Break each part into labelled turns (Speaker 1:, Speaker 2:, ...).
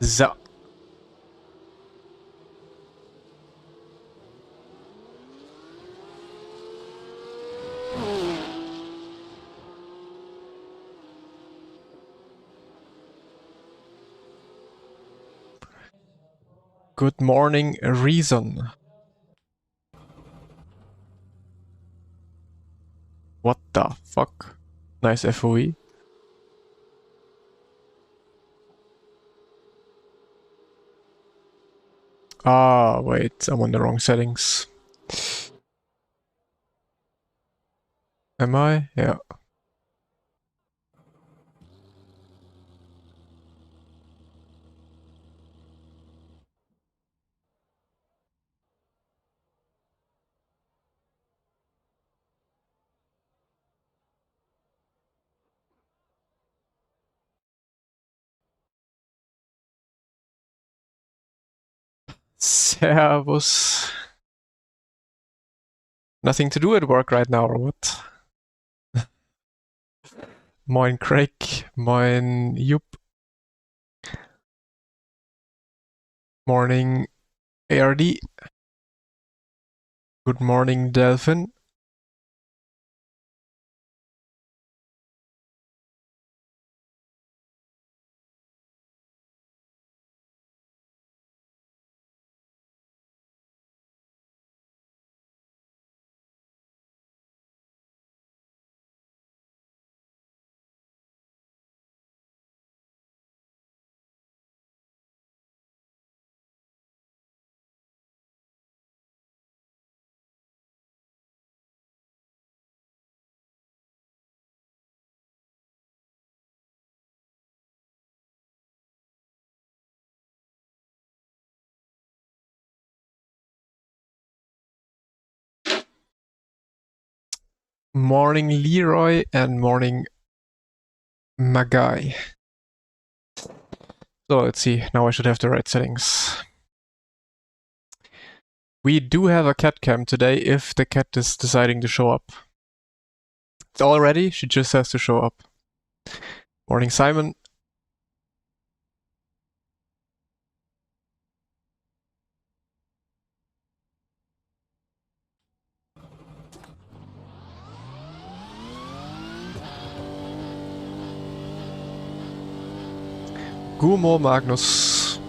Speaker 1: So. Good morning, Reason. What the fuck? Nice FOE. Ah, wait, I'm on the wrong settings. Am I? Yeah. Servus. Nothing to do at work right now, or what? Moin Craig, moin Jupp. Morning ARD. Good morning Delphin. Morning Leroy and morning Magai. So let's see, now I should have the right settings. We do have a cat cam today if the cat is deciding to show up. It's all ready, she just has to show up. Morning Simon. Gumo Magnus.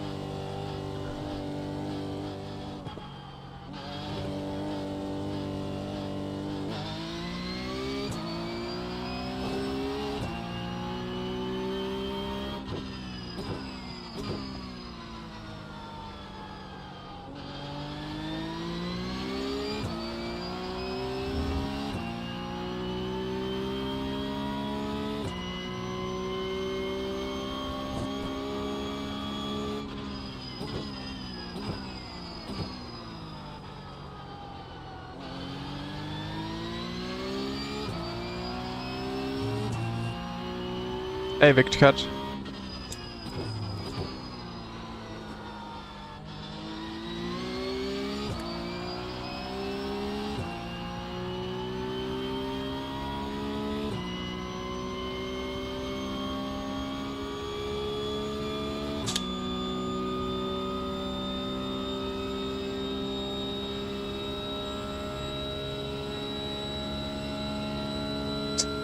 Speaker 1: Hey, Victor Cat.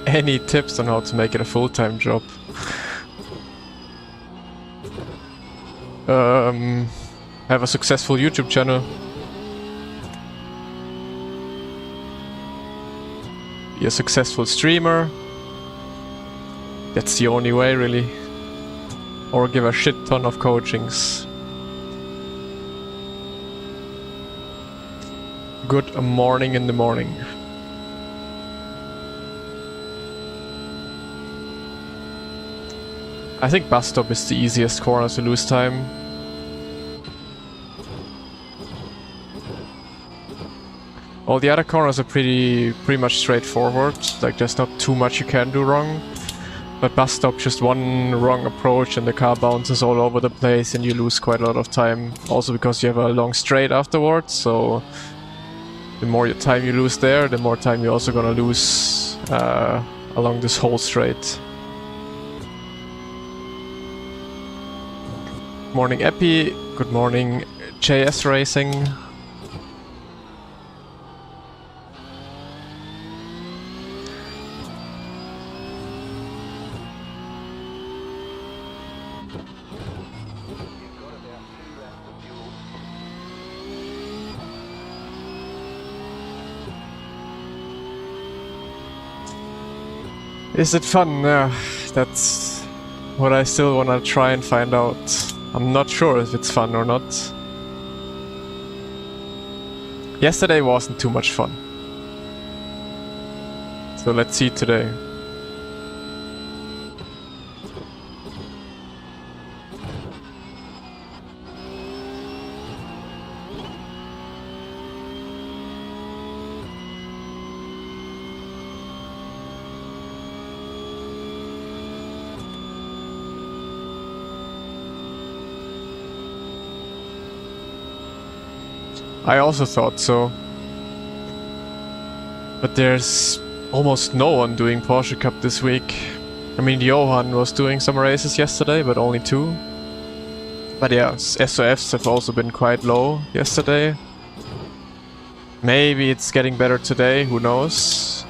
Speaker 1: Any tips on how to make it a full-time job? Have a successful YouTube channel. Be a successful streamer. That's the only way, really. Or give a shit ton of coachings. Good morning in the morning. I think bus stop is the easiest corner to lose time. All the other corners are pretty much straightforward. Like there's not too much you can do wrong. But bus stop, just one wrong approach and the car bounces all over the place and you lose quite a lot of time. Also because you have a long straight afterwards, so the more time you lose there, the more time you're also gonna lose along this whole straight. Morning Epi, good morning JS Racing. Is it fun? That's what I still wanna try and find out. I'm not sure if it's fun or not. Yesterday wasn't too much fun. So let's see today. I also thought so. But there's almost no one doing Porsche Cup this week. I mean, Johan was doing some races yesterday, but only 2. But yeah, SOFs have also been quite low yesterday. Maybe it's getting better today, who knows?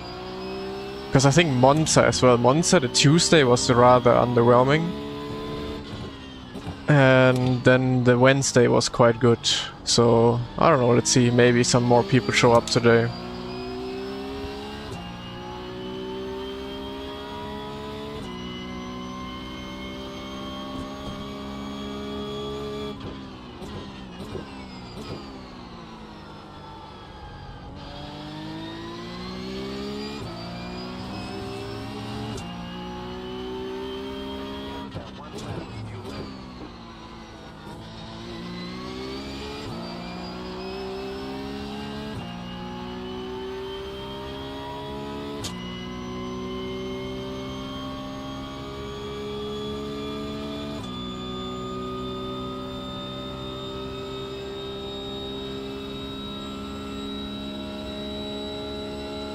Speaker 1: Because I think Monza as well. Monza, the Tuesday was rather underwhelming. And then the Wednesday was quite good. So, I don't know, let's see, maybe some more people show up today.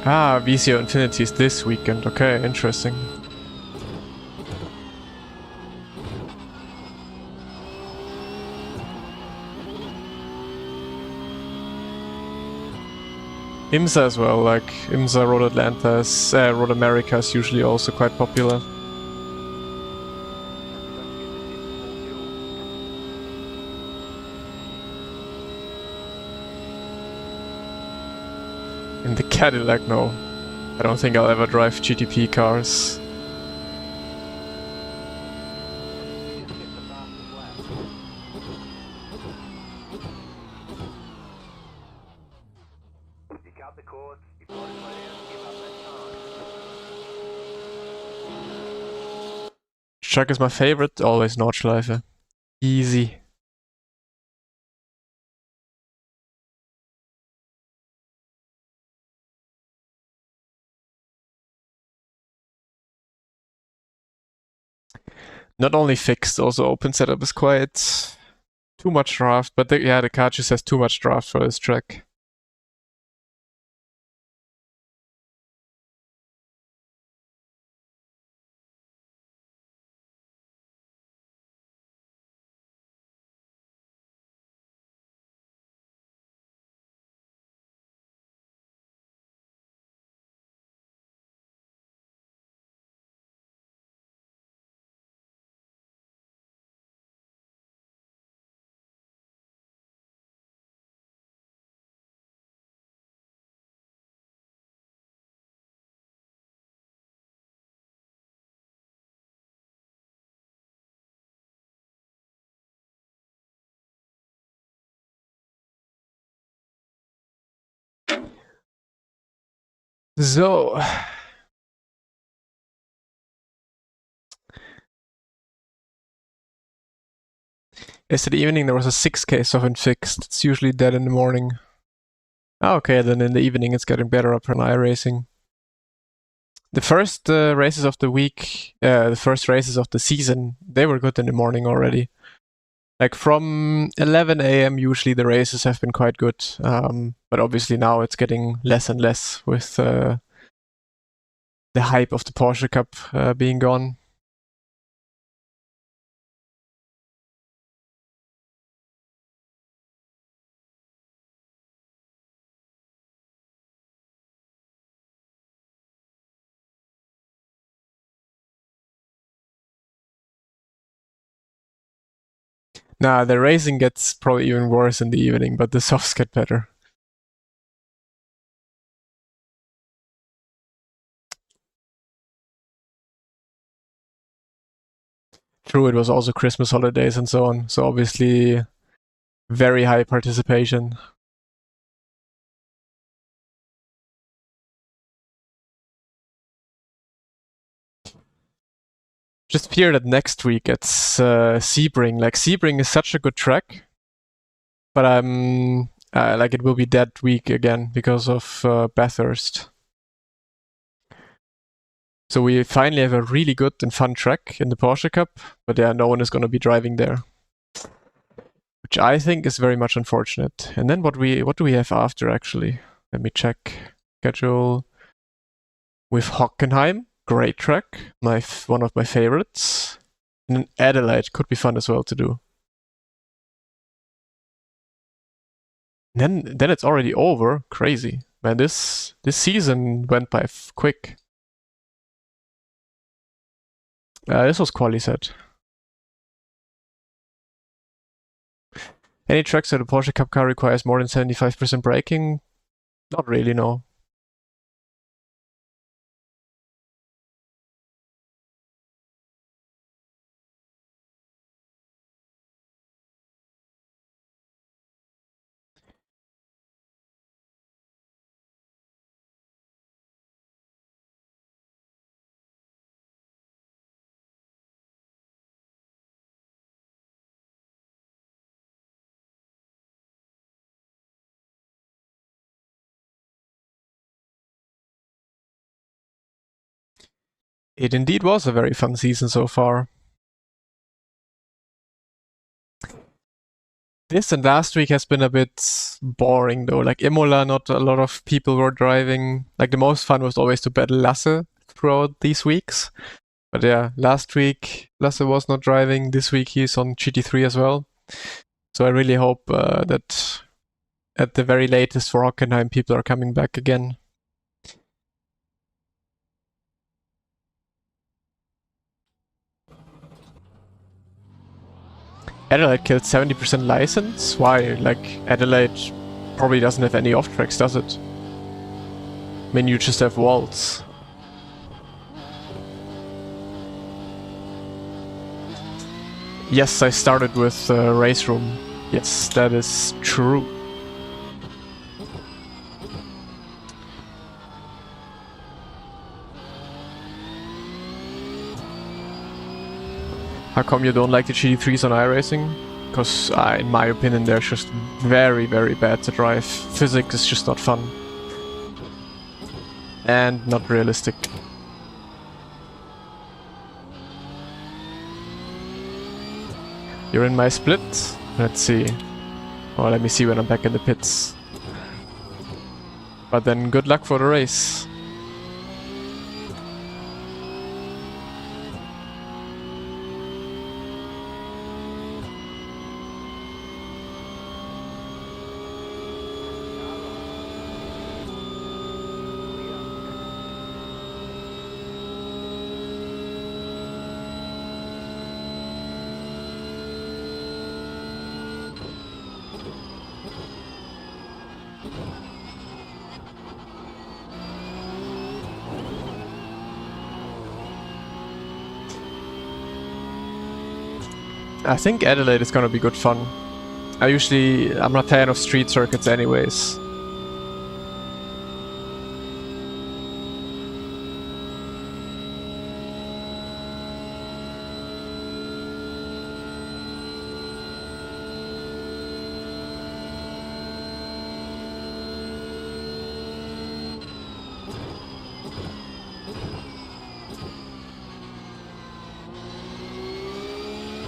Speaker 1: Ah, VCO Infinity is this weekend. Okay, interesting. IMSA as well, like IMSA Road Atlanta, Road America is usually also quite popular. In the Cadillac, no. I don't think I'll ever drive GTP cars. Truck is my favorite, always Nordschleife. Easy. Not only fixed, also open setup is quite too much draft, but yeah, the car just has too much draft for this track. So, yesterday evening there was a 6K soft fixed. It's usually dead in the morning. Ah, okay, then in the evening it's getting better up on iRacing. The first races of the week, the first races of the season, they were good in the morning already. Like from 11 a.m. usually the races have been quite good, but obviously now it's getting less and less with the hype of the Porsche Cup being gone. Nah, the racing gets probably even worse in the evening, but the softs get better. True, it was also Christmas holidays and so on, so obviously very high participation. Just fear that next week it's Sebring. Like, Sebring is such a good track, but I'm like, it will be dead week again because of Bathurst. So we finally have a really good and fun track in the Porsche Cup, but yeah, no one is going to be driving there, which I think is very much unfortunate. And then what do we have after, actually? Let me check schedule. With Hockenheim, great track, one of my favorites. And Adelaide could be fun as well to do. And then it's already over. Crazy, man. This season went by quick. This was quali set. Any tracks that a Porsche Cup car requires more than 75% braking? Not really, no. It indeed was a very fun season so far. This and last week has been a bit boring though. Like Imola, not a lot of people were driving. Like the most fun was always to battle Lasse throughout these weeks. But yeah, last week Lasse was not driving. This week he's on GT3 as well. So I really hope that at the very latest for Hockenheim people are coming back again. Adelaide killed 70% license? Why? Like, Adelaide probably doesn't have any off tracks, does it? I mean, you just have walls. Yes, I started with Race Room. Yes, that is true. How come you don't like the GT3s on iRacing? Because in my opinion they're just very, very bad to drive. Physics is just not fun. And not realistic. You're in my split? Let's see. Oh, let me see when I'm back in the pits. But then good luck for the race. I think Adelaide is gonna be good fun. I'm not a fan of street circuits anyways.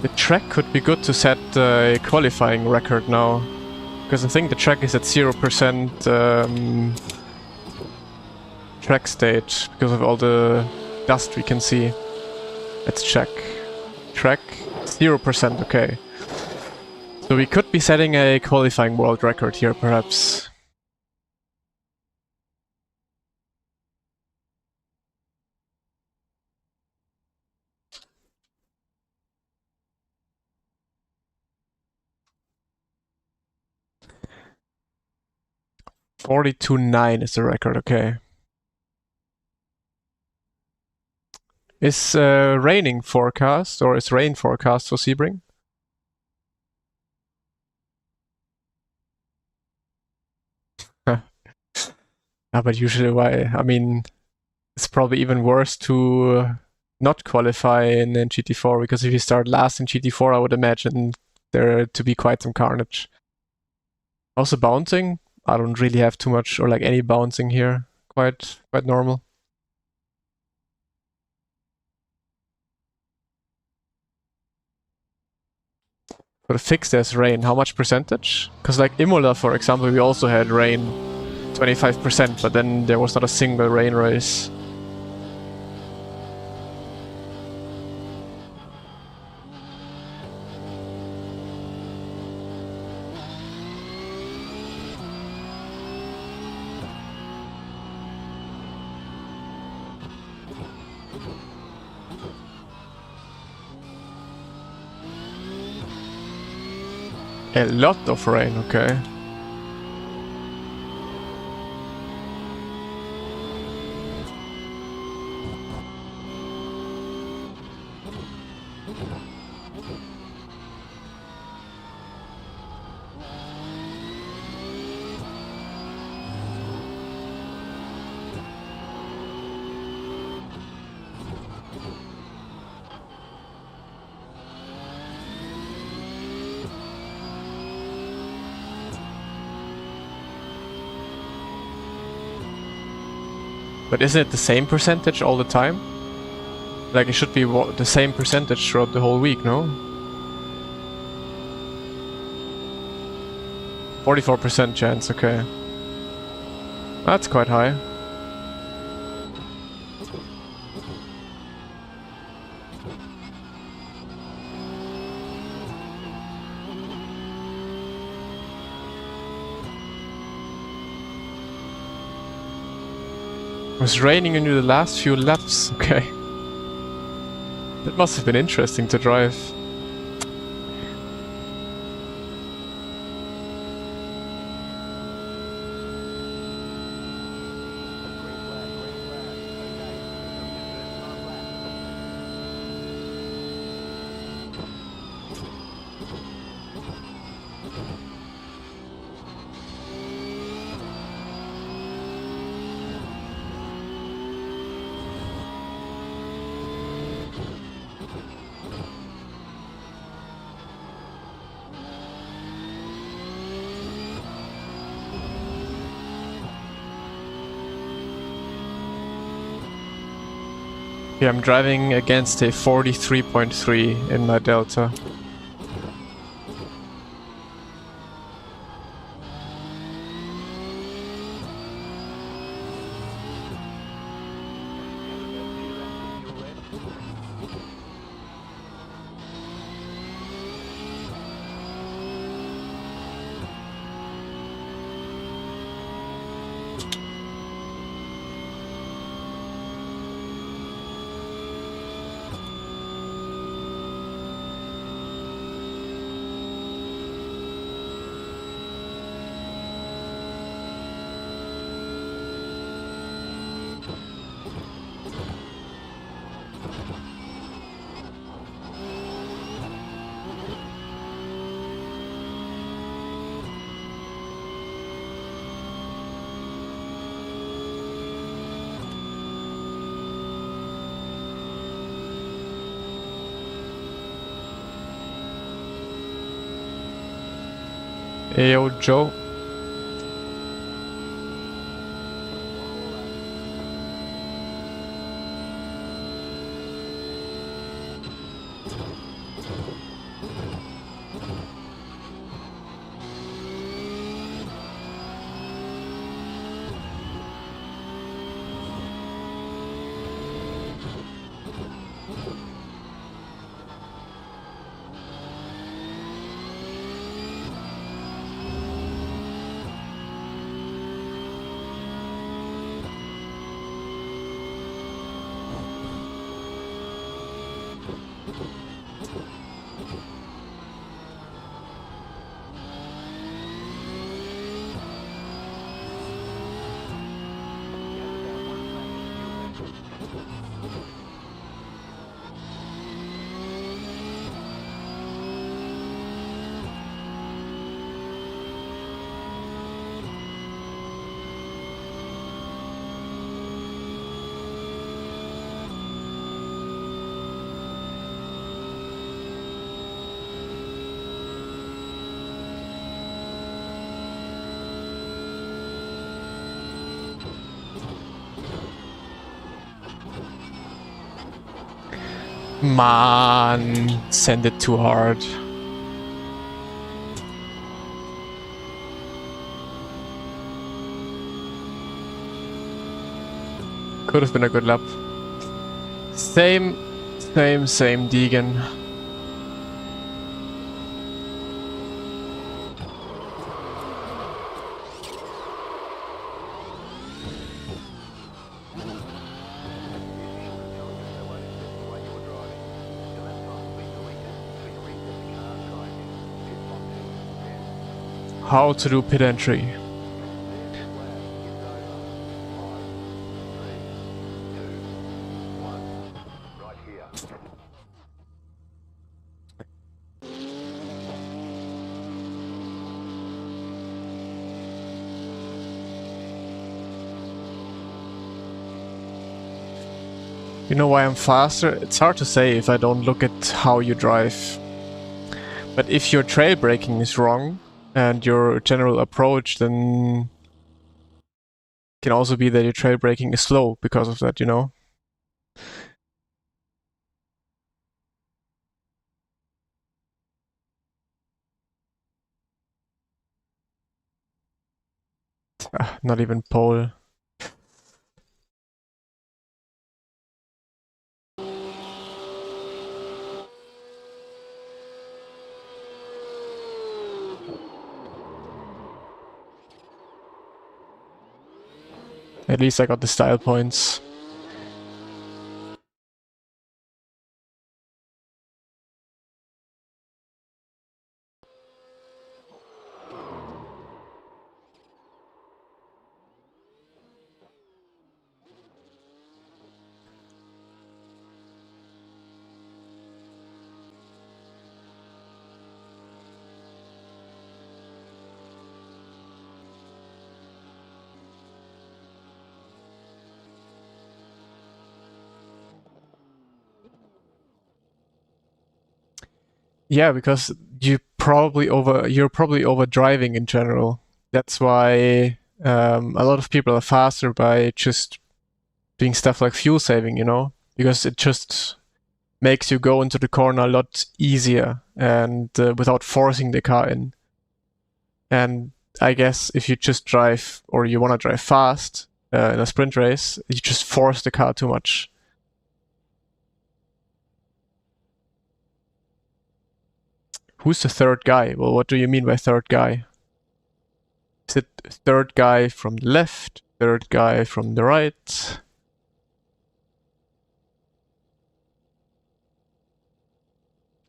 Speaker 1: The track could be good to set a qualifying record now. Because I think the track is at 0% track state because of all the dust we can see. Let's check. Track 0%, okay. So we could be setting a qualifying world record here, perhaps. 42.9 is the record, okay. Is raining forecast, or is rain forecast for Sebring? But usually why? I mean, it's probably even worse to not qualify in GT4, because if you start last in GT4, I would imagine there to be quite some carnage. Also bouncing, I don't really have too much or like any bouncing here. Quite normal. For the fix, there's rain. How much percentage? Because like Imola, for example, we also had rain, 25%, but then there was not a single rain race. A lot of rain, okay. But isn't it the same percentage all the time? Like it should be the same percentage throughout the whole week, no? 44% chance, okay. That's quite high. It was raining in the last few laps, okay. That must have been interesting to drive. Yeah, I'm driving against a 43.3 in my Delta. Hey, yo, Joe. Man, send it too hard. Could have been a good lap. Same Deegan. How to do pit entry. You know why I'm faster? It's hard to say if I don't look at how you drive. But if your trail braking is wrong and your general approach, then it can also be that your trail braking is slow because of that, you know? Not even pole. At least I got the style points. Yeah, because you're probably over driving in general. That's why a lot of people are faster by just doing stuff like fuel saving, you know, because it just makes you go into the corner a lot easier and without forcing the car in. And I guess if you just drive or you want to drive fast in a sprint race, you just force the car too much. Who's the third guy? Well, what do you mean by third guy? Is it third guy from the left, third guy from the right?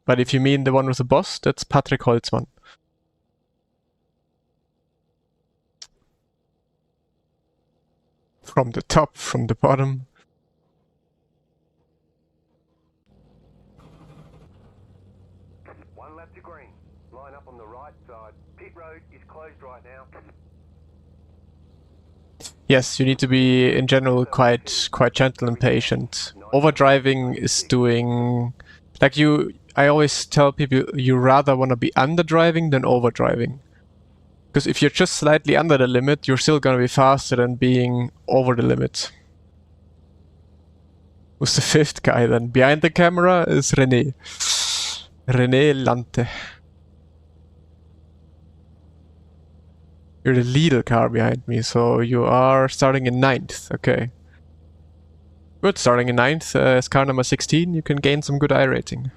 Speaker 1: But if you mean the one with the boss, that's Patrick Holzmann. From the top, from the bottom.
Speaker 2: One lap to green. Line up on the right side. Pit road is closed right now.
Speaker 1: Yes, you need to be in general quite gentle and patient. Overdriving is doing like I always tell people you rather want to be underdriving than overdriving. Because if you're just slightly under the limit, you're still gonna be faster than being over the limit. Who's the fifth guy then? Behind the camera is René. René Lante. You're the leader car behind me, so you are starting in 9th. Okay. Good, starting in 9th as car number 16, you can gain some good I rating.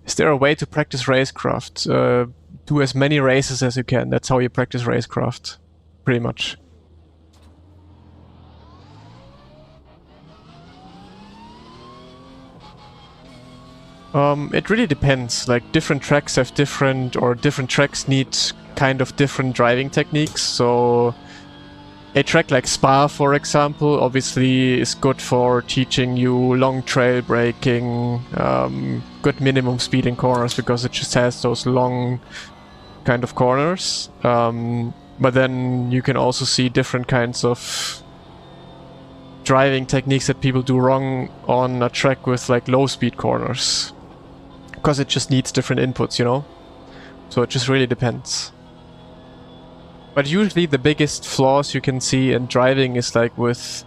Speaker 1: Is there a way to practice racecraft? Do as many races as you can. That's how you practice racecraft. Pretty much. It really depends. Like different tracks have different tracks need kind of different driving techniques. So a track like Spa, for example, obviously is good for teaching you long trail braking, good minimum speed in corners because it just has those long kind of corners. But then you can also see different kinds of driving techniques that people do wrong on a track with like low speed corners. Because it just needs different inputs, you know? So it just really depends. But usually the biggest flaws you can see in driving is like with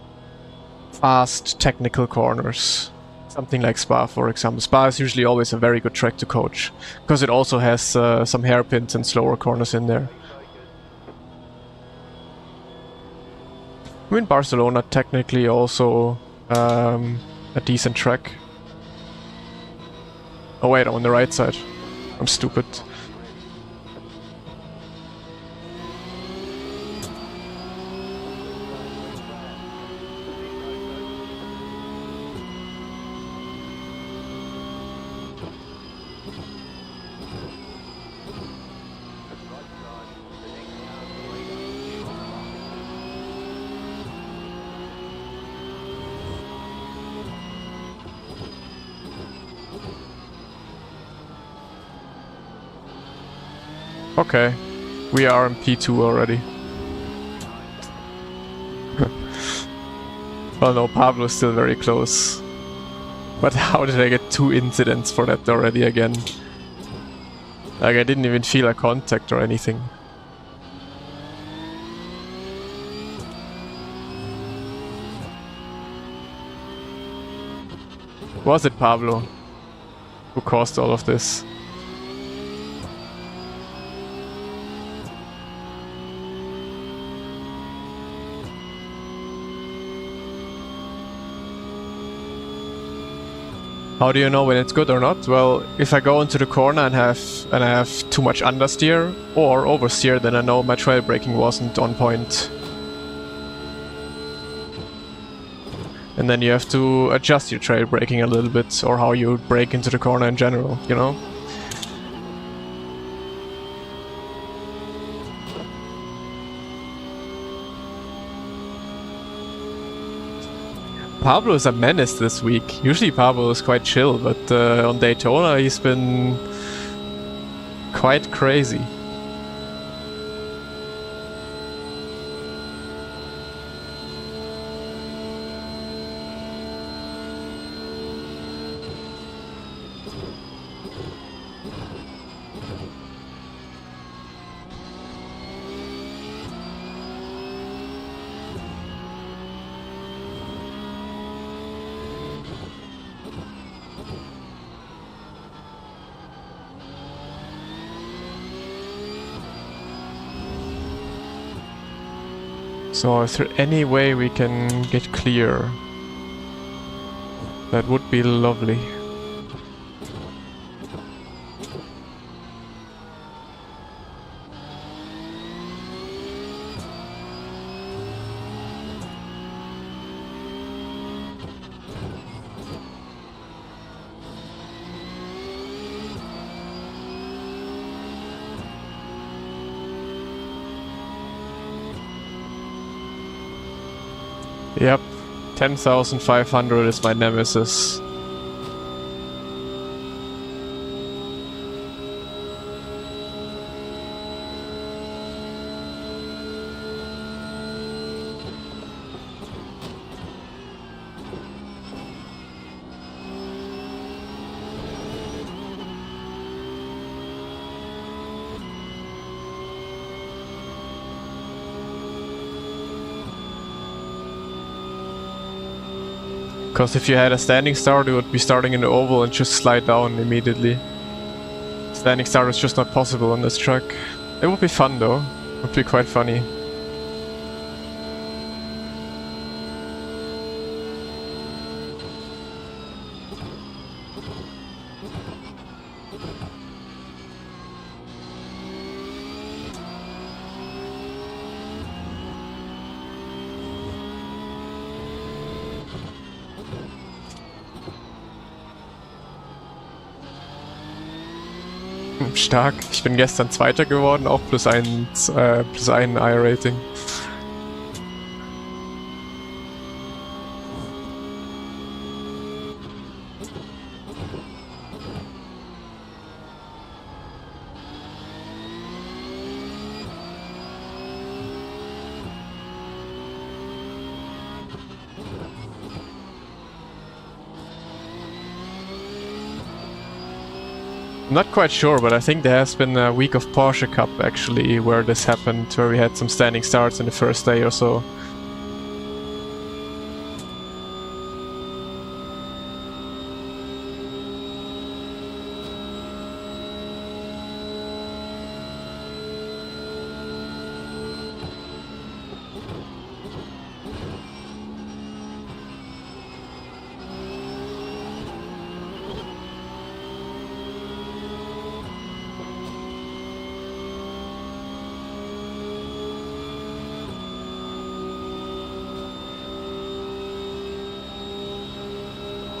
Speaker 1: fast technical corners. Something like Spa, for example. Spa is usually always a very good track to coach. Because it also has some hairpins and slower corners in there. I mean, Barcelona technically also a decent track. Oh wait, I'm on the right side. I'm stupid. Okay, we are in P2 already. Well, no, Pablo is still very close. But how did I get 2 incidents for that already again? Like, I didn't even feel a contact or anything. Was it Pablo who caused all of this? How do you know when it's good or not? Well, if I go into the corner and I have too much understeer or oversteer, then I know my trail braking wasn't on point. And then you have to adjust your trail braking a little bit, or how you brake into the corner in general, you know? Pablo is a menace this week. Usually Pablo is quite chill, but on Daytona he's been quite crazy. So is there any way we can get clear? That would be lovely. Yep, 10,500 is my nemesis. Because if you had a standing start, it would be starting in the oval and just slide down immediately. Standing start is just not possible on this track. It would be fun though. It would be quite funny. Stark. Ich bin gestern Zweiter geworden, auch plus ein I-Rating. Not quite sure, but I think there has been a week of Porsche Cup actually where this happened, where we had some standing starts in the first day or so.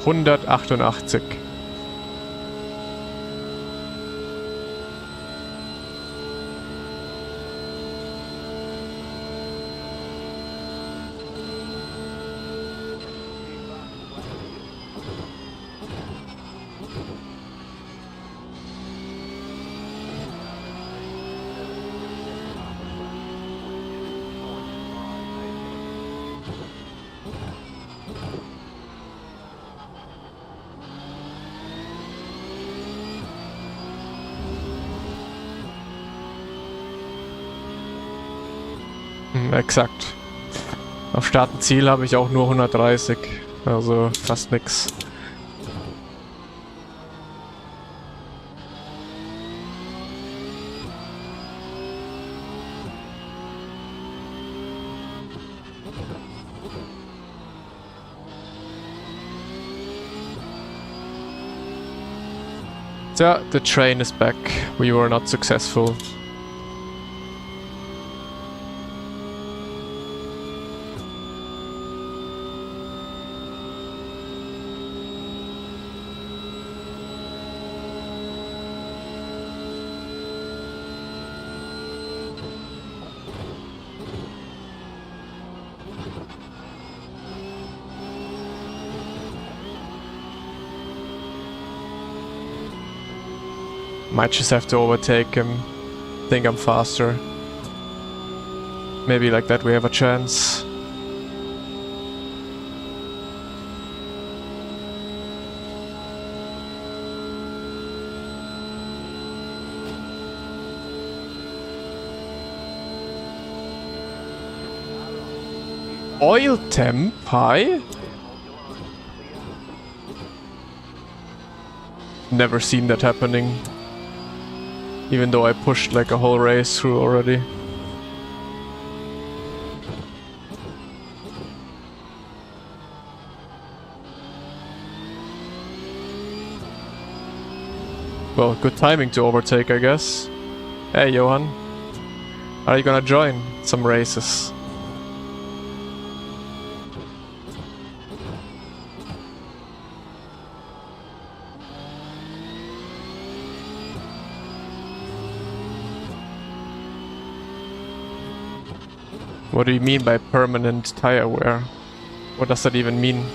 Speaker 1: ...188. Exakt. Auf Start und Ziel habe ich auch nur 130, also fast nix. Yeah, the train is back. We were not successful. Might just have to overtake him. Think I'm faster. Maybe like that we have a chance. Oil temp high? Never seen that happening. Even though I pushed like a whole race through already. Well, good timing to overtake, I guess. Hey, Johan. Are you gonna join some races? What do you mean by permanent tire wear? What does that even mean?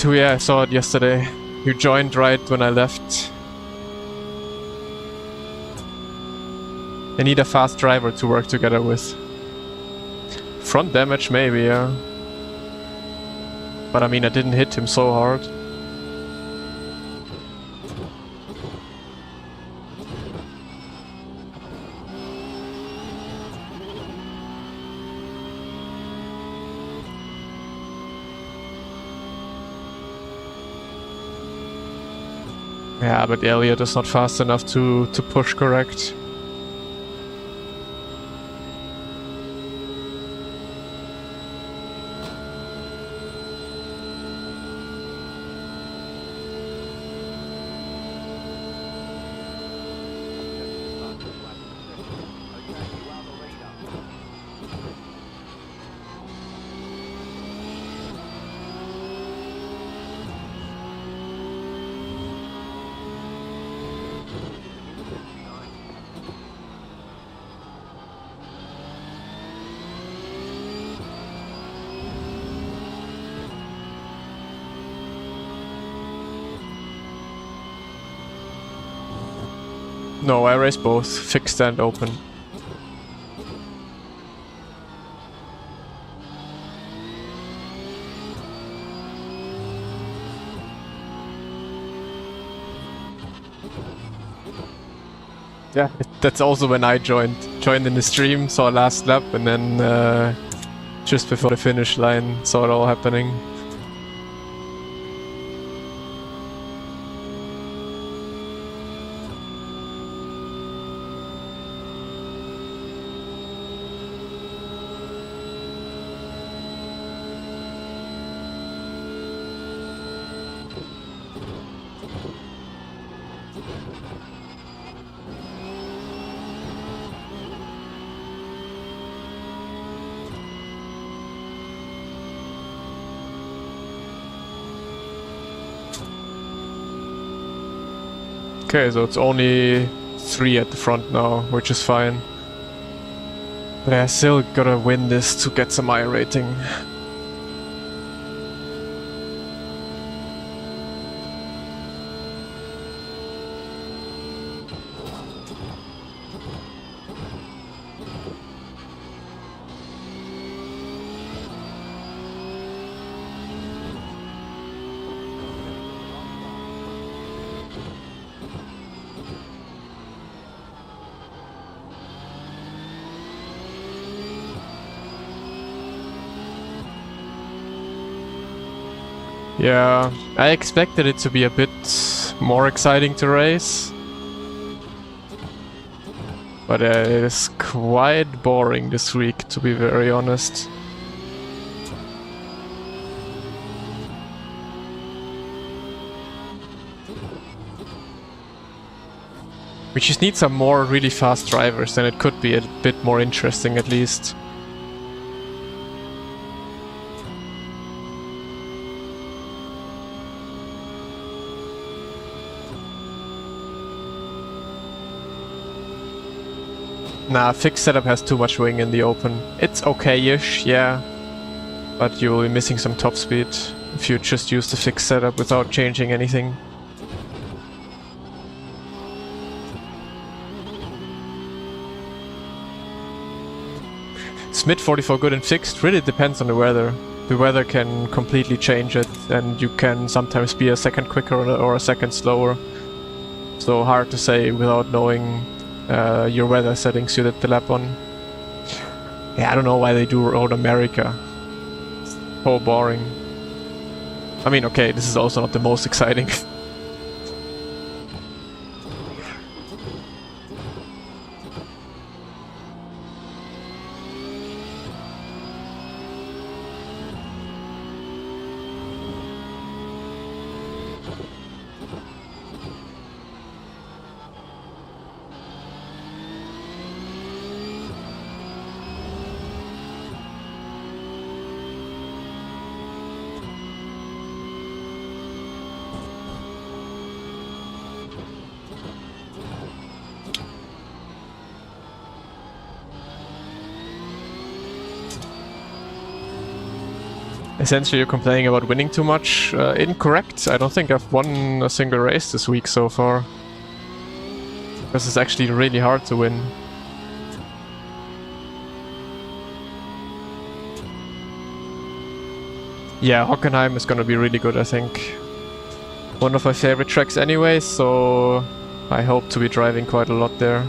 Speaker 1: Yeah, I saw it yesterday. You joined right when I left. I need a fast driver to work together with. Front damage maybe, yeah. But I mean, I didn't hit him so hard. Yeah, but Elliot is not fast enough to push correct. No, I race both, fixed and open. Yeah, that's also when I joined. Joined in the stream, saw last lap, and then just before the finish line, saw it all happening. Okay, so it's only 3 at the front now, which is fine. But I still gotta win this to get some I rating. Yeah, I expected it to be a bit more exciting to race. But it is quite boring this week, to be very honest. We just need some more really fast drivers, then it could be a bit more interesting at least. Nah, fixed setup has too much wing in the open. It's okay-ish, yeah. But you will be missing some top speed if you just use the fixed setup without changing anything. Is mid 44 good and fixed? Really depends on the weather. The weather can completely change it, and you can sometimes be a second quicker or a second slower. So hard to say without knowing your weather settings you did the lap on. Yeah, I don't know why they do Road America. So boring. I mean, okay, this is also not the most exciting. Essentially, you're complaining about winning too much. Incorrect. I don't think I've won a single race this week so far. Because it's actually really hard to win. Yeah, Hockenheim is gonna be really good, I think. One of my favorite tracks anyway, so I hope to be driving quite a lot there.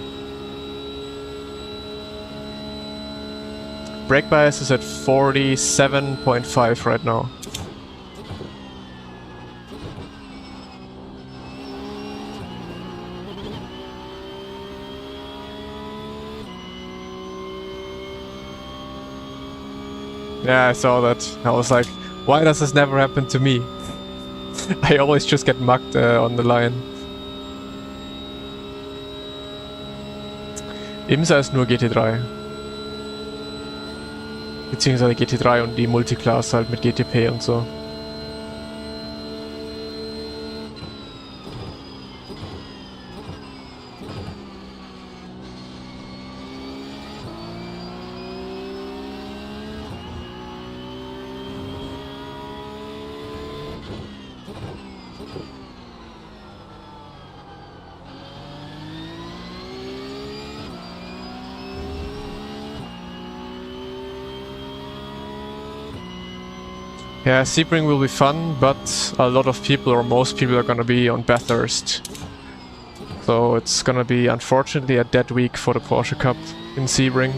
Speaker 1: Brake bias is at 47.5 right now. Yeah, I saw that. I was like, why does this never happen to me? I always just get mugged on the line. IMSA ist nur GT3. Beziehungsweise GT3 und die Multiclass halt mit GTP und so. Yeah, Sebring will be fun, but a lot of people, or most people, are gonna be on Bathurst. So it's gonna be, unfortunately, a dead week for the Porsche Cup in Sebring.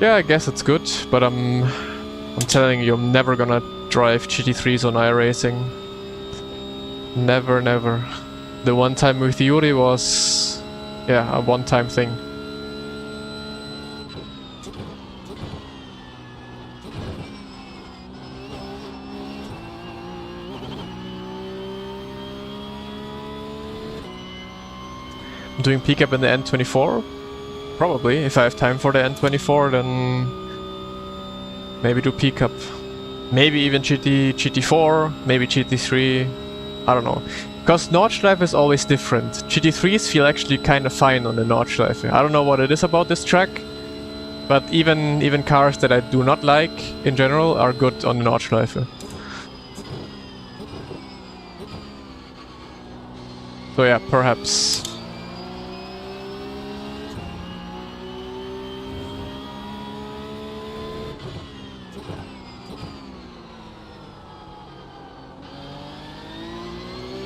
Speaker 1: Yeah, I guess it's good, but I'm telling you, I'm never gonna drive GT3s on iRacing. Never, never. The one time with Yuri was, yeah, a one-time thing. I'm doing pickup in the N24? Probably. If I have time for the N24, then maybe do pickup. Maybe even GT4, maybe GT3. I don't know. Because Nordschleife is always different. GT3s feel actually kind of fine on the Nordschleife. I don't know what it is about this track, but even cars that I do not like in general are good on the Nordschleife. So yeah, perhaps.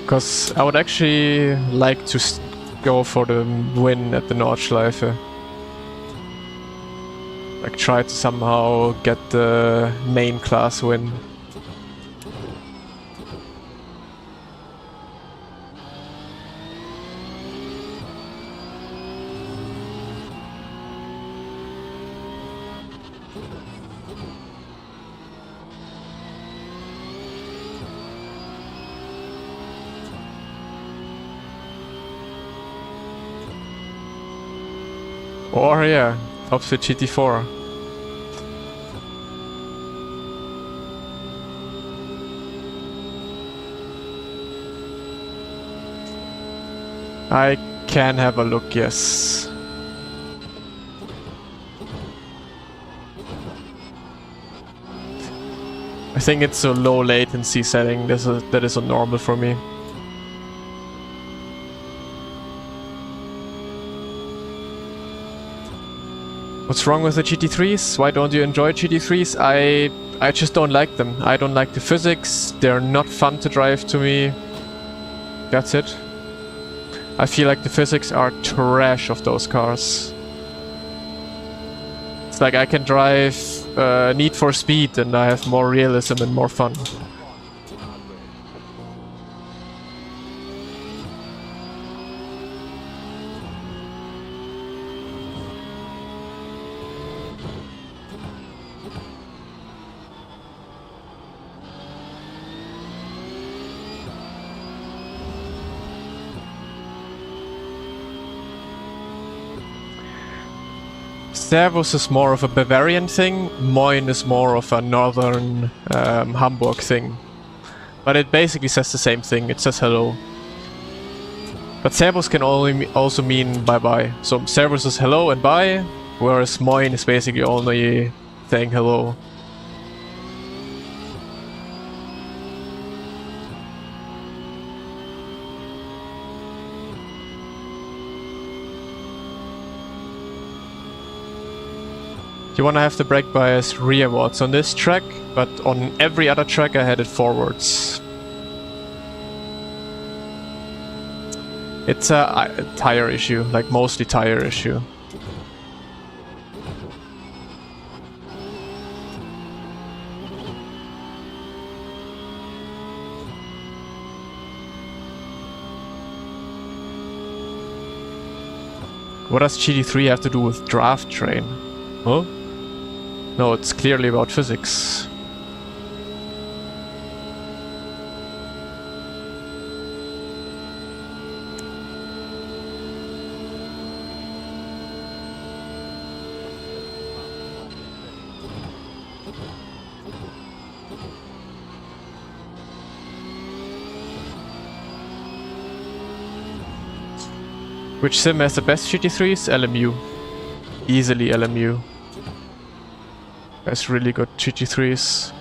Speaker 1: Because I would actually like to go for the win at the Nordschleife. Like try to somehow get the main class win. Or yeah, up to GT4. I can have a look, yes. I think it's a low latency setting that is a normal for me. What's wrong with the GT3s? Why don't you enjoy GT3s? I just don't like them. I don't like the physics. They're not fun to drive to me. That's it. I feel like the physics are trash of those cars. It's like I can drive Need for Speed and I have more realism and more fun. Servus is more of a Bavarian thing, Moin is more of a northern Hamburg thing. But it basically says the same thing, it says hello. But Servus can also mean bye-bye. So Servus is hello and bye, whereas Moin is basically only saying hello. You wanna have the brake bias rearwards on this track, but on every other track I had it forwards. It's a tire issue, like mostly tire issue. What does GT3 have to do with draft train? Huh? No, it's clearly about physics. Which sim has the best GT3s? LMU. Easily LMU. Has really good GT3s.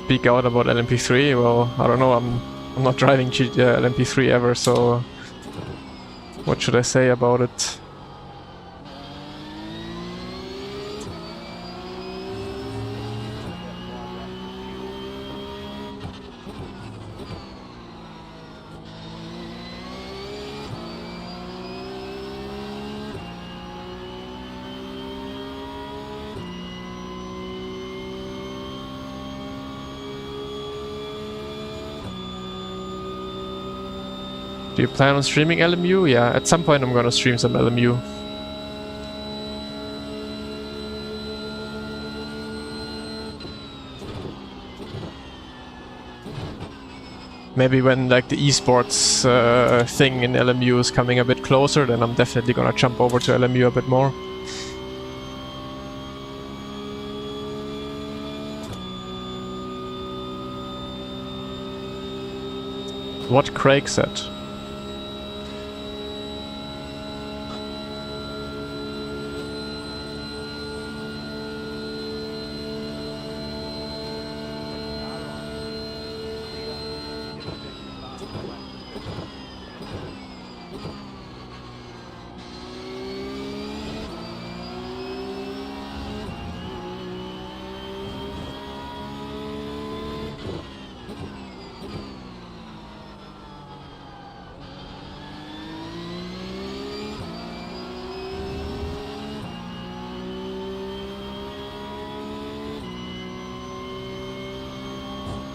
Speaker 1: speak out about LMP3? Well, I don't know. I'm not driving LMP3 ever, so what should I say about it? Do you plan on streaming LMU? Yeah, at some point I'm gonna stream some LMU. Maybe when like the esports thing in LMU is coming a bit closer, then I'm definitely gonna jump over to LMU a bit more. What Craig said.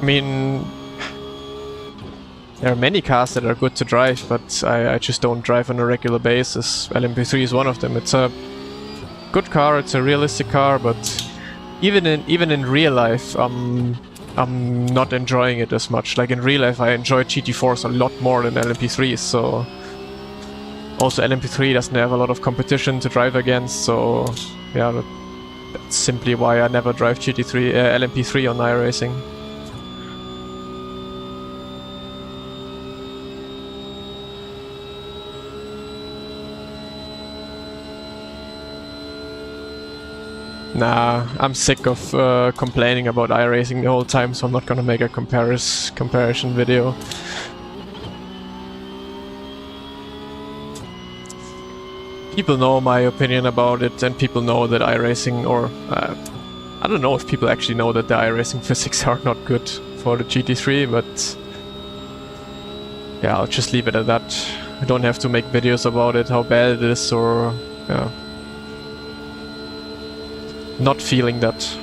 Speaker 1: I mean, there are many cars that are good to drive, but I just don't drive on a regular basis. LMP3 is one of them. It's a good car, it's a realistic car, but even in real life, I'm not enjoying it as much. Like in real life, I enjoy GT4s a lot more than LMP3s, so... Also, LMP3 doesn't have a lot of competition to drive against, so... Yeah, that's simply why I never drive LMP3 on iRacing. Nah, I'm sick of complaining about iRacing the whole time, so I'm not gonna make a comparison video. People know my opinion about it, and people know that iRacing, or I don't know if people actually know that the iRacing physics are not good for the GT3, but yeah, I'll just leave it at that. I don't have to make videos about it, how bad it is, or yeah. Not feeling that.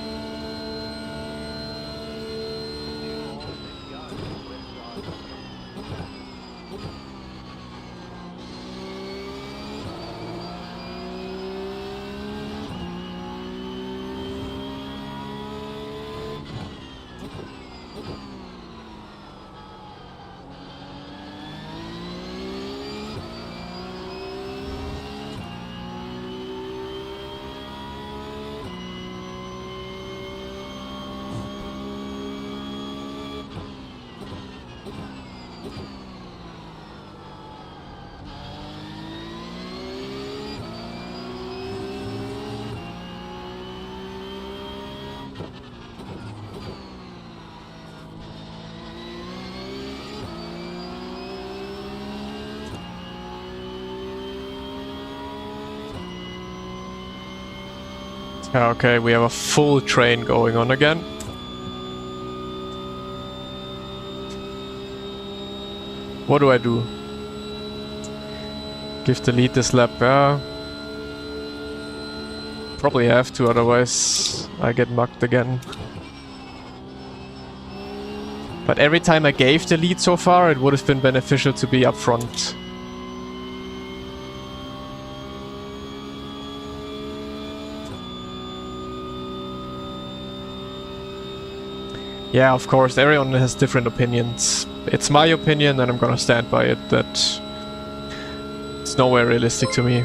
Speaker 1: Okay, we have a full train going on again. What do I do? Give the lead this lap, yeah. Probably have to, otherwise I get mugged again. But every time I gave the lead so far, it would have been beneficial to be up front. Yeah, of course, everyone has different opinions. It's my opinion and I'm gonna stand by it, that it's nowhere realistic to me.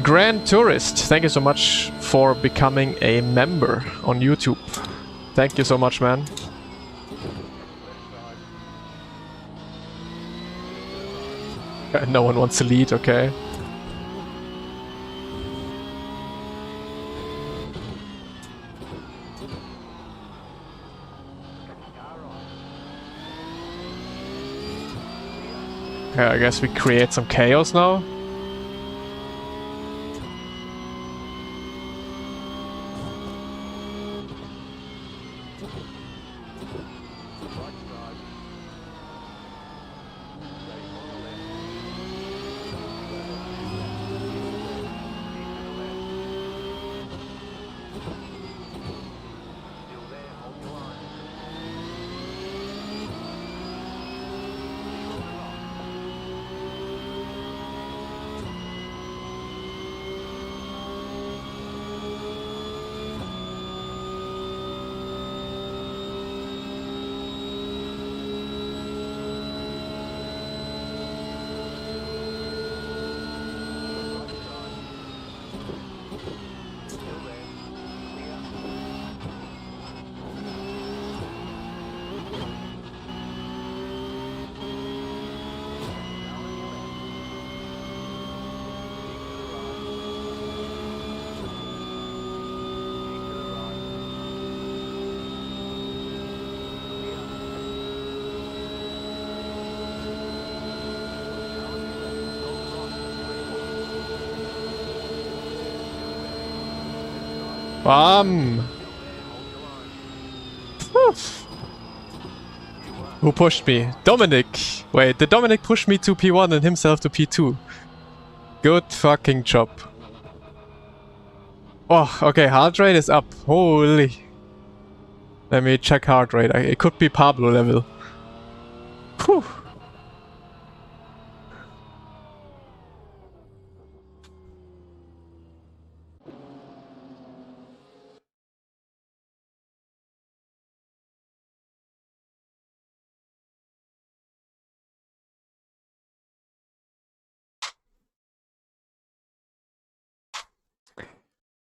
Speaker 1: Grand Tourist, thank you so much for becoming a member on YouTube. Thank you so much, man. No one wants to lead, okay. Yeah, I guess we create some chaos now. Bam! Who pushed me? Dominic! Wait, did Dominic push me to P1 and himself to P2? Good fucking job. Oh, okay, heart rate is up. Holy. Let me check heart rate. It could be Pablo level. Whew.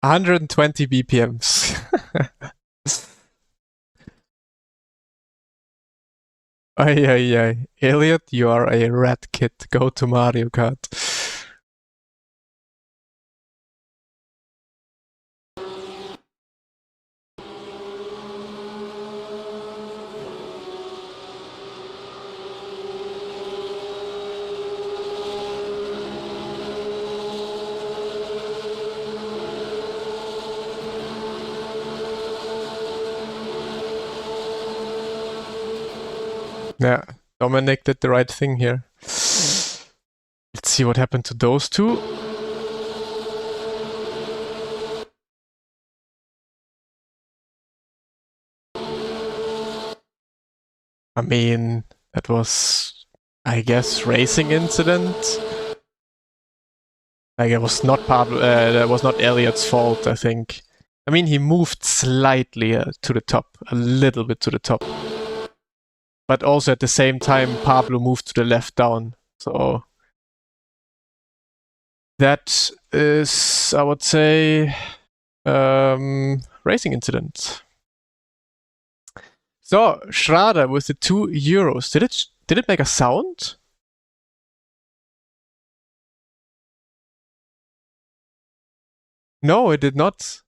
Speaker 1: $120 BPMs. Ay, ay, ay. Elliot, you are a rat kid. Go to Mario Kart. Yeah, Dominic did the right thing here. Let's see what happened to those two. I mean, that was, I guess, racing incident. Like, it was not Pablo, that was not Elliot's fault, I think. I mean, he moved slightly to the top, a little bit to the top. But also at the same time, Pablo moved to the left down. So that is, I would say, racing incident. So, Schrader with the €2. Did it make a sound? No, it did not.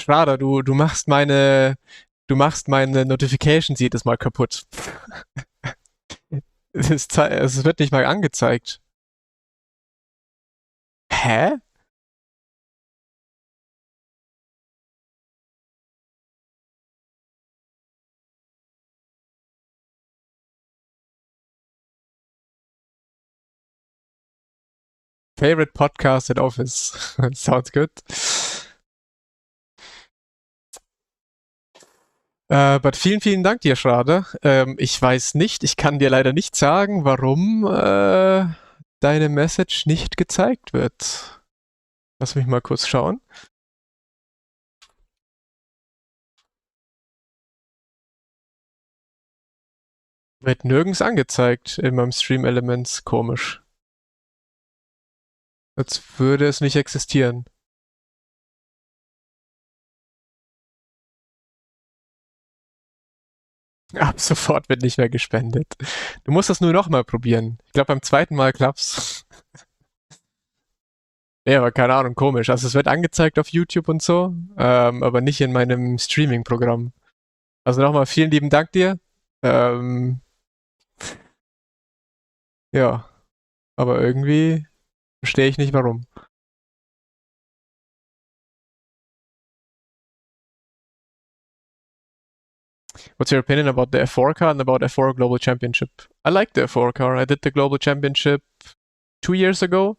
Speaker 1: Schrader, du machst meine Notifications jedes Mal kaputt. Es wird nicht mal angezeigt. Hä? Favorite podcast at office. Sounds good. But vielen Dank dir, Schrader. Ich weiß nicht, ich kann dir leider nicht sagen, warum deine Message nicht gezeigt wird. Lass mich mal kurz schauen. Wird nirgends angezeigt in meinem Stream Elements. Komisch. Als würde es nicht existieren. Ab sofort wird nicht mehr gespendet. Du musst das nur noch mal probieren. Ich glaube, beim zweiten Mal klappt's. Ja, aber keine Ahnung, komisch. Also es wird angezeigt auf YouTube und so, aber nicht in meinem Streaming-Programm. Also nochmal vielen lieben Dank dir. Ja, aber irgendwie verstehe ich nicht warum. What's your opinion about the F4 car and about F4 Global Championship? I like the F4 car. I did the Global Championship 2 years ago.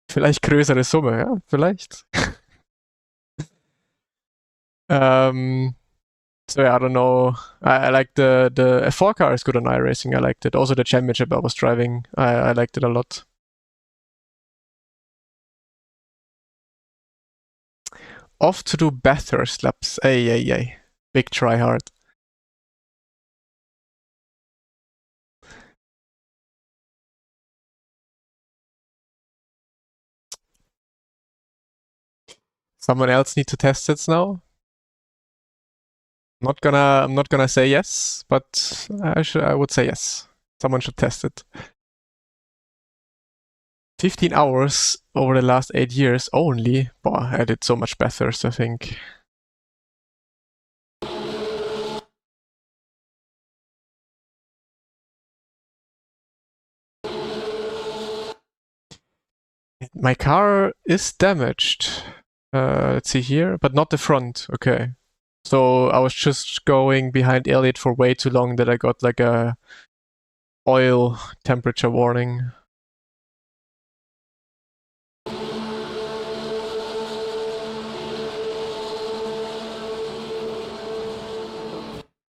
Speaker 1: Vielleicht größere Summe, ja, vielleicht. So yeah, I don't know. I like the F4 car is good on iRacing. I liked it. Also the championship I was driving, I liked it a lot. Off to do better slaps. Ay. Big try hard. Someone else need to test it now. I'm not gonna say yes, but I would say yes. Someone should test it. 15 hours over the last 8 years only. Boah, I did so much better, so I think. My car is damaged. Let's see here, but not the front. Okay. So I was just going behind Elliot for way too long that I got like a oil temperature warning.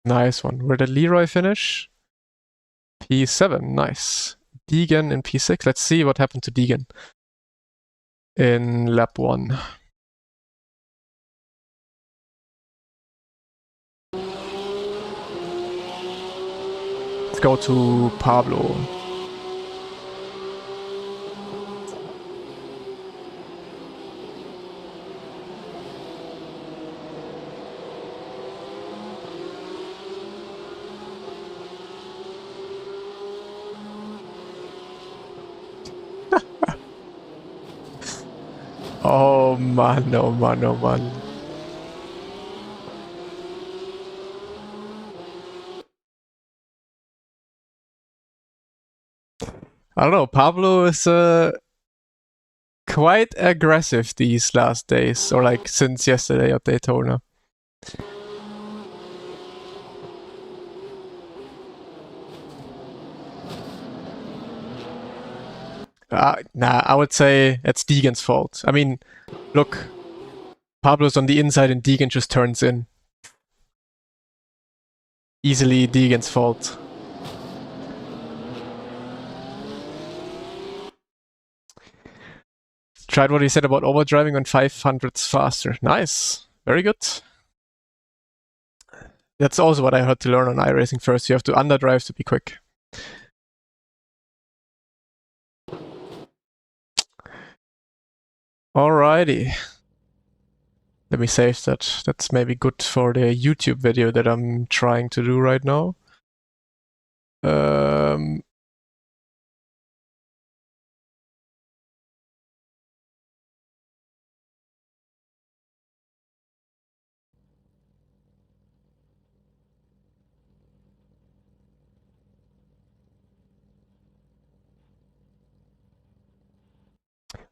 Speaker 1: Nice one. Where did Leroy finish? P7. Nice. Deegan in P6. Let's see what happened to Deegan in lap 1. Let's go to Pablo. Oh man, oh man, oh man. I don't know. Pablo is quite aggressive these last days, or like since yesterday at Daytona. Nah, I would say it's Deegan's fault. I mean, look, Pablo's on the inside and Deegan just turns in. Easily Deegan's fault. Tried what he said about overdriving on 500s faster. Nice. Very good. That's also what I had to learn on iRacing first. You have to underdrive to be quick. Alrighty. Let me save that. That's maybe good for the YouTube video that I'm trying to do right now.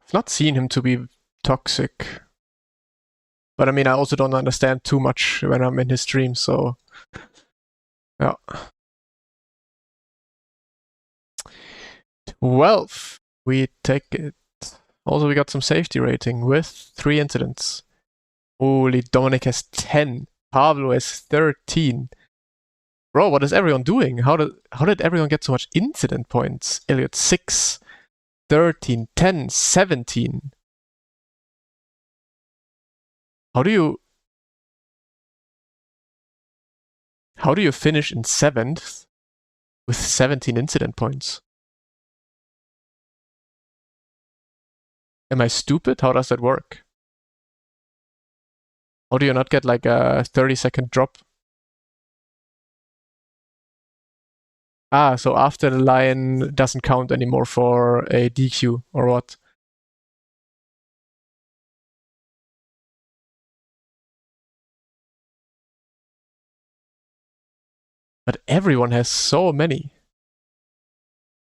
Speaker 1: I've not seen him to be toxic. But I mean, I also don't understand too much when I'm in his stream, so yeah. 12. We take it. Also, we got some safety rating with 3 incidents. Holy, Dominic has 10. Pablo has 13. Bro, what is everyone doing? How did everyone get so much incident points? Elliot 6, 13, 10, 17. How do you finish in 7th with 17 incident points? Am I stupid? How does that work? How do you not get like a 30-second drop? Ah, so after the line doesn't count anymore for a DQ or what? But everyone has so many.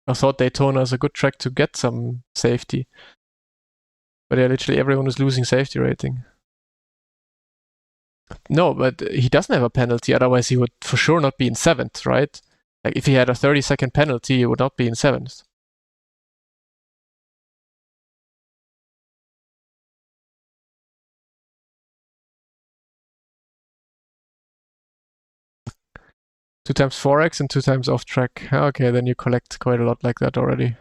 Speaker 1: I thought Daytona is a good track to get some safety. But yeah, literally everyone is losing safety rating. No, but he doesn't have a penalty, otherwise he would for sure not be in 7th, right? Like if he had a 30-second penalty, he would not be in 7th. Two times 4x and 2 times off track. Okay, then you collect quite a lot like that already.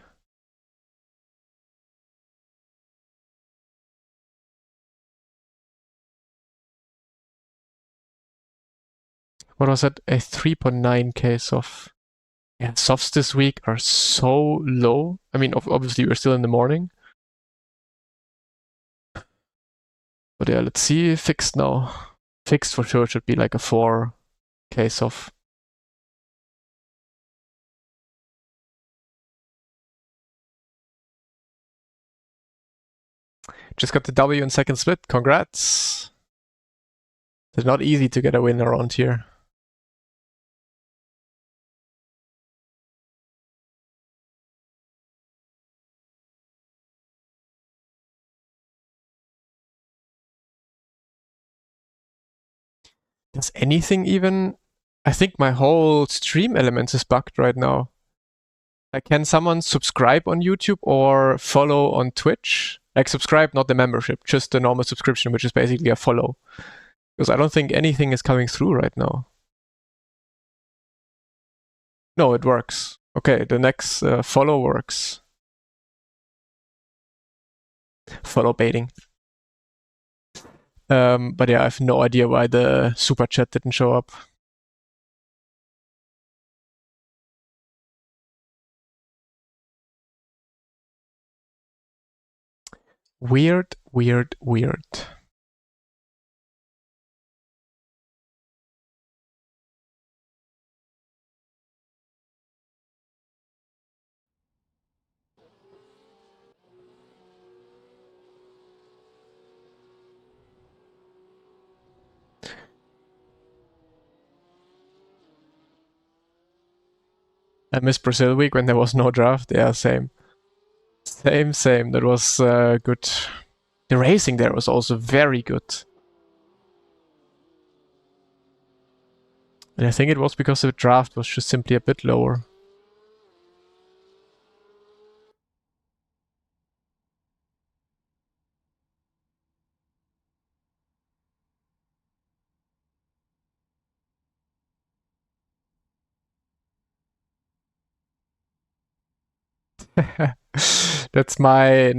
Speaker 1: What was that? A 3.9k soft. Yeah, softs this week are so low. I mean, obviously we're still in the morning. But yeah, let's see fixed now. Fixed for sure should be like a 4k soft. Just got the W in second split. Congrats. It's not easy to get a win around here. Does anything even... I think my whole stream element is bugged right now. Like, can someone subscribe on YouTube or follow on Twitch? Like, subscribe, not the membership, just the normal subscription, which is basically a follow. Because I don't think anything is coming through right now. No, it works. Okay, the next follow works. Follow baiting. But yeah, I have no idea why the super chat didn't show up. Weird, weird, weird. I missed Brazil week when there was no draft. Yeah, same. Same. That was good. The racing there was also very good. And I think it was because the draft was just simply a bit lower. That's my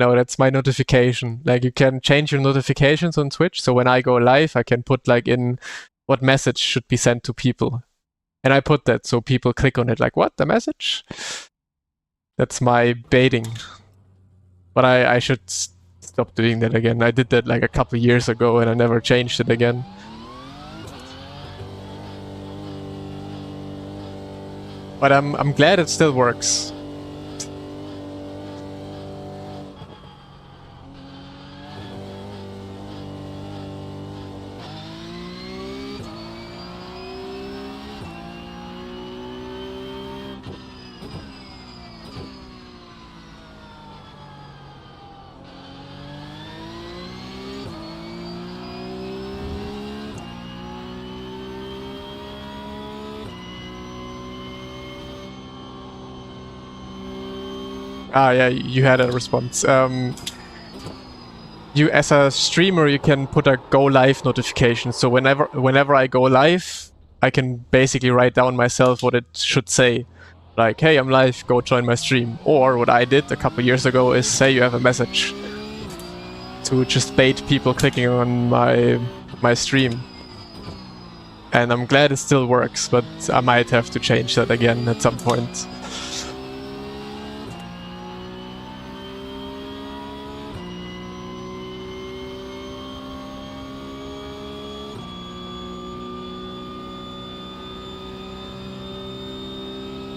Speaker 1: notification. Like, you can change your notifications on Twitch, so when I go live I can put like in what message should be sent to people, and I put that so people click on it like, what, the message? That's my baiting. But I should stop doing that again. I did that like a couple years ago and I never changed it again. But I'm glad it still works. Ah, yeah, you had a response. You, as a streamer, you can put a go live notification. So whenever I go live, I can basically write down myself what it should say. Like, hey, I'm live, go join my stream. Or what I did a couple years ago is say you have a message to just bait people clicking on my stream. And I'm glad it still works, but I might have to change that again at some point.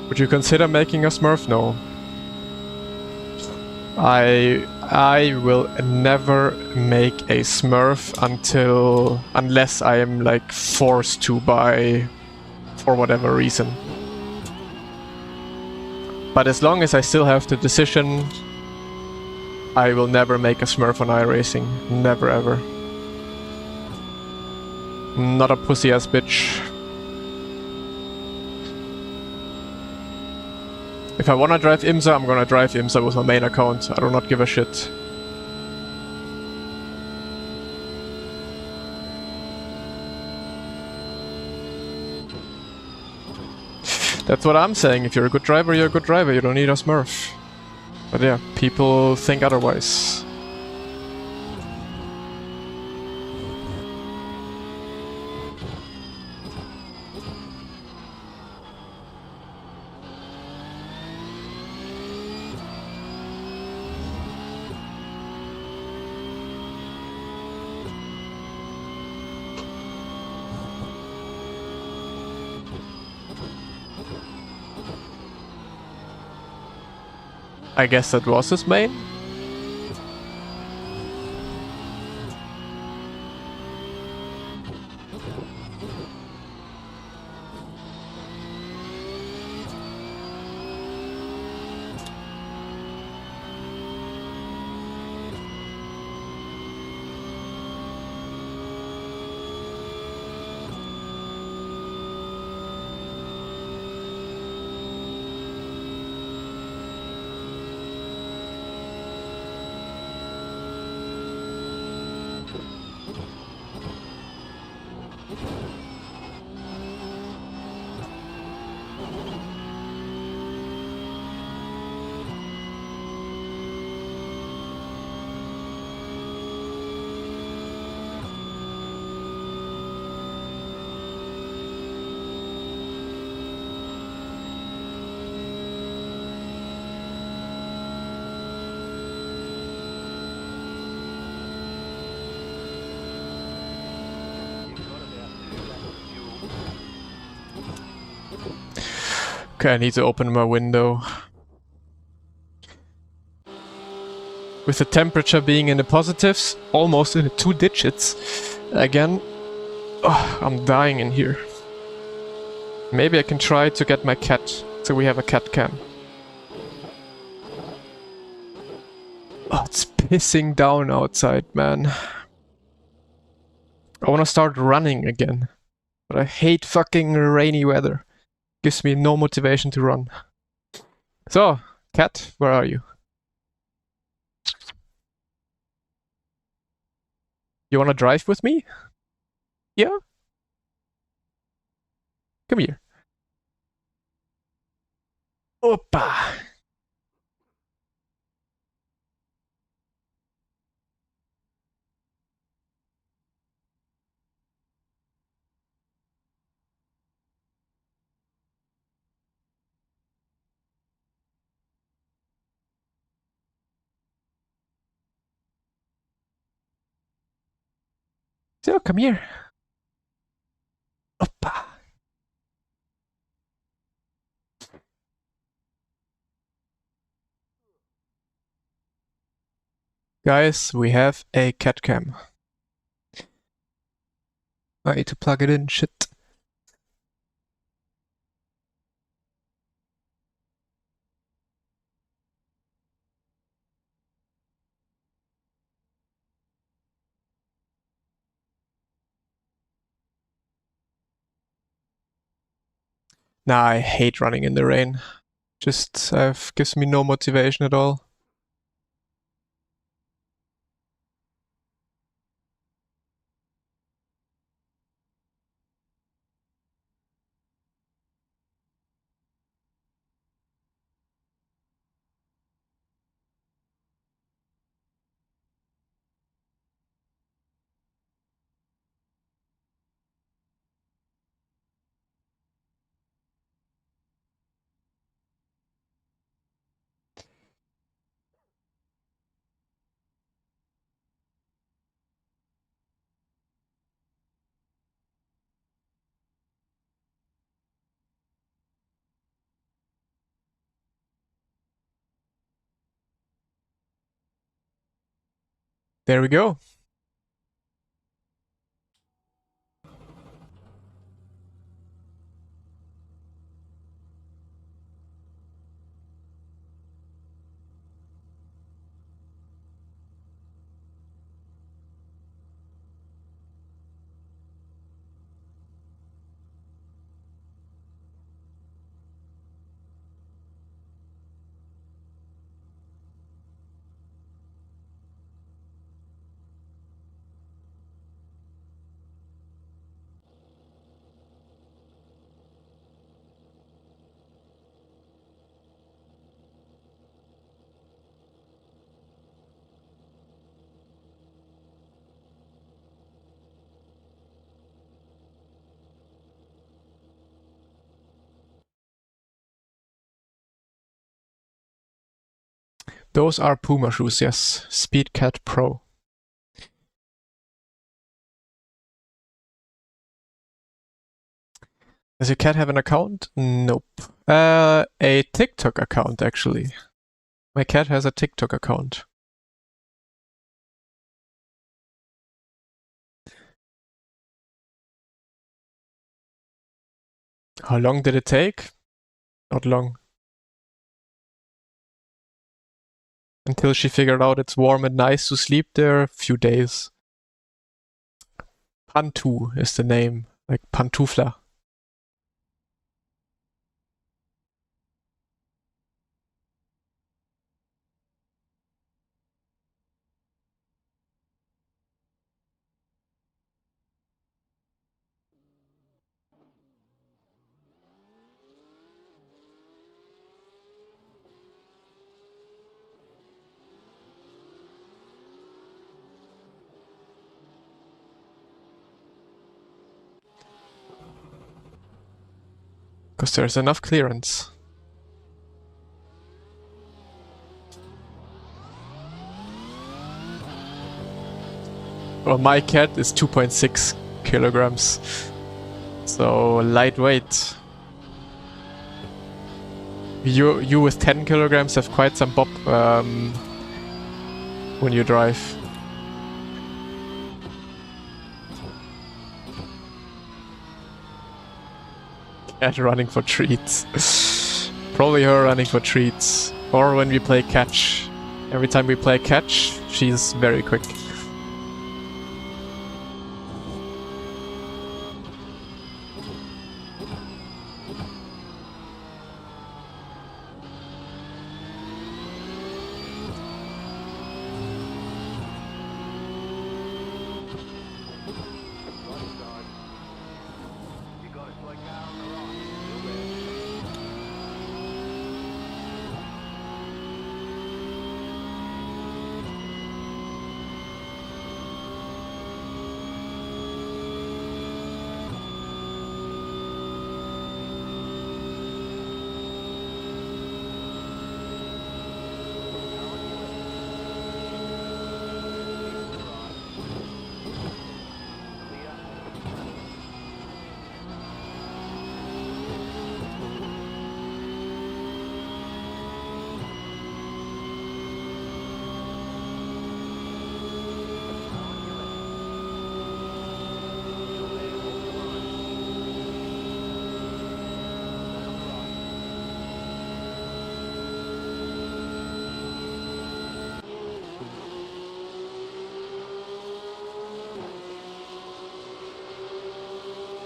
Speaker 1: Would you consider making a Smurf? No. I will never make a Smurf unless I am like forced to for whatever reason. But as long as I still have the decision, I will never make a Smurf on iRacing. Never ever. Not a pussy ass bitch. If I wanna drive IMSA, I'm gonna drive IMSA with my main account. I do not give a shit. That's what I'm saying. If you're a good driver, you're a good driver. You don't need a Smurf. But yeah, people think otherwise. I guess that was his main. Okay, I need to open my window. With the temperature being in the positives, almost in the 2 digits. Again, I'm dying in here. Maybe I can try to get my cat, so we have a cat cam. Oh, it's pissing down outside, man. I wanna start running again. But I hate fucking rainy weather. Gives me no motivation to run. So, cat, where are you? You wanna drive with me? Yeah? Come here. Opa! So, come here. Opa! Guys, we have a cat cam. I need to plug it in, shit. Nah, I hate running in the rain. Just gives me no motivation at all. There we go. Those are Puma shoes, yes. Speedcat Pro. Does your cat have an account? Nope. A TikTok account, actually. My cat has a TikTok account. How long did it take? Not long. Until she figured out it's warm and nice to sleep there, a few days. Pantu is the name, like Pantufla. Because there's enough clearance. Well, my cat is 2.6 kilograms. So lightweight. You with 10 kilograms have quite some bop when you drive. Cat running for treats. Probably her running for treats. Or when we play catch. Every time we play catch, she's very quick.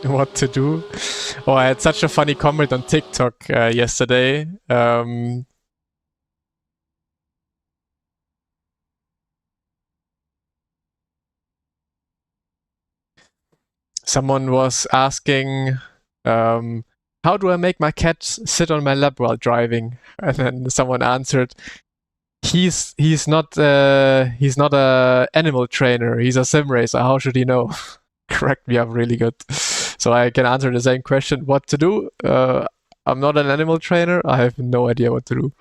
Speaker 1: What to do? Oh, I had such a funny comment on TikTok yesterday. Someone was asking, how do I make my cat sit on my lap while driving? And then someone answered, he's not a animal trainer. He's a sim racer. How should he know? Cracked me up really good. So I can answer the same question. What to do? I'm not an animal trainer. I have no idea what to do.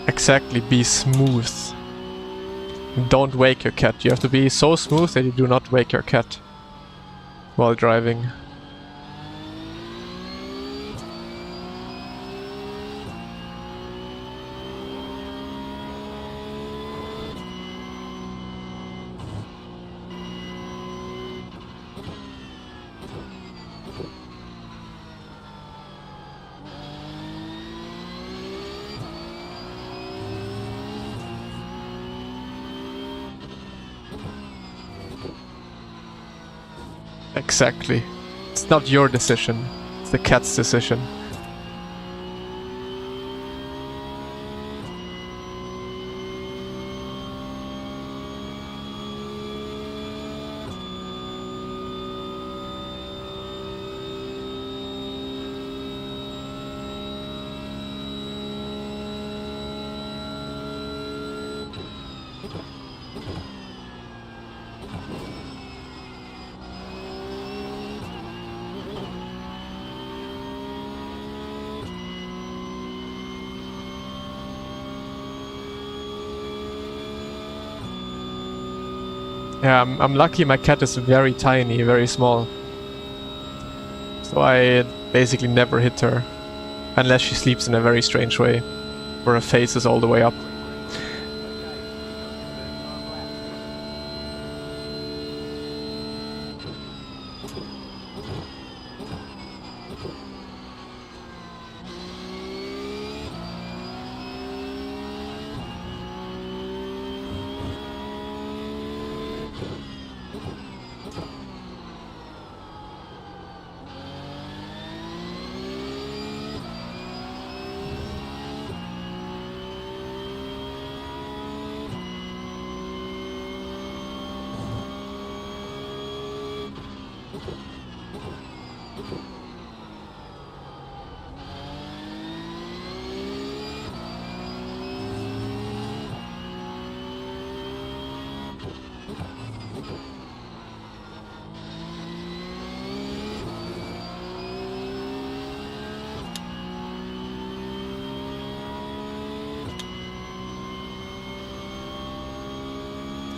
Speaker 1: Exactly, be smooth. Don't wake your cat. You have to be so smooth that you do not wake your cat while driving. Exactly. It's not your decision. It's the cat's decision. Yeah, I'm lucky my cat is very tiny, very small. So I basically never hit her. Unless she sleeps in a very strange way, where her face is all the way up.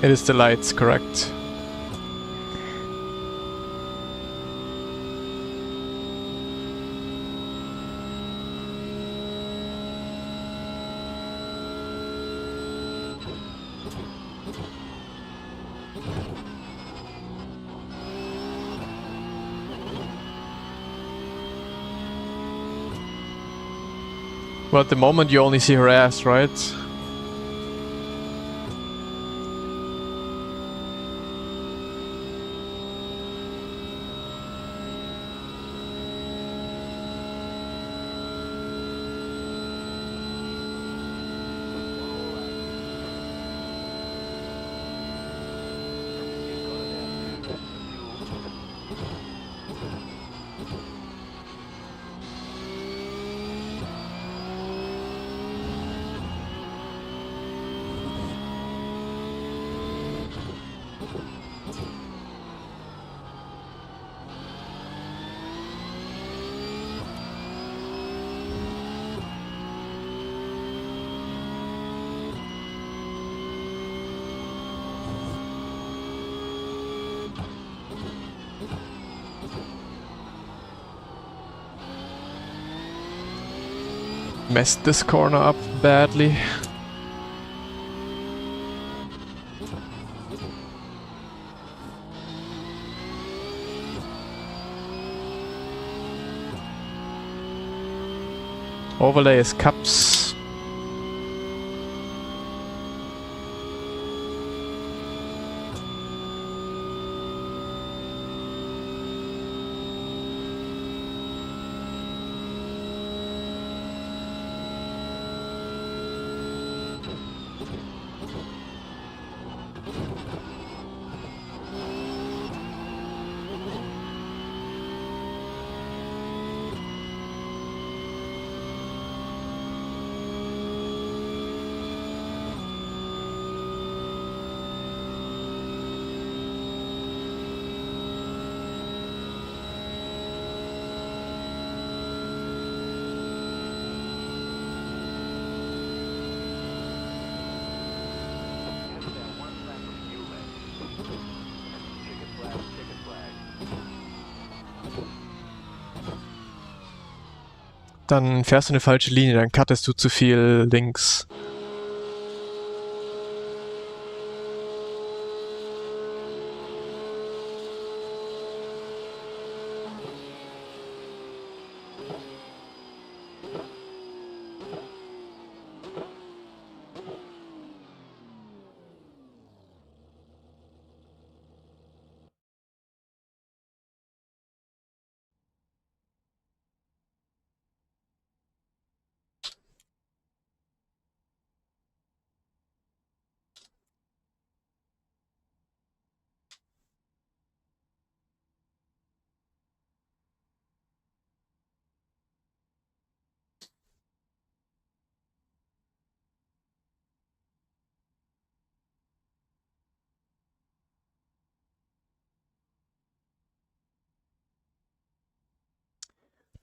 Speaker 1: It is the lights, correct. Well, at the moment you only see her ass, right? Messed this corner up badly. Overlay is cups. Dann fährst du eine falsche Linie, dann cuttest du zu viel links.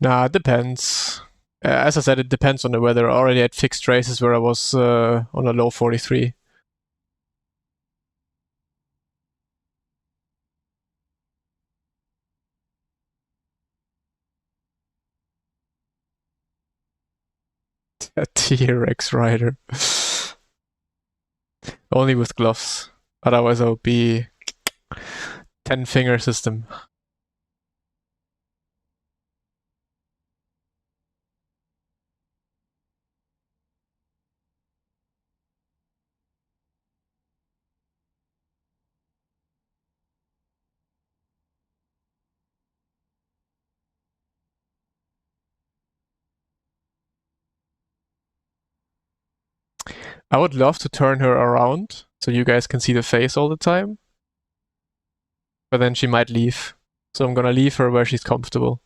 Speaker 1: Nah, it depends. As I said, it depends on the weather. I already had fixed races where I was on a low 43. A T-Rex rider. Only with gloves. Otherwise I would be 10-finger system. I would love to turn her around so you guys can see the face all the time. But then she might leave. So I'm gonna leave her where she's comfortable.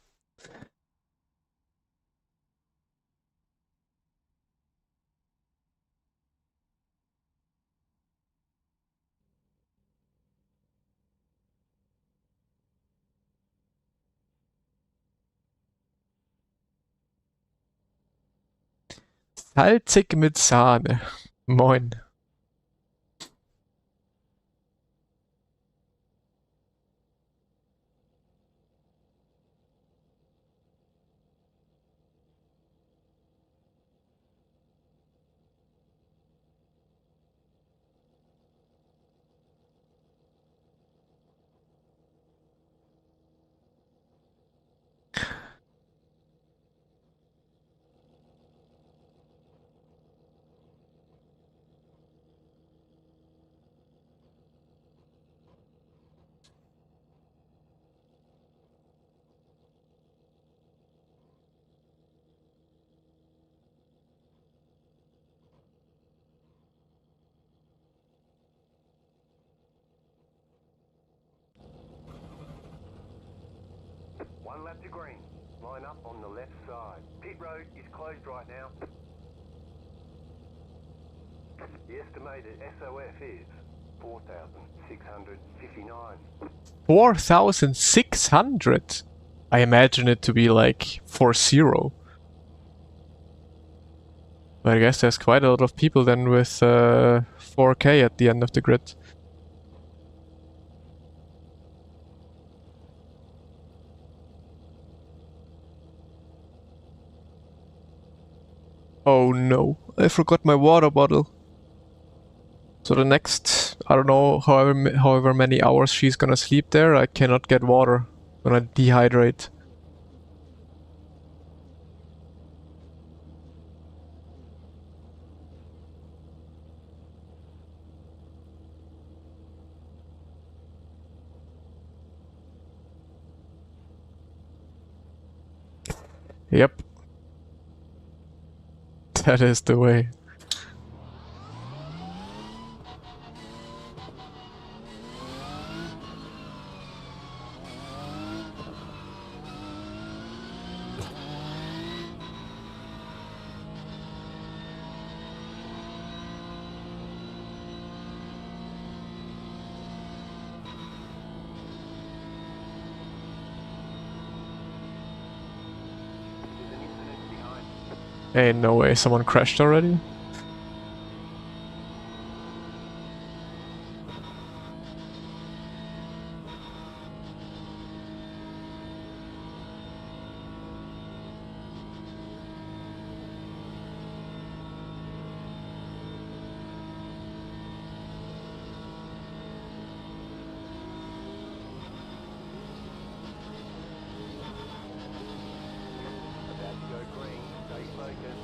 Speaker 1: Salzig mit Sahne. Moin.
Speaker 2: One lap to green. Line up on the left side. Pit road is closed right now. The estimated SOF is 4,659.
Speaker 1: 4,600? I imagine it to be like 4-0. But I guess there's quite a lot of people then with 4K at the end of the grid. Oh no, I forgot my water bottle. So the next, I don't know, however many hours she's gonna sleep there, I cannot get water. I'm gonna dehydrate. Yep. That is the way. Ain't no way someone crashed already.
Speaker 2: About to go green. Stay focused.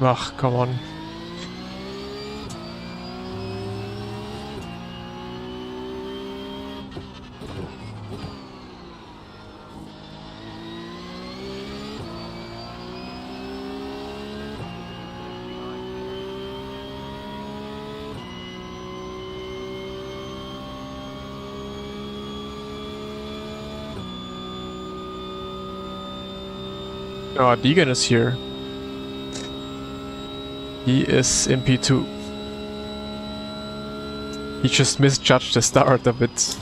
Speaker 1: Ugh, come on. Oh, Deegan is here. He is in P2. He just misjudged the start a bit.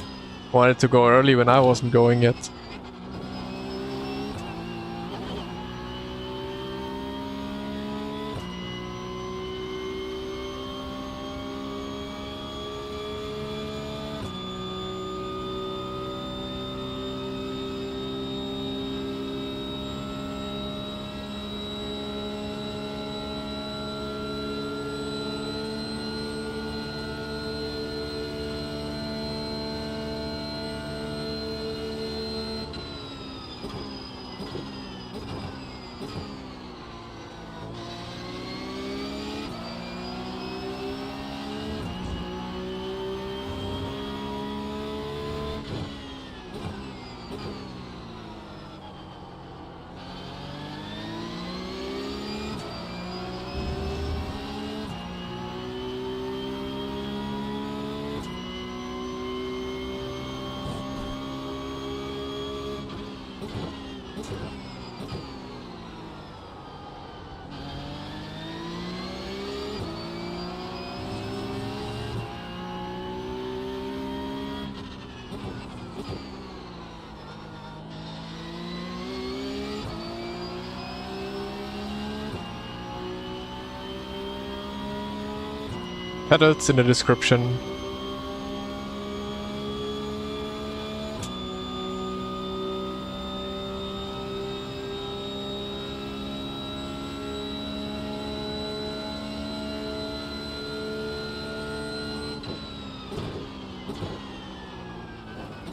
Speaker 1: Wanted to go early when I wasn't going yet. Pedals in the description.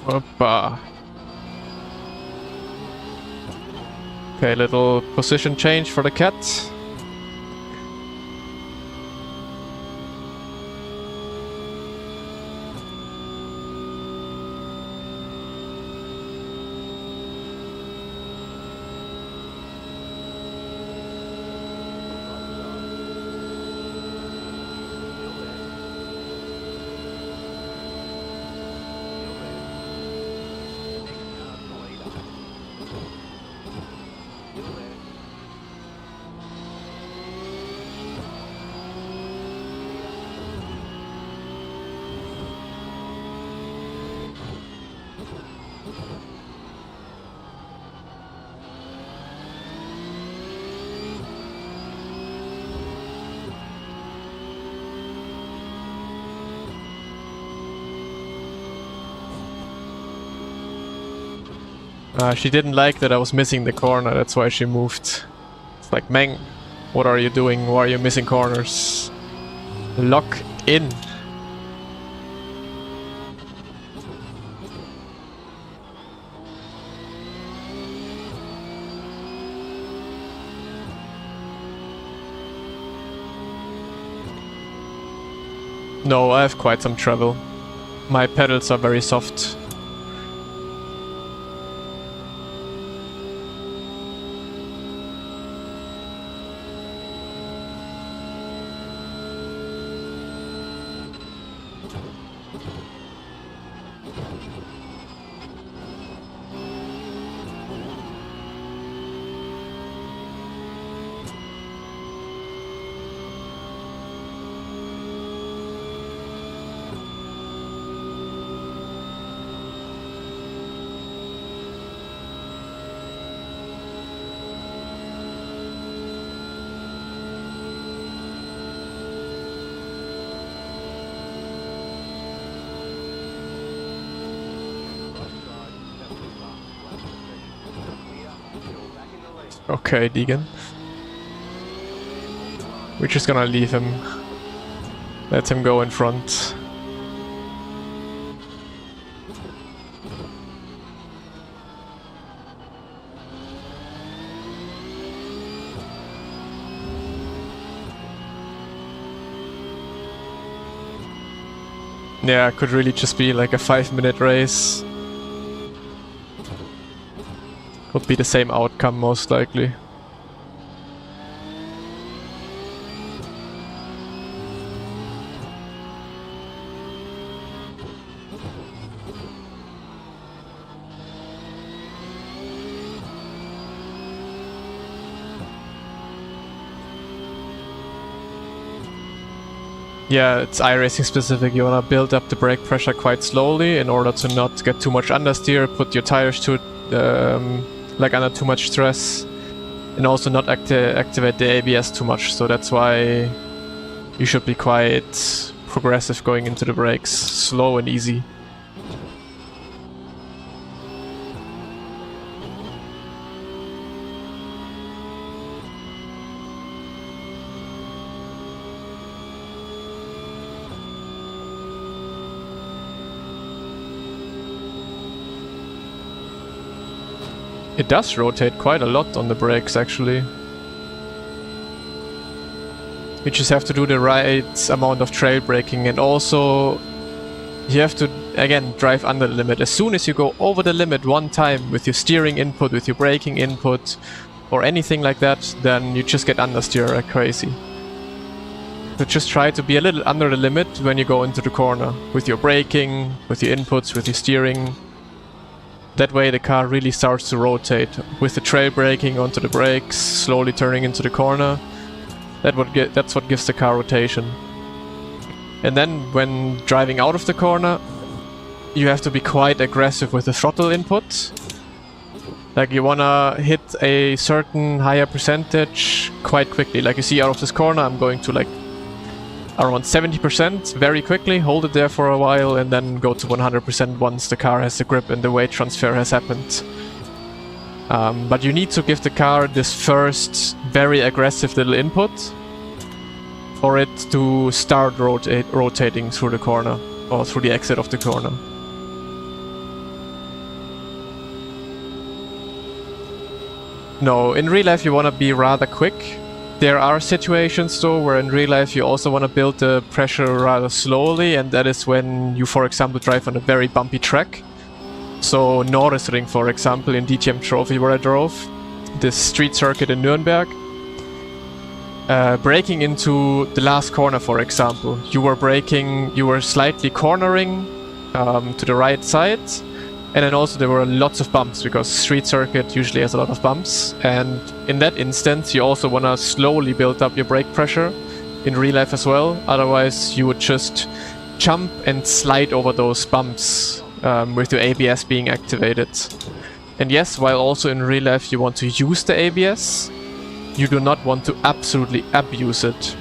Speaker 1: Hoppa. Okay, little position change for the cat. She didn't like that I was missing the corner, that's why she moved. It's like, Meng, what are you doing? Why are you missing corners? Lock in. No, I have quite some trouble. My pedals are very soft. Okay, Deegan. We're just gonna leave him. Let him go in front. Yeah, it could really just be like a 5-minute race. Would be the same outcome most likely. Yeah, it's iRacing specific. You wanna build up the brake pressure quite slowly in order to not get too much understeer, put your tires to like under too much stress, and also not activate the ABS too much. So that's why you should be quite progressive going into the brakes, slow and easy. It does rotate quite a lot on the brakes, actually. You just have to do the right amount of trail braking, and also you have to, again, drive under the limit. As soon as you go over the limit one time with your steering input, with your braking input, or anything like that, then you just get understeer like crazy. So just try to be a little under the limit when you go into the corner, with your braking, with your inputs, with your steering. That way the car really starts to rotate. With the trail braking onto the brakes, slowly turning into the corner. That's what gives the car rotation. And then when driving out of the corner, you have to be quite aggressive with the throttle input. Like you wanna hit a certain higher percentage quite quickly. Like you see out of this corner, I'm going to like around 70% very quickly, hold it there for a while, and then go to 100% once the car has the grip and the weight transfer has happened. But you need to give the car this first very aggressive little input for it to start rotating through the corner, or through the exit of the corner. No, in real life you want to be rather quick. There are situations though where in real life you also want to build the pressure rather slowly, and that is when you, for example, drive on a very bumpy track. So Norrisring, for example, in DTM Trophy where I drove, this street circuit in Nuremberg. Braking into the last corner, for example, you were slightly cornering to the right side. And then also there were lots of bumps, because street circuit usually has a lot of bumps. And in that instance, you also want to slowly build up your brake pressure in real life as well. Otherwise, you would just jump and slide over those bumps with your ABS being activated. And yes, while also in real life you want to use the ABS, you do not want to absolutely abuse it.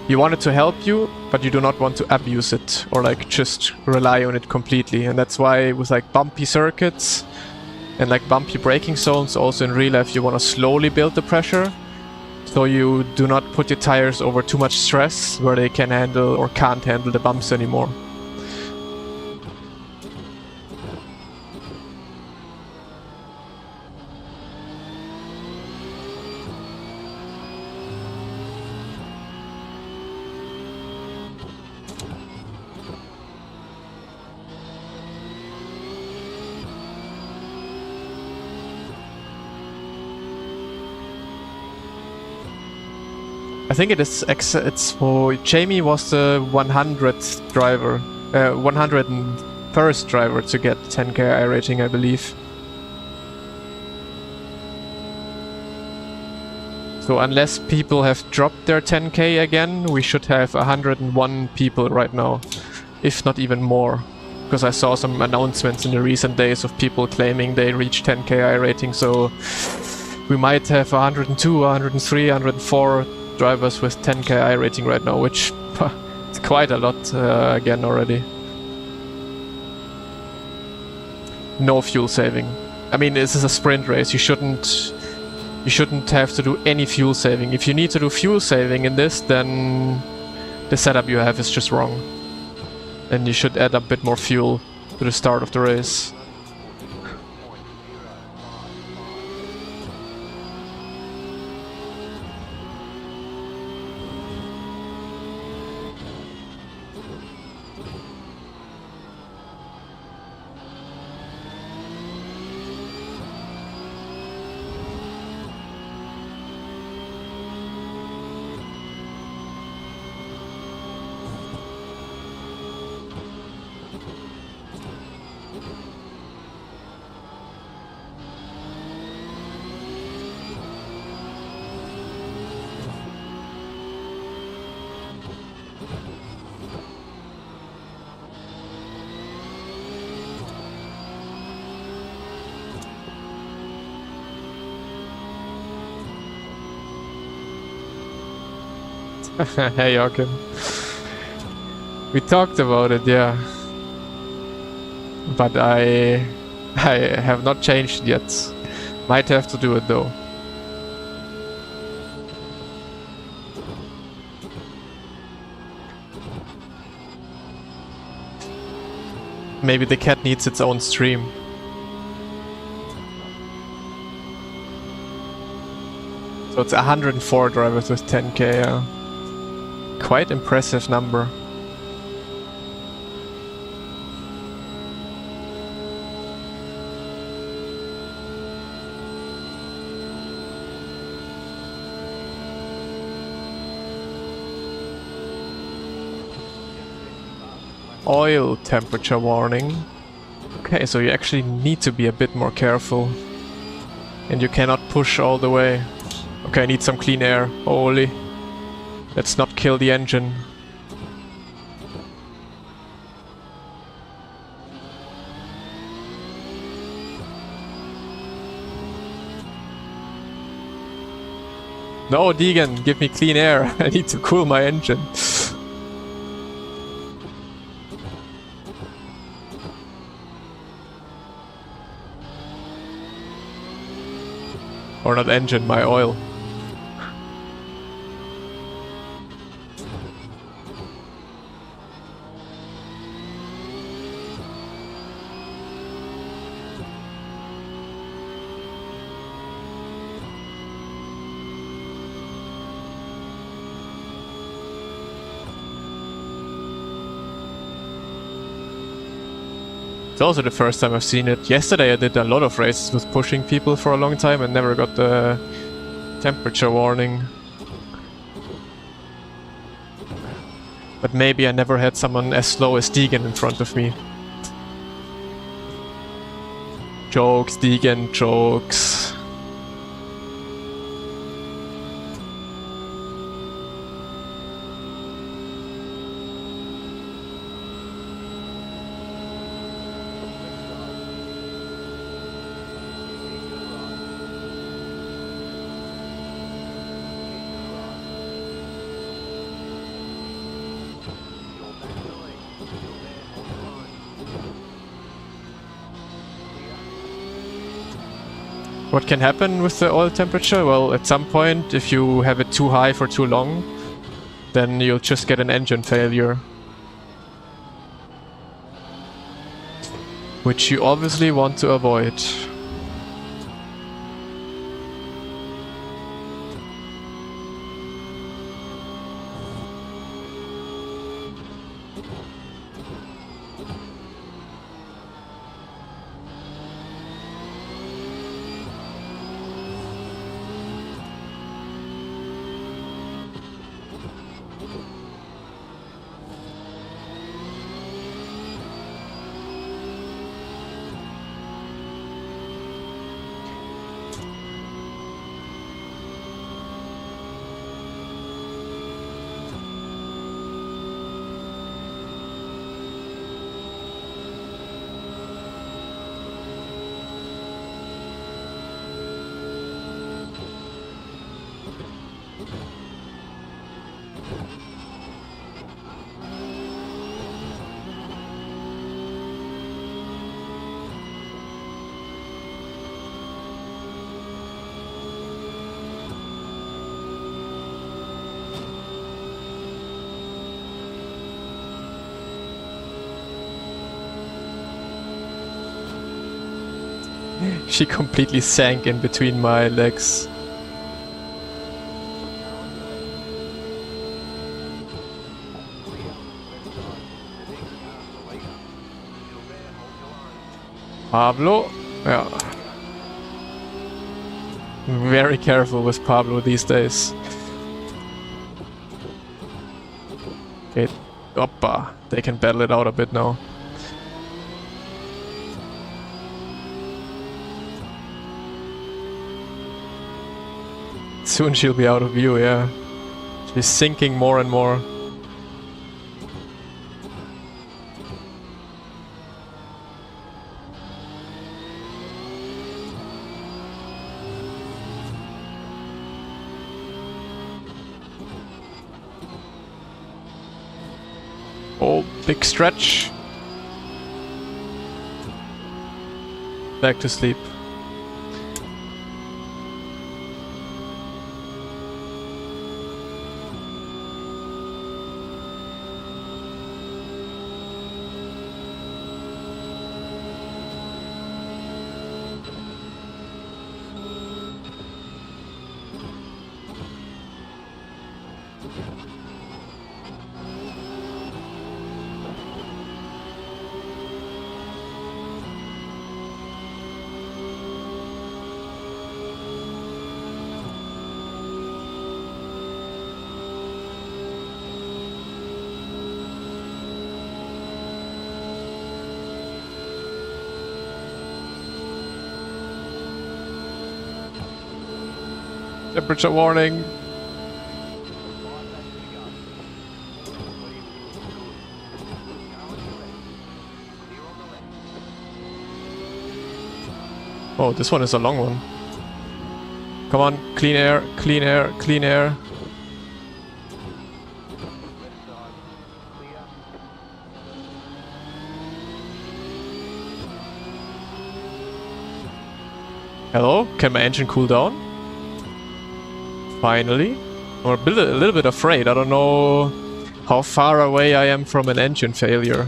Speaker 1: You want it to help you, but you do not want to abuse it or like just rely on it completely. And that's why with like bumpy circuits and like bumpy braking zones, also in real life you want to slowly build the pressure, so you do not put your tires over too much stress where they can handle or can't handle the bumps anymore. I think it's for Jamie was the 100th driver, 101st driver to get 10k iRating, I believe. So unless people have dropped their 10k again, we should have 101 people right now, if not even more. Because I saw some announcements in the recent days of people claiming they reached 10k iRating, so we might have 102, 103, 104 drivers with 10k iRating right now, which is quite a lot again already. No fuel saving. I mean, this is a sprint race. You shouldn't have to do any fuel saving. If you need to do fuel saving in this, then the setup you have is just wrong. And you should add a bit more fuel to the start of the race. Hey, Joachim. We talked about it, yeah. But I have not changed yet. Might have to do it though. Maybe the cat needs its own stream. So it's 104 drivers with 10k, yeah. Quite impressive number. Oil temperature warning. Okay, so you actually need to be a bit more careful. And you cannot push all the way. Okay, I need some clean air. Holy. Let's not kill the engine. No, Deegan, give me clean air. I need to cool my engine. Or not engine, my oil. It's also the first time I've seen it. Yesterday I did a lot of races with pushing people for a long time and never got the temperature warning. But maybe I never had someone as slow as Deegan in front of me. Jokes, Deegan, jokes. What can happen with the oil temperature? Well, at some point, if you have it too high for too long, then you'll just get an engine failure. Which you obviously want to avoid. She completely sank in between my legs. Pablo? Yeah. Very careful with Pablo these days. Okay, oppa. They can battle it out a bit now. Soon she'll be out of view, yeah. She's sinking more and more. Oh, big stretch. Back to sleep. Temperature warning. Oh, this one is a long one. Come on, clean air, clean air, clean air. Hello? Can my engine cool down? Finally. I'm a little bit afraid. I don't know how far away I am from an engine failure.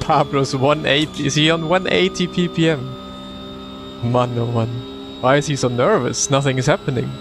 Speaker 1: Pablo's 180. Is he on 180 ppm? Man, oh man. Why is he so nervous? Nothing is happening.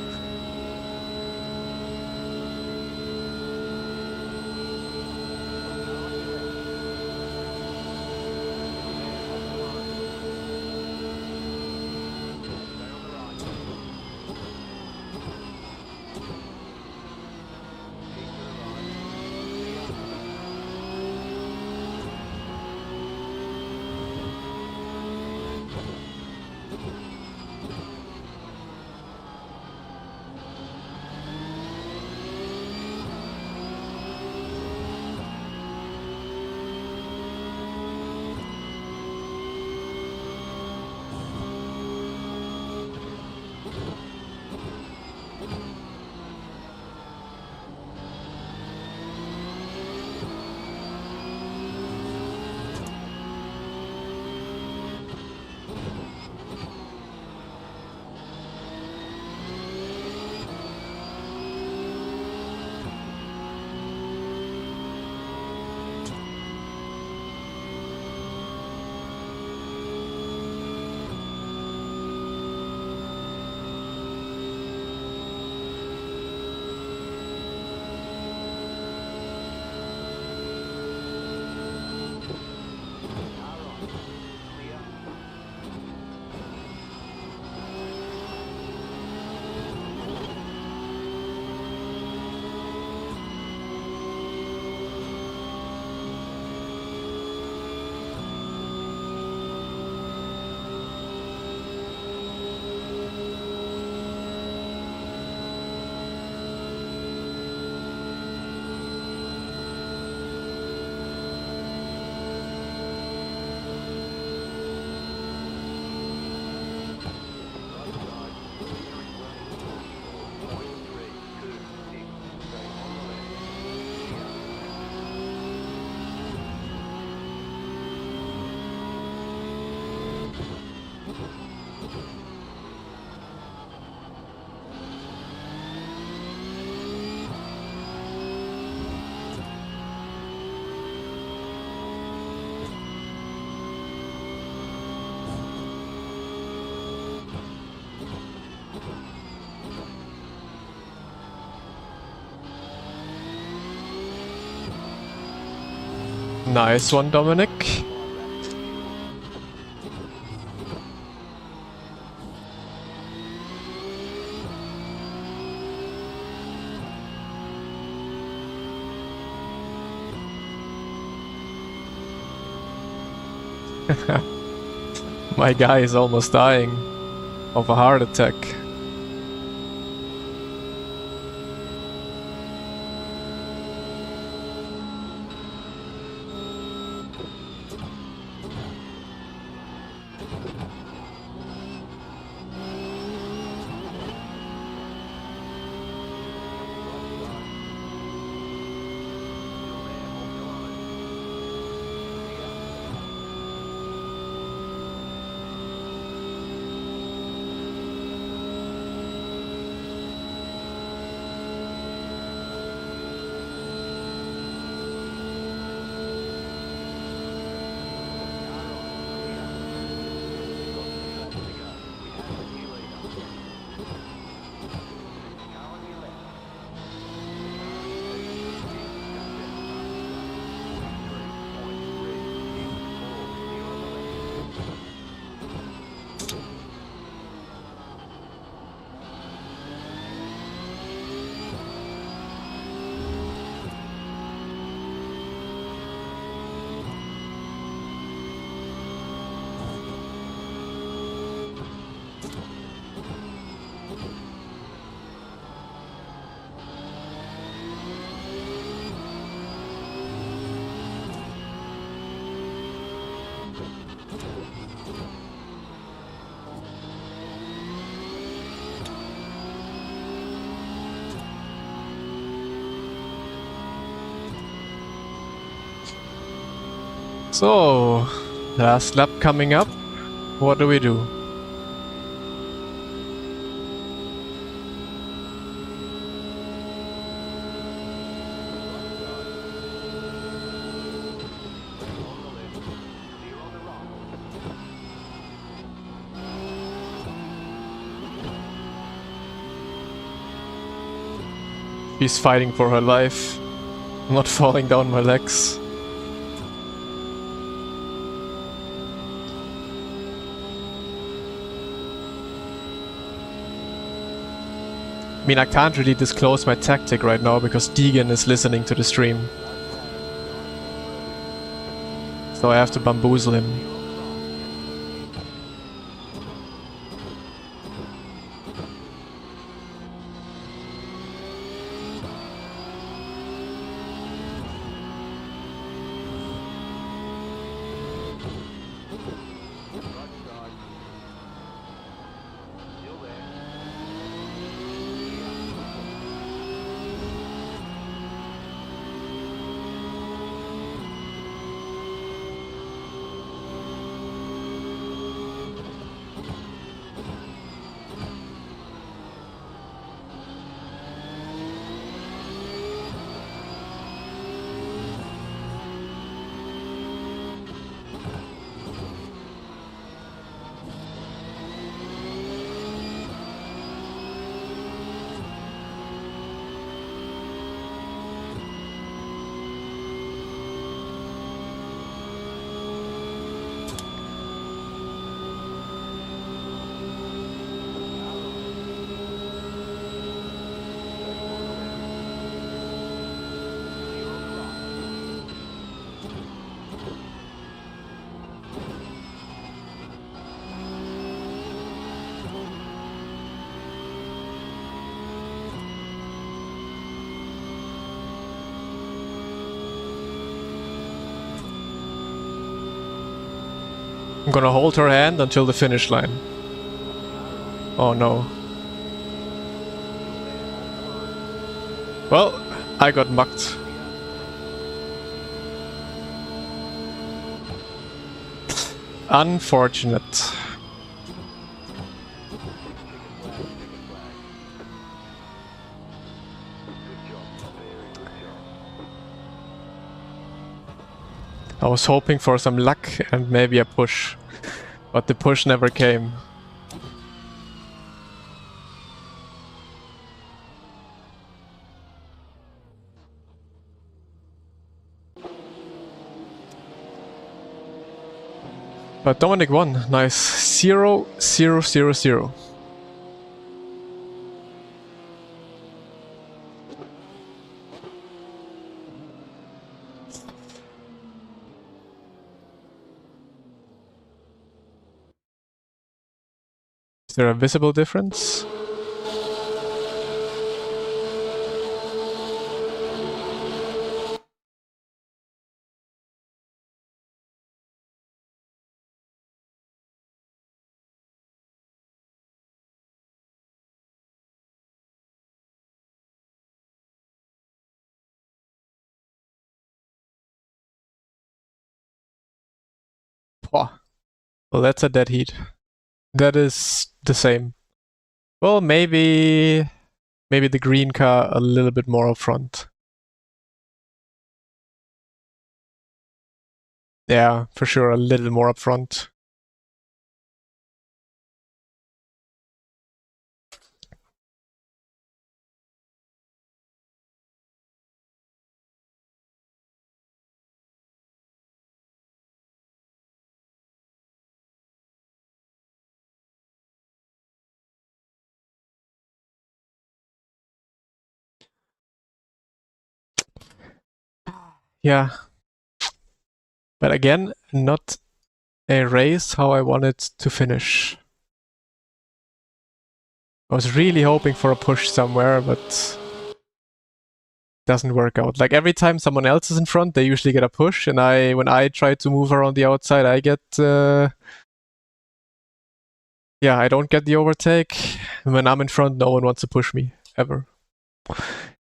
Speaker 1: Nice one, Dominic. My guy is almost dying of a heart attack. So, last lap coming up. What do we do? She's fighting for her life. I'm not falling down my legs. I mean, I can't really disclose my tactic right now because Deegan is listening to the stream. So I have to bamboozle him. I'm gonna hold her hand until the finish line. Oh no. Well, I got mucked. Unfortunate. I was hoping for some luck and maybe a push, but the push never came. But Dominic won. Nice. 0, 0, 0, 0. Is there a visible difference? Pwah. Well, that's a dead heat. That is the same. Well, maybe the green car a little bit more up front. Yeah, for sure, a little more up front. Yeah. But again, not a race how I wanted to finish. I was really hoping for a push somewhere, but doesn't work out. Like every time someone else is in front, they usually get a push, and when I try to move around the outside, I get yeah, I don't get the overtake. And when I'm in front, no one wants to push me ever.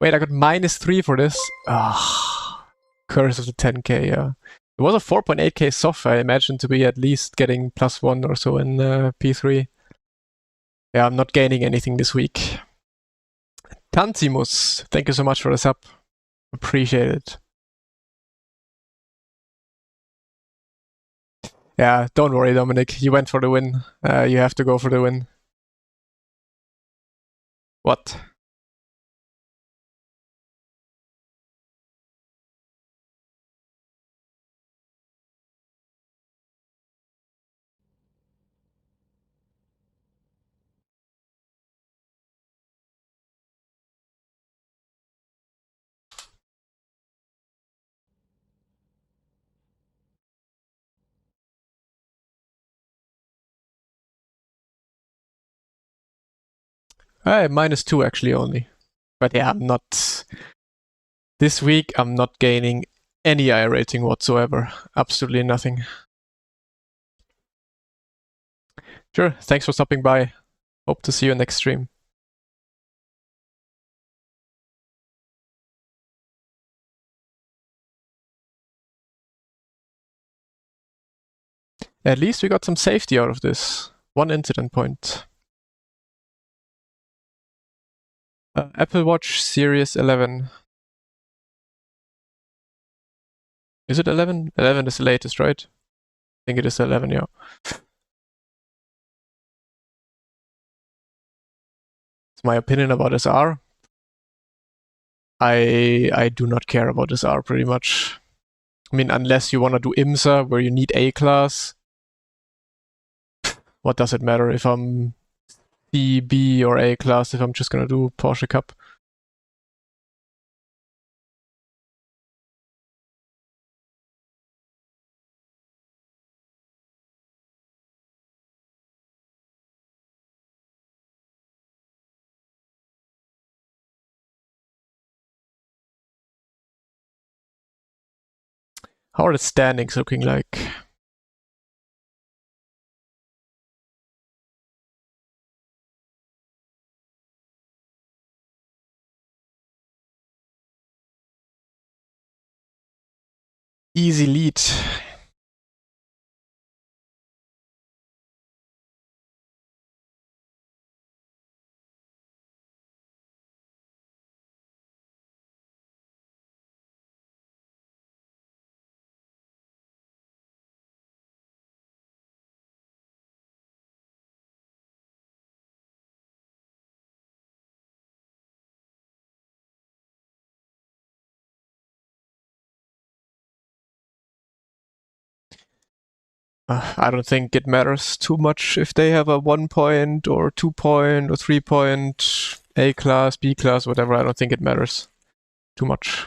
Speaker 1: Wait, I got -3 for this. Ah, curse of the 10k. Yeah, it was a 4.8k soft. I imagine to be at least getting +1 or so in P3. Yeah, I'm not gaining anything this week. Tantimus, thank you so much for the sub. Appreciate it. Yeah, don't worry, Dominic. You went for the win. You have to go for the win. What? -2 actually only. But yeah, I'm not. This week, I'm not gaining any I rating whatsoever. Absolutely nothing. Sure, thanks for stopping by. Hope to see you next stream. At least we got some safety out of this. 1 incident point. Apple Watch Series 11. Is it 11? 11 is the latest, right? I think it is 11, yeah. It's my opinion about SR. I do not care about SR pretty much. I mean, unless you want to do IMSA where you need A class. What does it matter if I'm C, B, or A class if I'm just gonna do Porsche Cup? How are the standings looking like? Easy lead. I don't think it matters too much if they have a 1 point or 2 point or 3 point, A class, B class, whatever. I don't think it matters too much.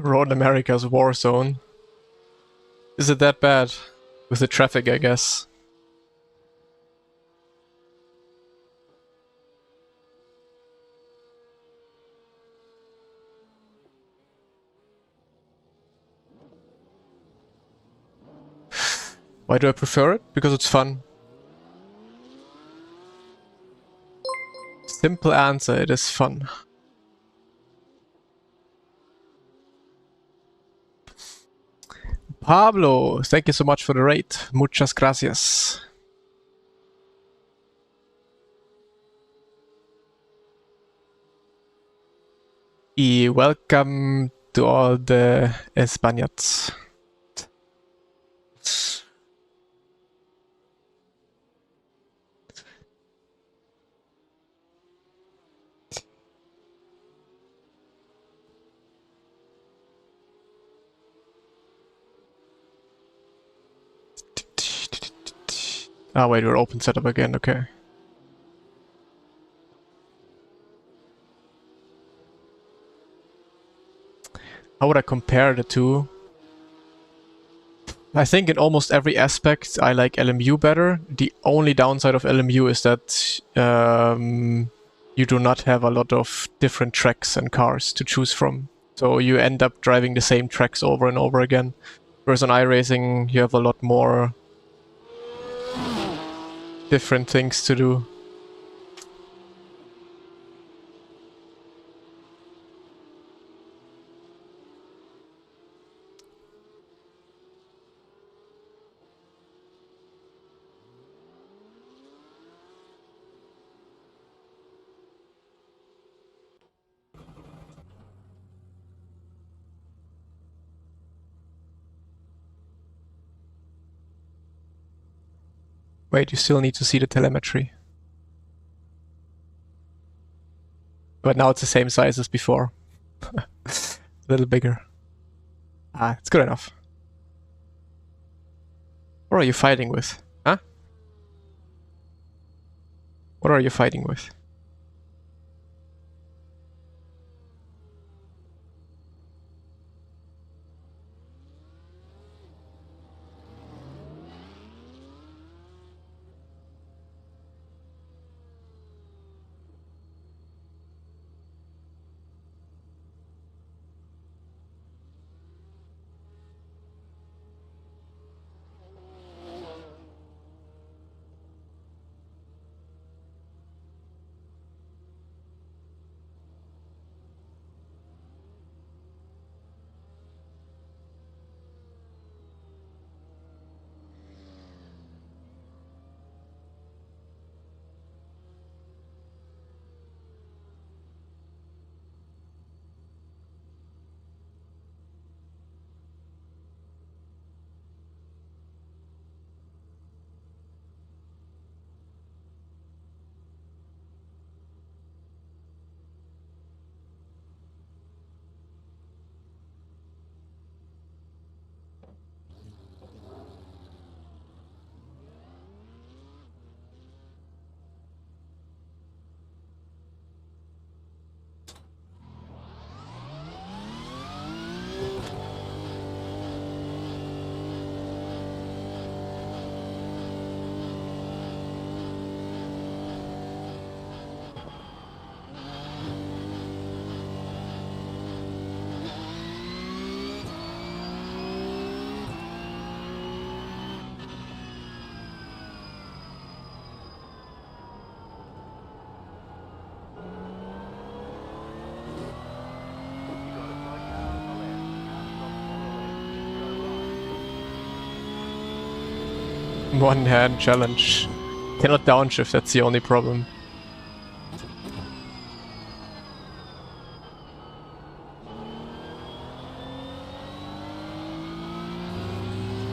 Speaker 1: Road America's war zone. Is it that bad? With the traffic, I guess. Why do I prefer it? Because it's fun. Simple answer, it is fun. Pablo, thank you so much for the raid. Muchas gracias. Y welcome to all the Spaniards. Ah, wait, we're open setup again, okay. How would I compare the two? I think in almost every aspect I like LMU better. The only downside of LMU is that you do not have a lot of different tracks and cars to choose from. So you end up driving the same tracks over and over again. Whereas on iRacing you have a lot more different things to do. Wait, you still need to see the telemetry. But now it's the same size as before. A little bigger. Ah, it's good enough. What are you fighting with? Huh? What are you fighting with? one-hand challenge. Cannot downshift, that's the only problem.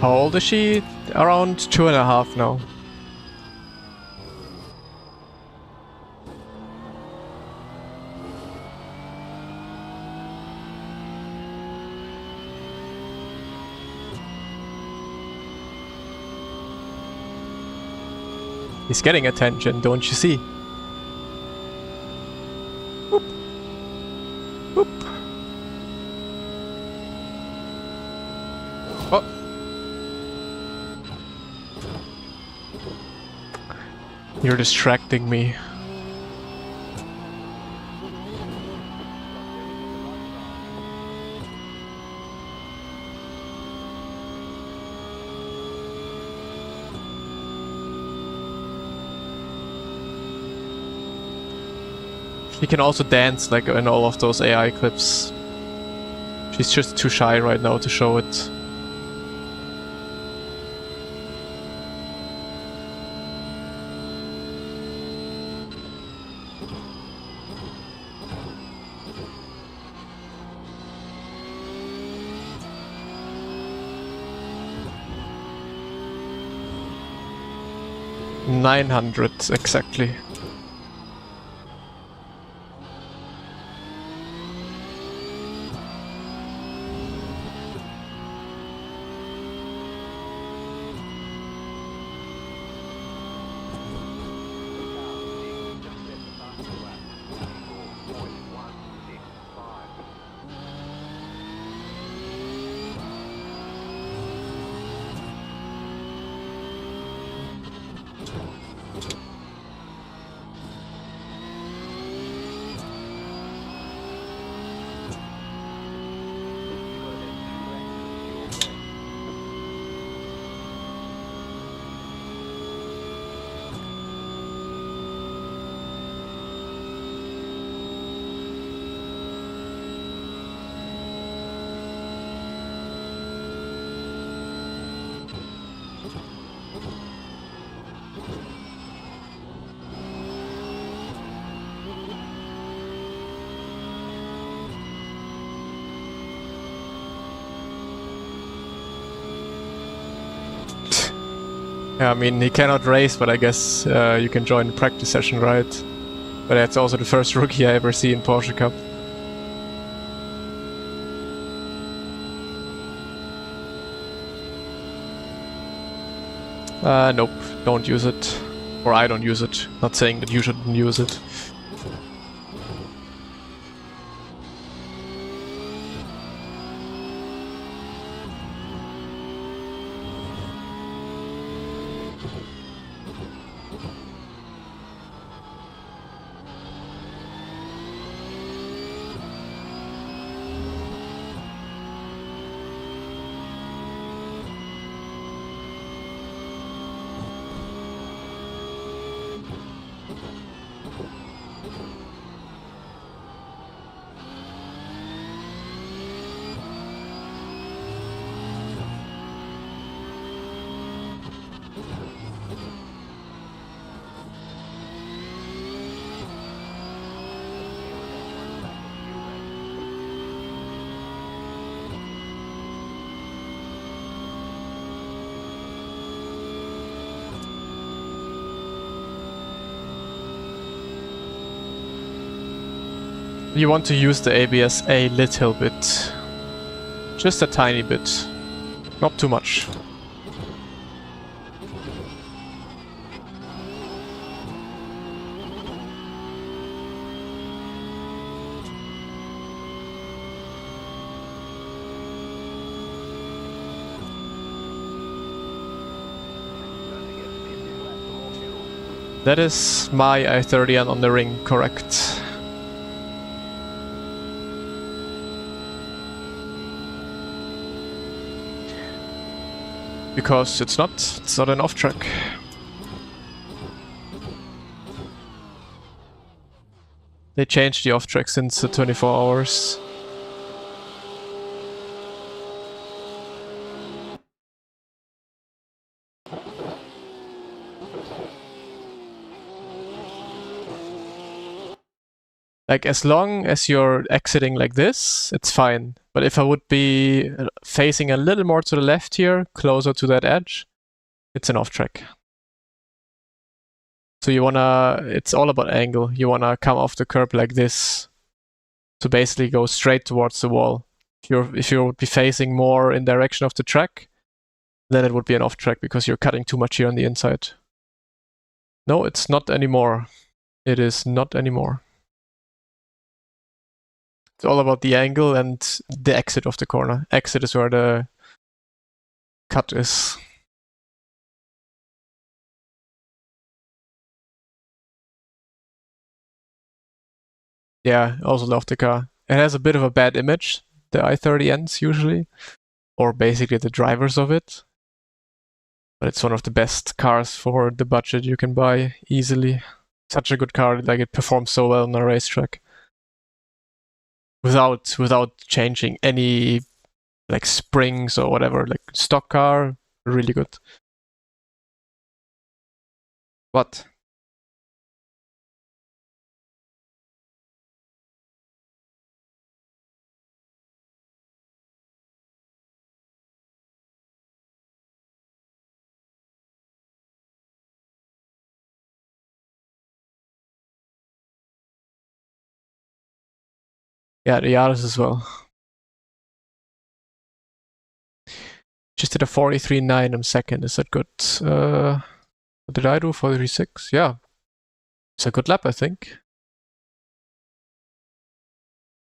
Speaker 1: How old is she? Around 2.5 now. He's getting attention, don't you see? Boop. Boop. Oh. You're distracting me. She can also dance like in all of those AI clips. She's just too shy right now to show it. $900 exactly. Yeah, I mean, he cannot race, but I guess you can join the practice session, right? But that's also the first rookie I ever see in Porsche Cup. Nope, don't use it. Or I don't use it. Not saying that you shouldn't use it. You want to use the ABS a little bit. Just a tiny bit. Not too much. That is my i30 on the ring, correct. Because it's not an off-track. They changed the off-track since the 24 hours. Like, as long as you're exiting like this, it's fine. But if I would be facing a little more to the left here, closer to that edge, it's an off track. So you wanna, it's all about angle. You wanna come off the curb like this. So basically go straight towards the wall. If you would be facing more in direction of the track, then it would be an off track because you're cutting too much here on the inside. No, it's not anymore. It is not anymore. It's all about the angle and the exit of the corner. Exit is where the cut is. Yeah, also love the car. It has a bit of a bad image, the i30Ns usually, or basically the drivers of it. But it's one of the best cars for the budget you can buy easily. Such a good car, like it performs so well on a racetrack. Without changing any like springs or whatever, like stock car, really good. What? Yeah, the Yaris as well. Just did a 43.9, I'm second. Is that good? What did I do? 43.6? Yeah. It's a good lap, I think.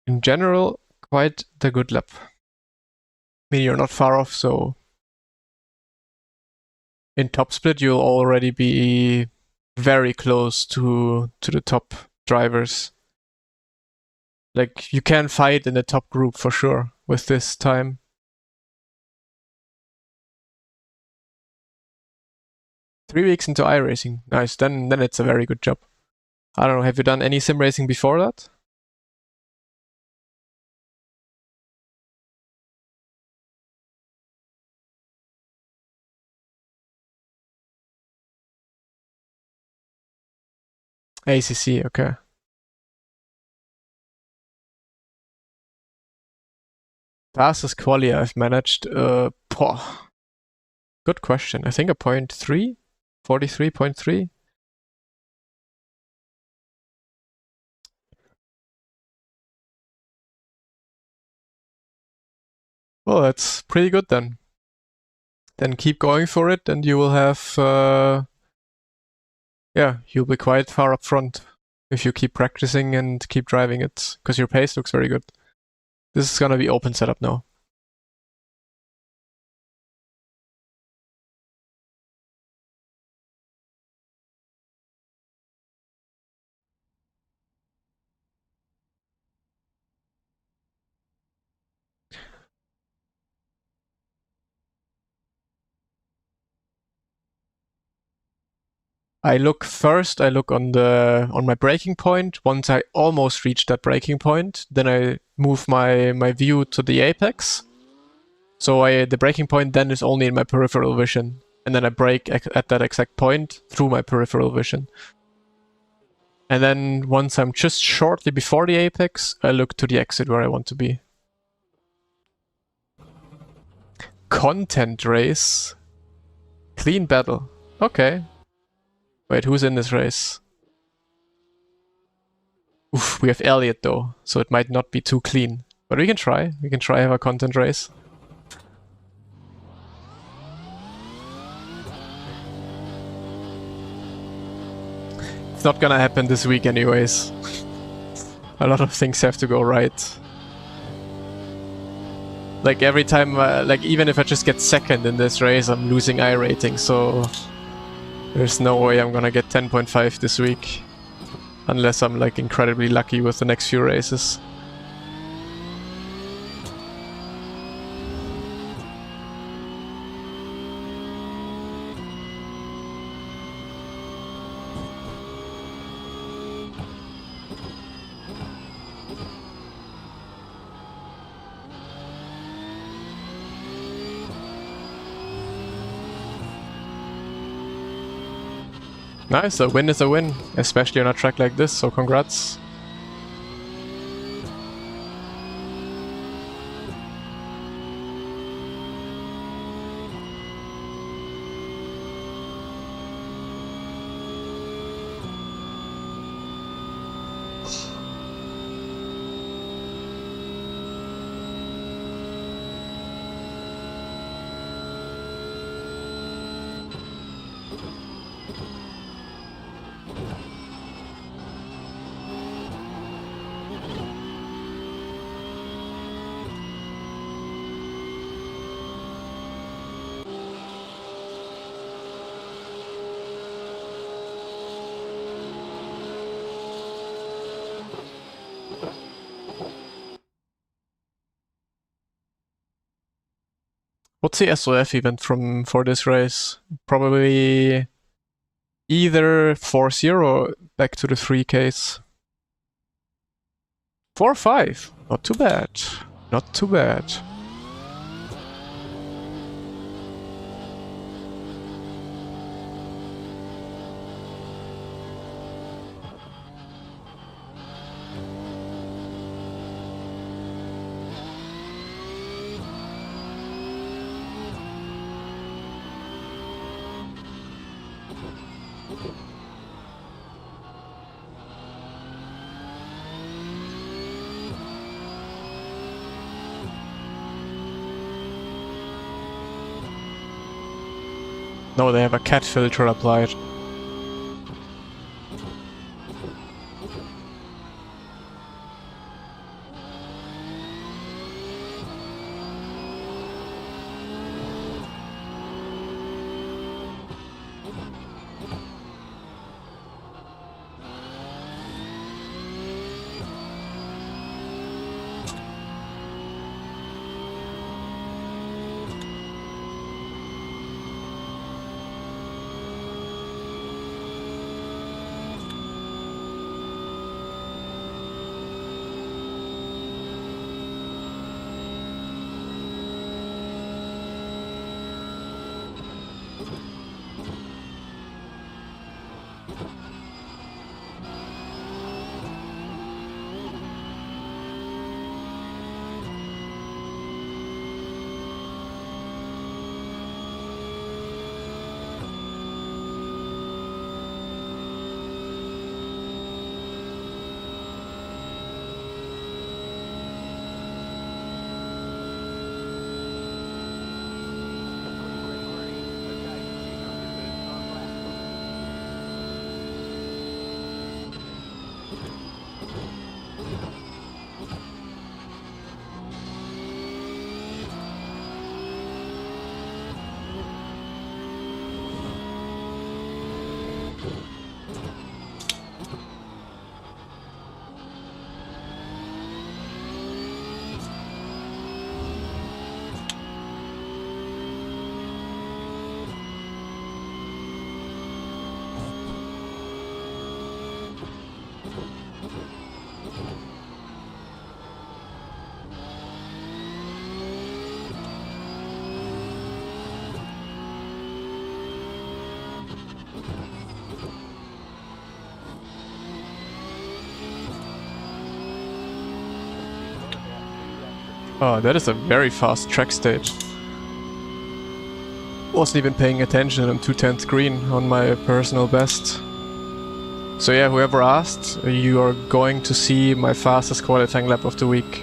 Speaker 1: In general, quite the good lap. I mean, you're not far off, so in top split you'll already be very close to the top drivers. Like, you can fight in the top group for sure with this time. Three weeks into iRacing. Nice, then it's a very good job. I don't know, have you done any sim racing before that? ACC, okay. Fastest quali I've managed, good question. I think a 0.3? 43.3? Well, that's pretty good then. Then keep going for it and you will have, yeah, you'll be quite far up front if you keep practicing and keep driving it, because your pace looks very good. This is gonna be open setup now. I look on my braking point. Once I almost reach that braking point, then I move my view to the apex. So the braking point then is only in my peripheral vision, and then I brake at that exact point through my peripheral vision. And then once I'm just shortly before the apex, I look to the exit where I want to be. Content race. Clean battle. Okay. Wait, who's in this race? Oof, we have Elliot though, so it might not be too clean. But we can try. We can try have a content race. It's not gonna happen this week anyways. A lot of things have to go right. Like every time, like even if I just get second in this race, I'm losing iRating, so there's no way I'm gonna get 10.5 this week. Unless I'm like incredibly lucky with the next few races. Nice, a win is a win, especially on a track like this, so congrats. What's the SOF event for this race? Probably either 4-0 or back to the 3Ks. 4-5. Not too bad. Not too bad. No, they have a cat filter applied. Oh, that is a very fast track stage. Wasn't even paying attention on 210th green on my personal best. So yeah, whoever asked, you are going to see my fastest qualifying lap of the week.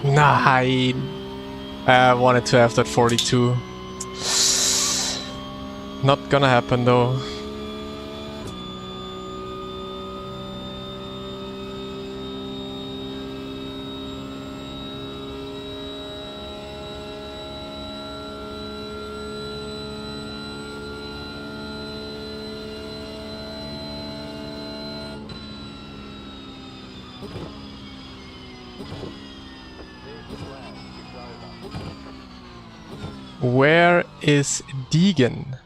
Speaker 1: Nein! I wanted to have that 42. Not gonna happen though. Where is Deegan?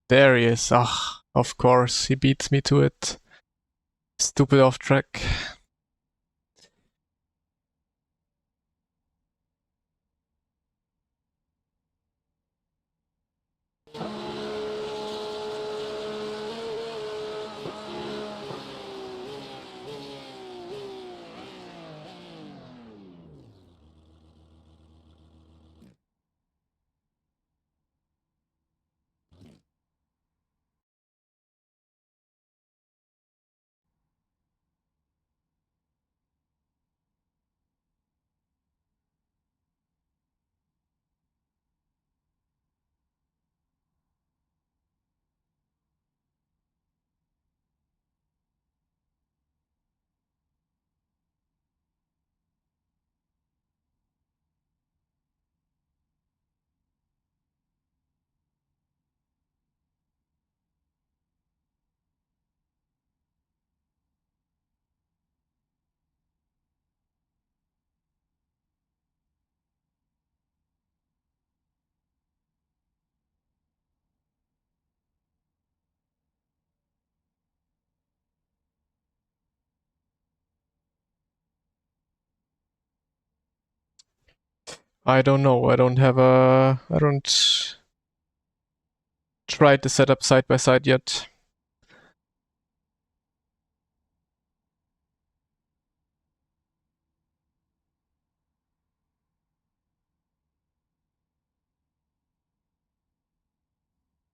Speaker 1: There he is. Ah, of course, he beats me to it. Stupid off track. I don't know. I don't try the setup side by side yet.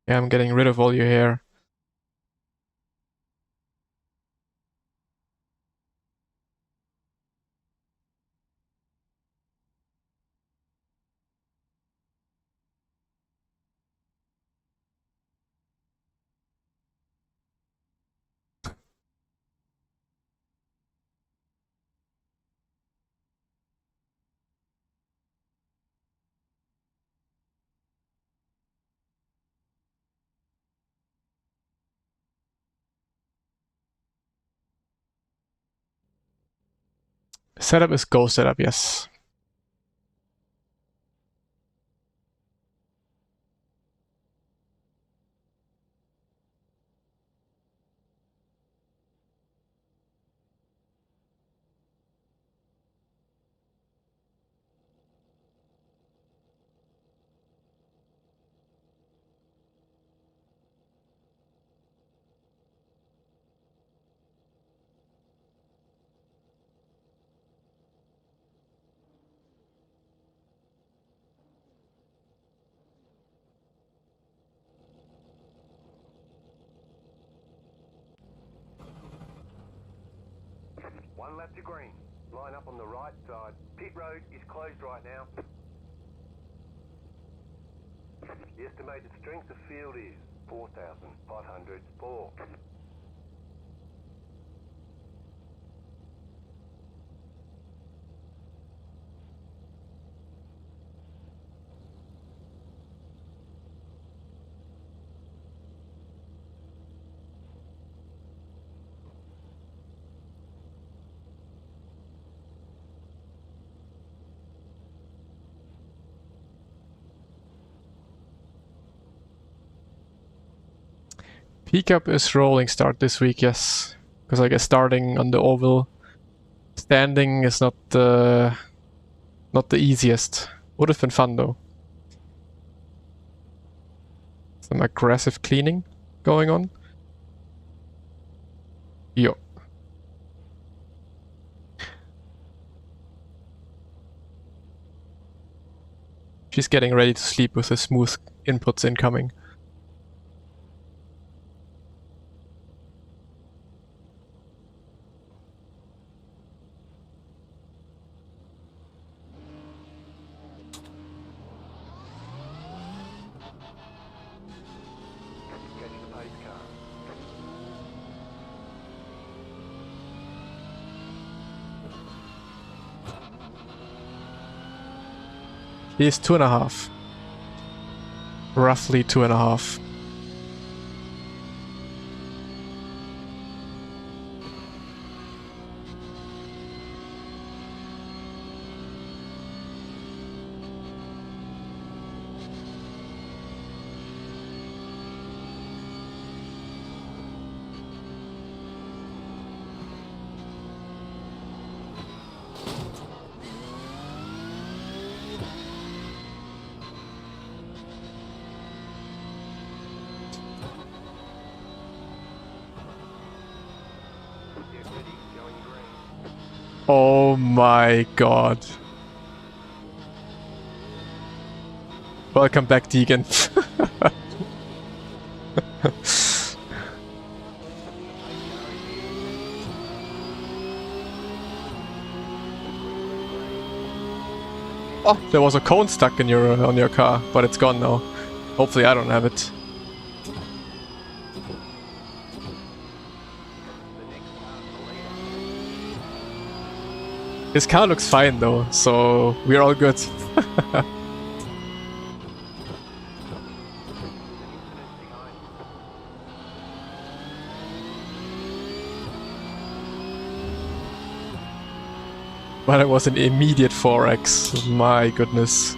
Speaker 1: Yeah, I'm getting rid of all your hair. Setup is go setup, yes.
Speaker 2: One lap to green. Line up on the right side. Pit road is closed right now. The estimated strength of field is 4,504.
Speaker 1: Pickup is rolling start this week, yes. Because I guess starting on the oval standing is not the easiest. Would have been fun though. Some aggressive cleaning going on. Yo. She's getting ready to sleep with the smooth inputs incoming. He's 2.5. Roughly 2.5. Oh my god. Welcome back, Deegan. Oh, there was a cone stuck in on your car, but it's gone now. Hopefully I don't have it. His car looks fine though, so we're all good. But it was an immediate 4x, my goodness.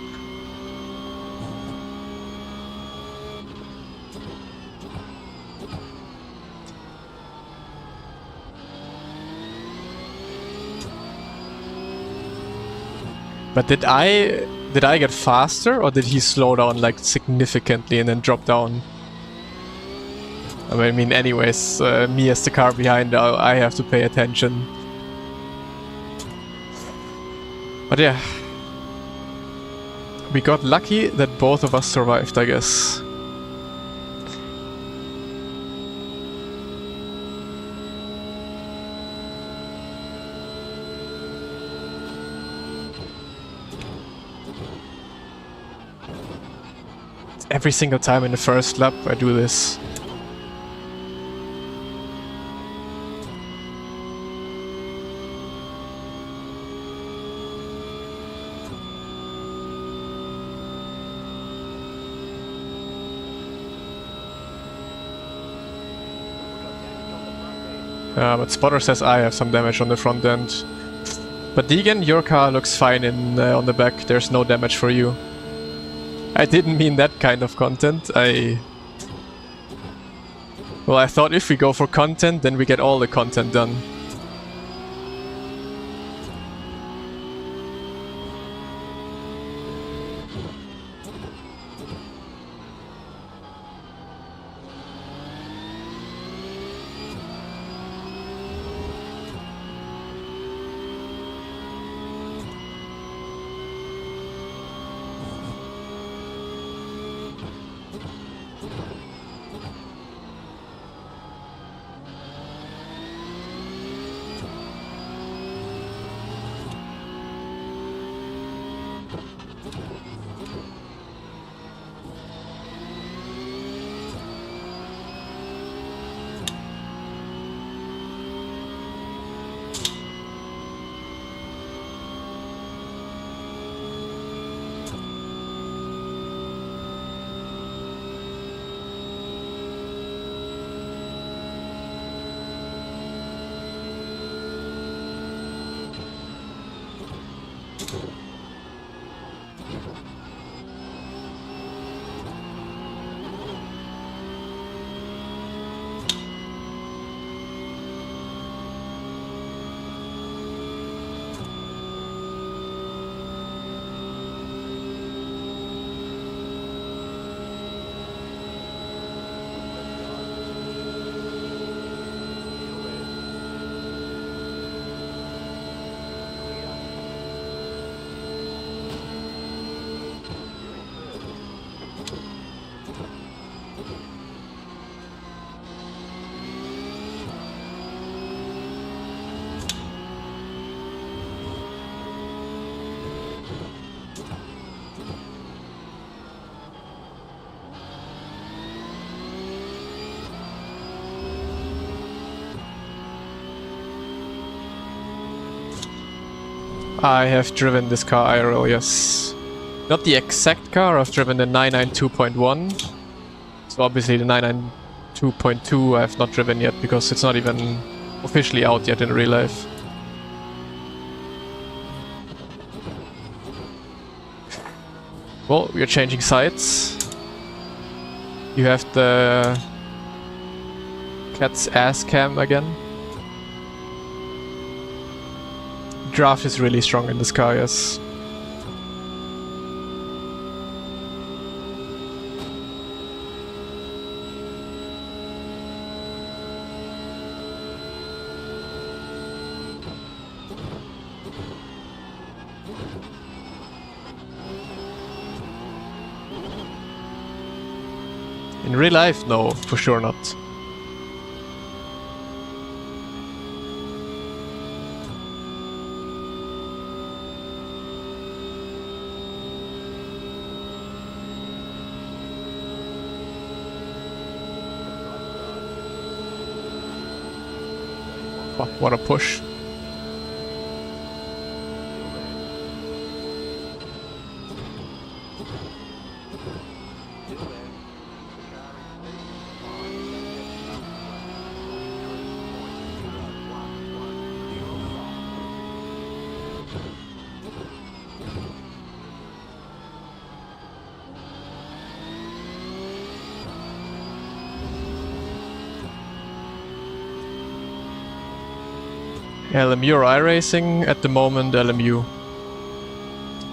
Speaker 1: But did I get faster, or did he slow down like significantly and then drop down? I mean, anyways, me as the car behind, I have to pay attention. But yeah, we got lucky that both of us survived, I guess. Every single time in the first lap I do this. But Spotter says I have some damage on the front end. But Deegan, your car looks fine on the back. There's no damage for you. I didn't mean that kind of content. Well, I thought if we go for content, then we get all the content done. I have driven this car IRL, yes. Not the exact car, I've driven the 992.1. So obviously the 992.2 I have not driven yet because it's not even officially out yet in real life. Well, we are changing sides. You have the cat's ass cam again. Draft is really strong in this car, yes. In real life, no, for sure not. Oh, what a push. LMU or iRacing? At the moment, LMU.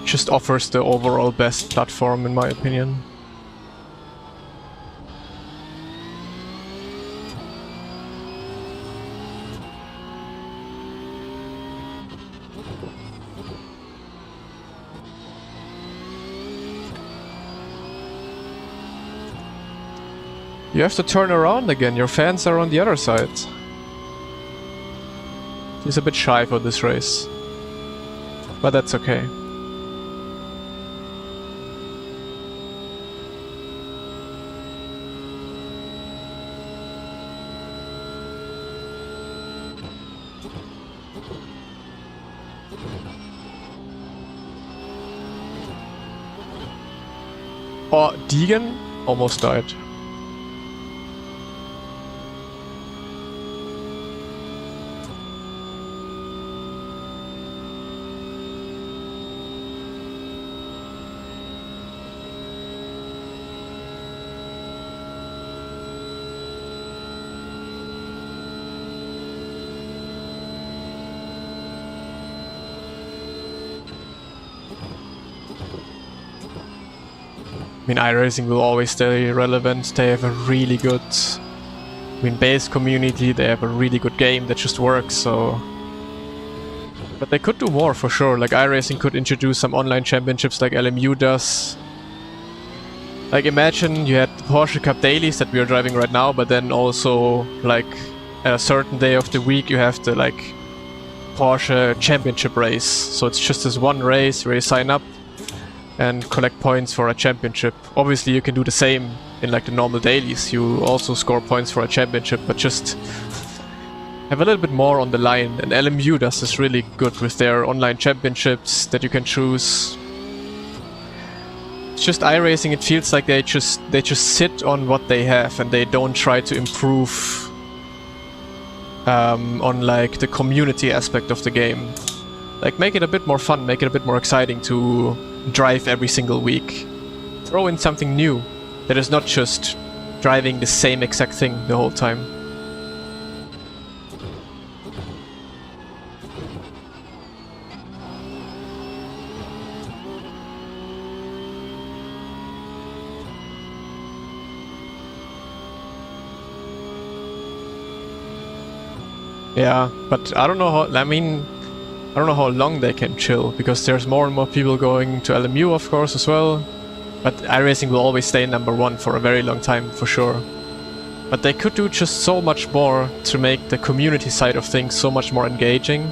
Speaker 1: Just offers the overall best platform, in my opinion. You have to turn around again, your fans are on the other side. He's a bit shy for this race, but that's okay. Oh, Deegan almost died. I mean, iRacing will always stay relevant. They have a really good, base community. They have a really good game that just works, so... But they could do more, for sure. Like, iRacing could introduce some online championships like LMU does. Like, imagine you had the Porsche Cup dailies that we are driving right now, but then also, like, at a certain day of the week you have the, like, Porsche championship race. So it's just this one race where you sign up and collect points for a championship. Obviously you can do the same in like the normal dailies, you also score points for a championship, but just have a little bit more on the line. And LMU does this really good with their online championships that you can choose. It's just iRacing, it feels like they just sit on what they have and they don't try to improve on like the community aspect of the game. Like, make it a bit more fun, make it a bit more exciting to drive every single week. Throw in something new that is not just driving the same exact thing the whole time. Yeah, but I don't know how, I don't know how long they can chill, because there's more and more people going to LMU, of course, as well. But iRacing will always stay #1 for a very long time, for sure. But they could do just so much more to make the community side of things so much more engaging.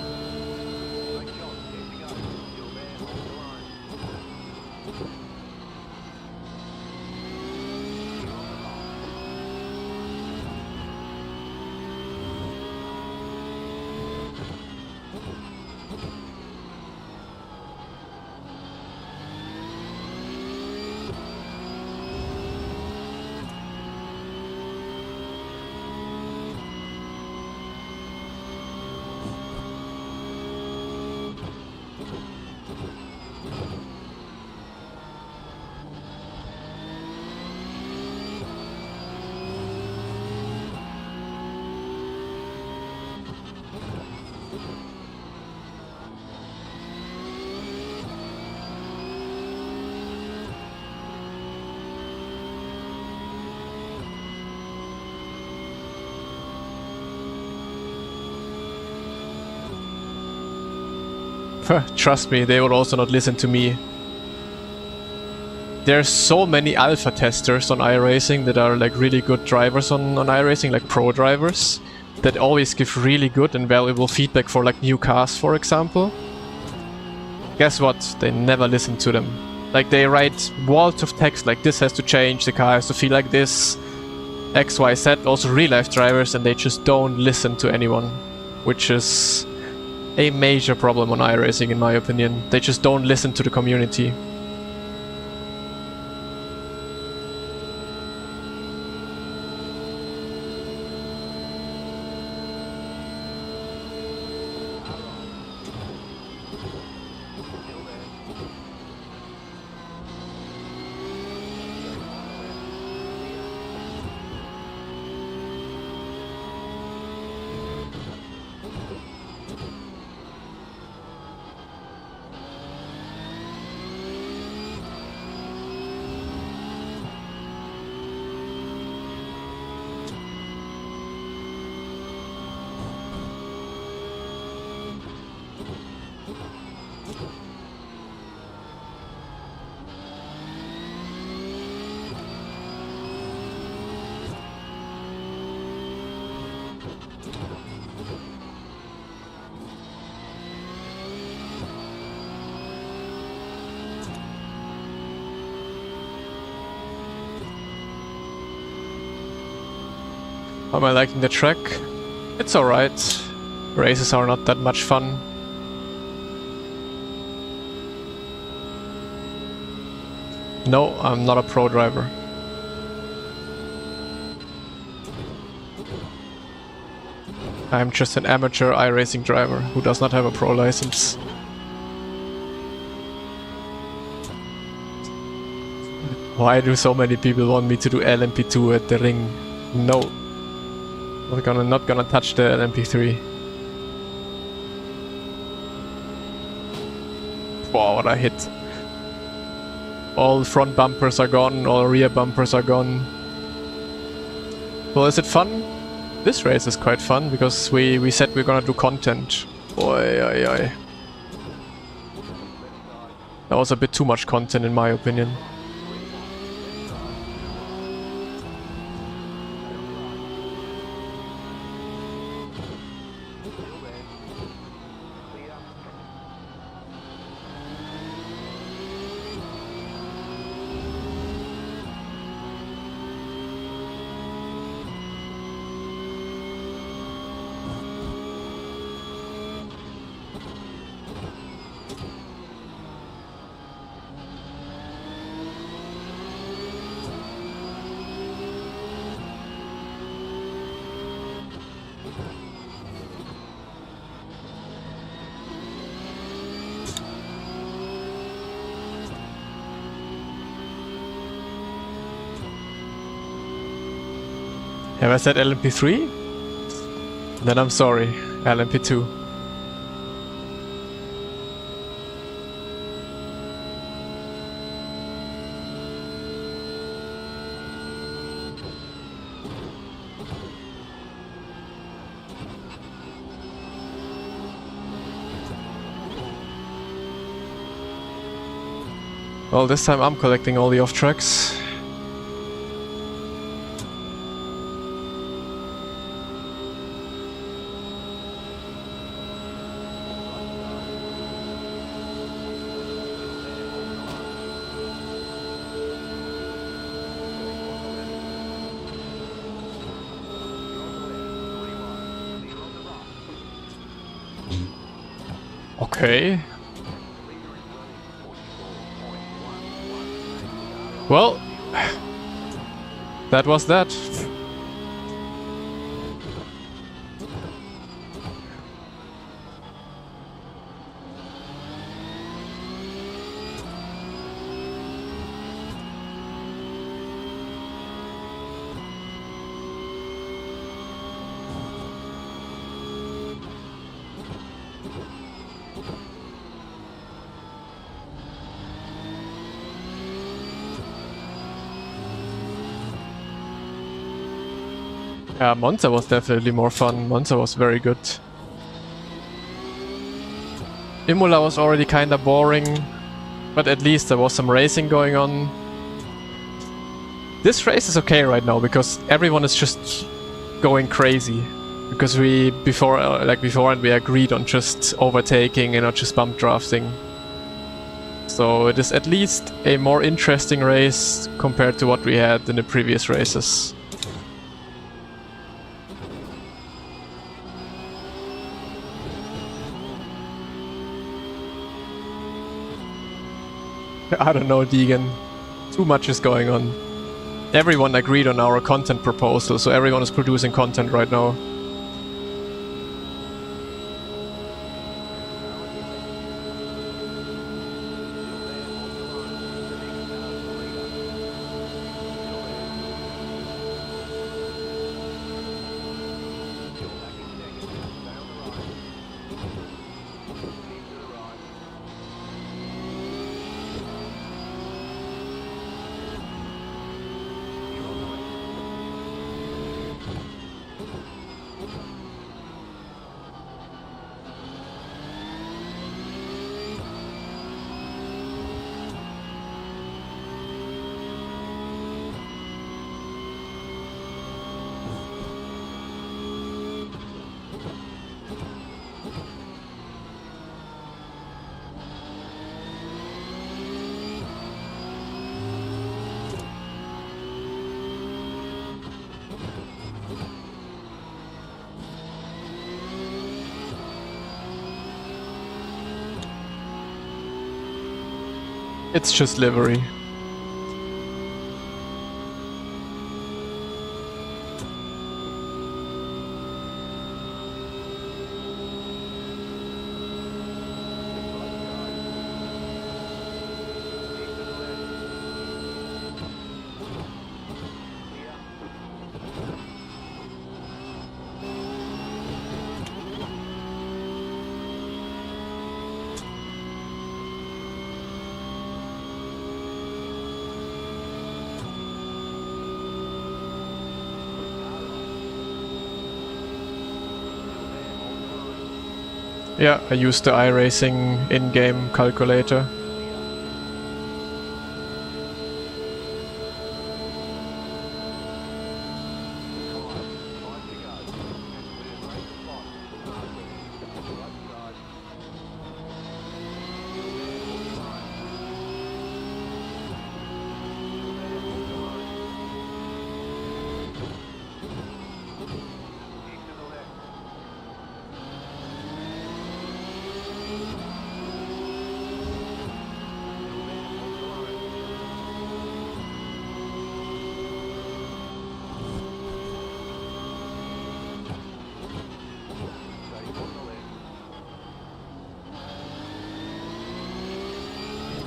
Speaker 1: Trust me, they would also not listen to me. There's so many alpha testers on iRacing that are like really good drivers on iRacing, like pro drivers, that always give really good and valuable feedback for like new cars, for example. Guess what? They never listen to them. Like they write walls of text like this has to change, the car has to feel like this, X, Y, Z, also real life drivers, and they just don't listen to anyone, which is a major problem on iRacing in my opinion. They just don't listen to the community. Am I liking the track? It's alright. Races are not that much fun. No, I'm not a pro driver. I'm just an amateur iRacing driver who does not have a pro license. Why do so many people want me to do LMP2 at the ring? No. Not gonna touch the LMP3. Wow, what a hit. All front bumpers are gone, all rear bumpers are gone. Well, is it fun? This race is quite fun because we said we're gonna do content. Oi, oi, oi. That was a bit too much content in my opinion. Have I said LMP3? Then I'm sorry, LMP2. Well, this time I'm collecting all the off tracks. Okay. Well, that was that. Yeah, Monza was definitely more fun. Monza was very good. Imola was already kinda boring, but at least there was some racing going on. This race is okay right now because everyone is just going crazy. Because beforehand we agreed on just overtaking and not just bump drafting. So it is at least a more interesting race compared to what we had in the previous races. I don't know, Deegan. Too much is going on. Everyone agreed on our content proposal, so everyone is producing content right now. It's just livery. Yeah, I used the iRacing in-game calculator.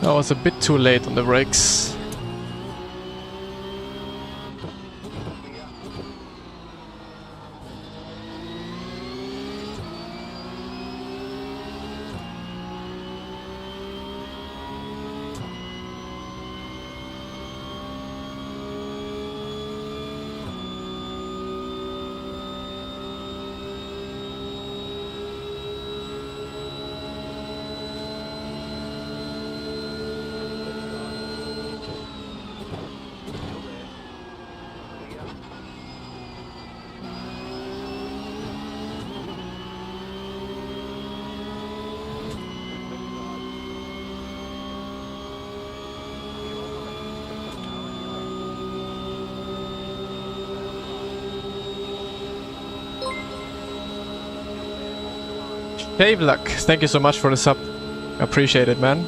Speaker 1: I was a bit too late on the brakes. Dave Luck, thank you so much for the sub. Appreciate it, man.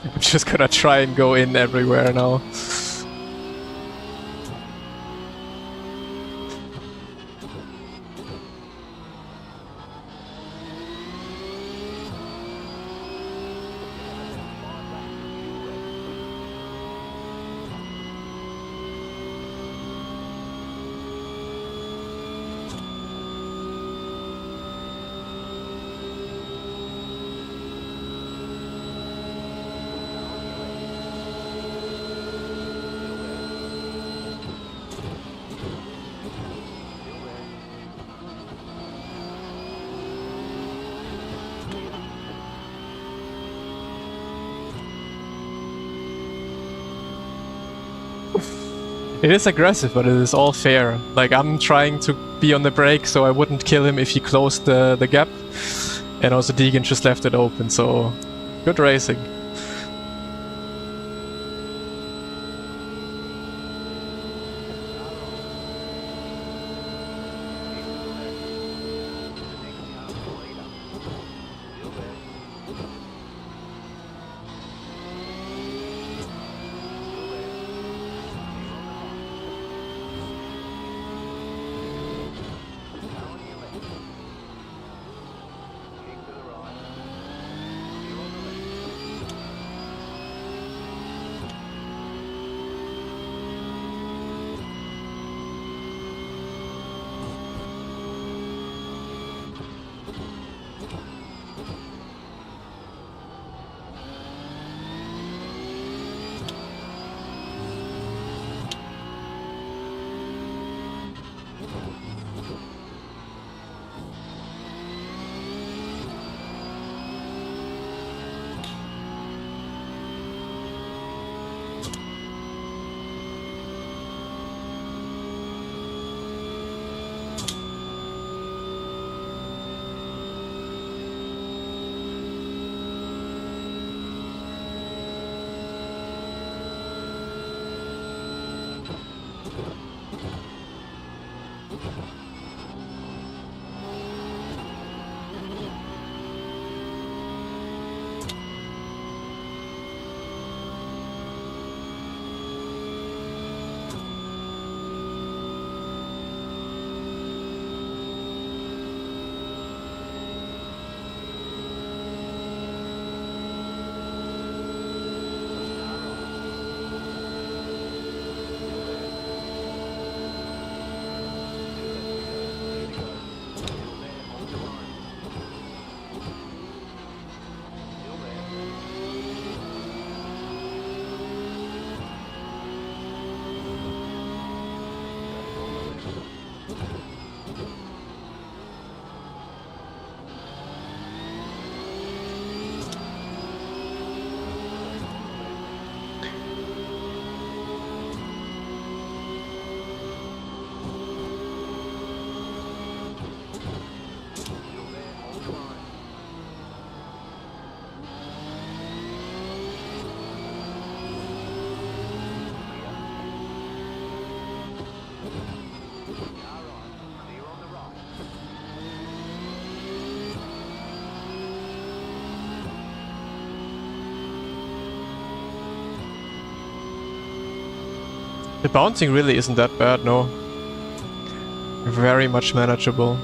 Speaker 1: I'm just gonna try and go in everywhere now. It is aggressive, but it is all fair. Like, I'm trying to be on the brake so I wouldn't kill him if he closed the gap. And also Deegan just left it open, so good racing. The bouncing really isn't that bad, no. Very much manageable.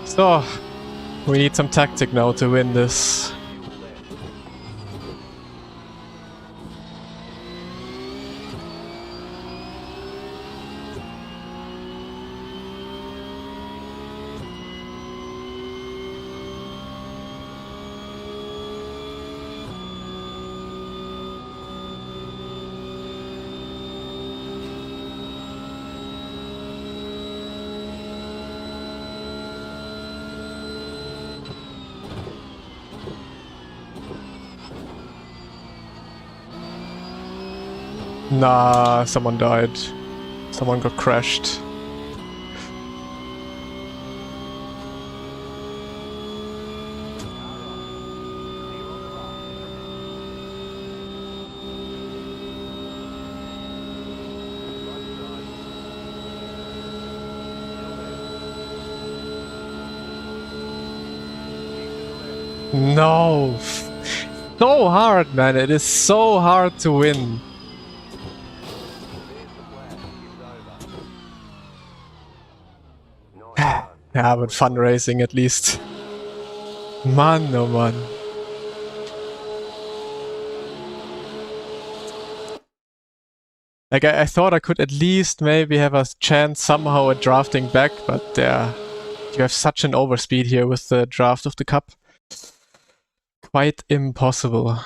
Speaker 1: So, we need some tactic now to win this. Nah, someone died. Someone got crashed. No! So hard, man. It is so hard to win. Yeah, but fundraising at least. Man, oh man. Like, I thought I could at least maybe have a chance somehow at drafting back, but you have such an overspeed here with the draft of the cup. Quite impossible.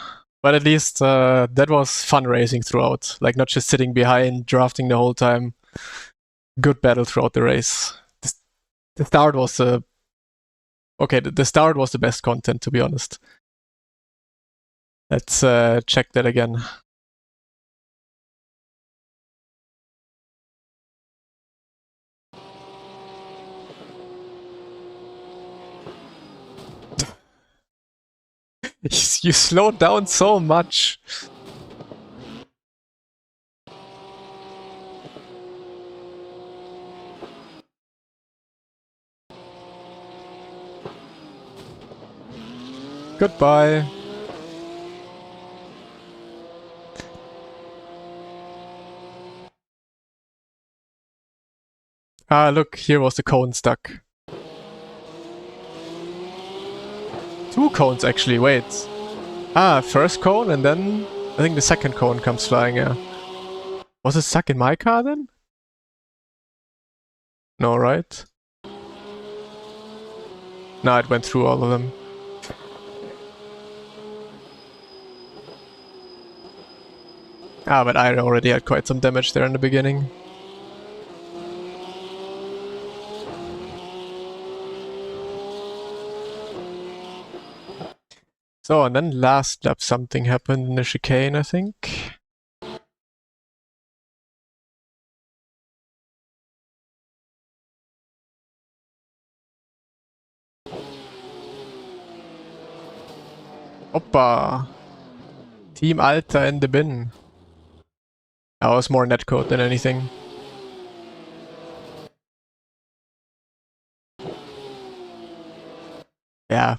Speaker 1: But at least that was fundraising throughout. Like, not just sitting behind, drafting the whole time. Good battle throughout the race. The start was okay, the start was the best content, to be honest. Let's check that again. You slowed down so much. Goodbye. Ah, look, here was the cone stuck. 2 cones actually, wait. Ah, first cone and then I think the second cone comes flying, yeah. Was it stuck in my car then? No, right? No, it went through all of them. Ah, but I already had quite some damage there in the beginning. So, and then last lap something happened in the chicane, I think. Oppa! Team Alta in the bin. That was more netcode than anything. Yeah,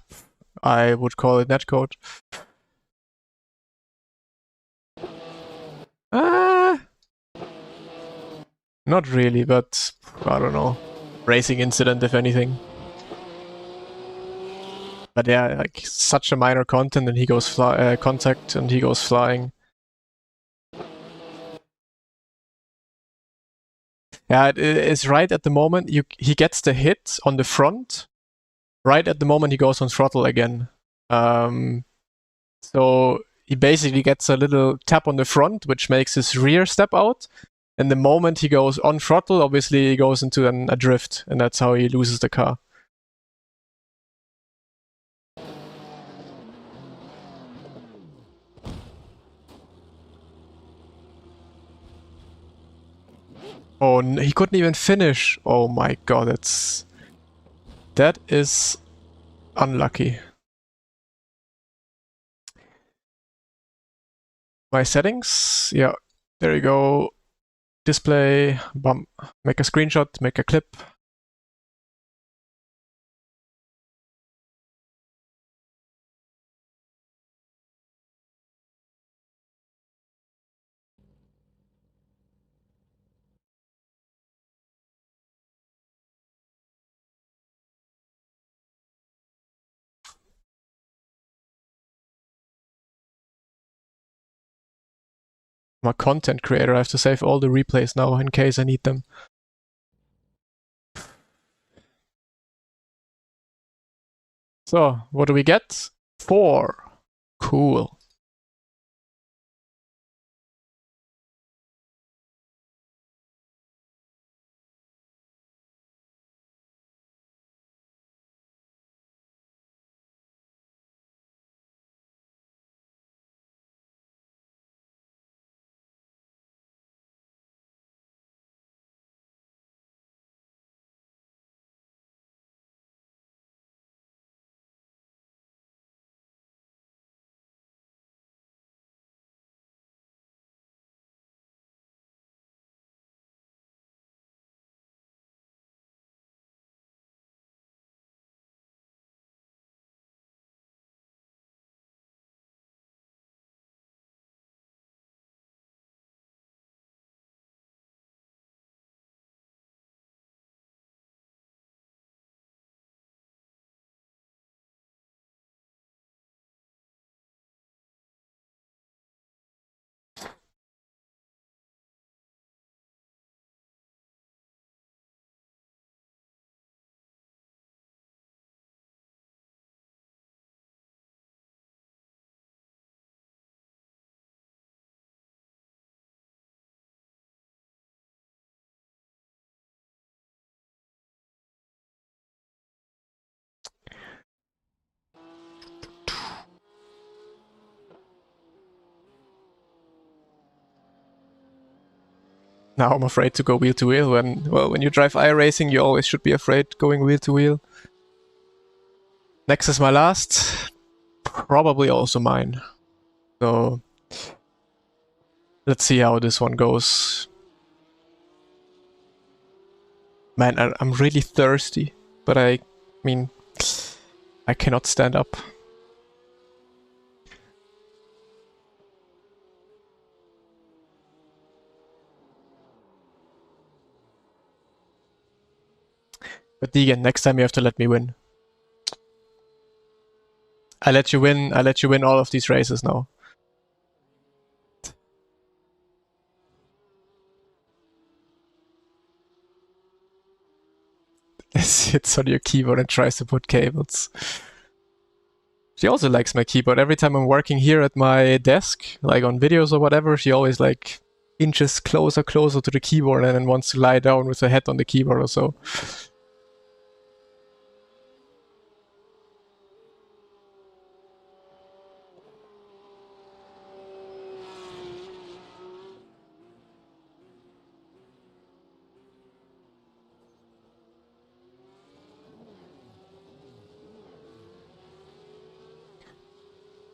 Speaker 1: I would call it netcode. Not really, but I don't know. Racing incident, if anything. But yeah, like such a minor content, and he goes contact, and he goes flying. Yeah, it's right at the moment he gets the hit on the front. Right at the moment he goes on throttle again. So he basically gets a little tap on the front, which makes his rear step out. And the moment he goes on throttle, obviously he goes into a drift, and that's how he loses the car. Oh, he couldn't even finish. Oh my god, that is unlucky. My settings, yeah, there you go. Display, bump, make a screenshot, make a clip. I'm a content creator. I have to save all the replays now in case I need them. So, what do we get? 4. Cool. Now I'm afraid to go wheel to wheel when you drive iRacing, you always should be afraid going wheel to wheel. Next is my last, probably also mine. So let's see how this one goes. Man, I'm really thirsty, but I mean, I cannot stand up. But Deegan, next time you have to let me win. I let you win all of these races now. Sits on your keyboard and tries to put cables. She also likes my keyboard. Every time I'm working here at my desk, like on videos or whatever, she always like inches closer to the keyboard and then wants to lie down with her head on the keyboard or so.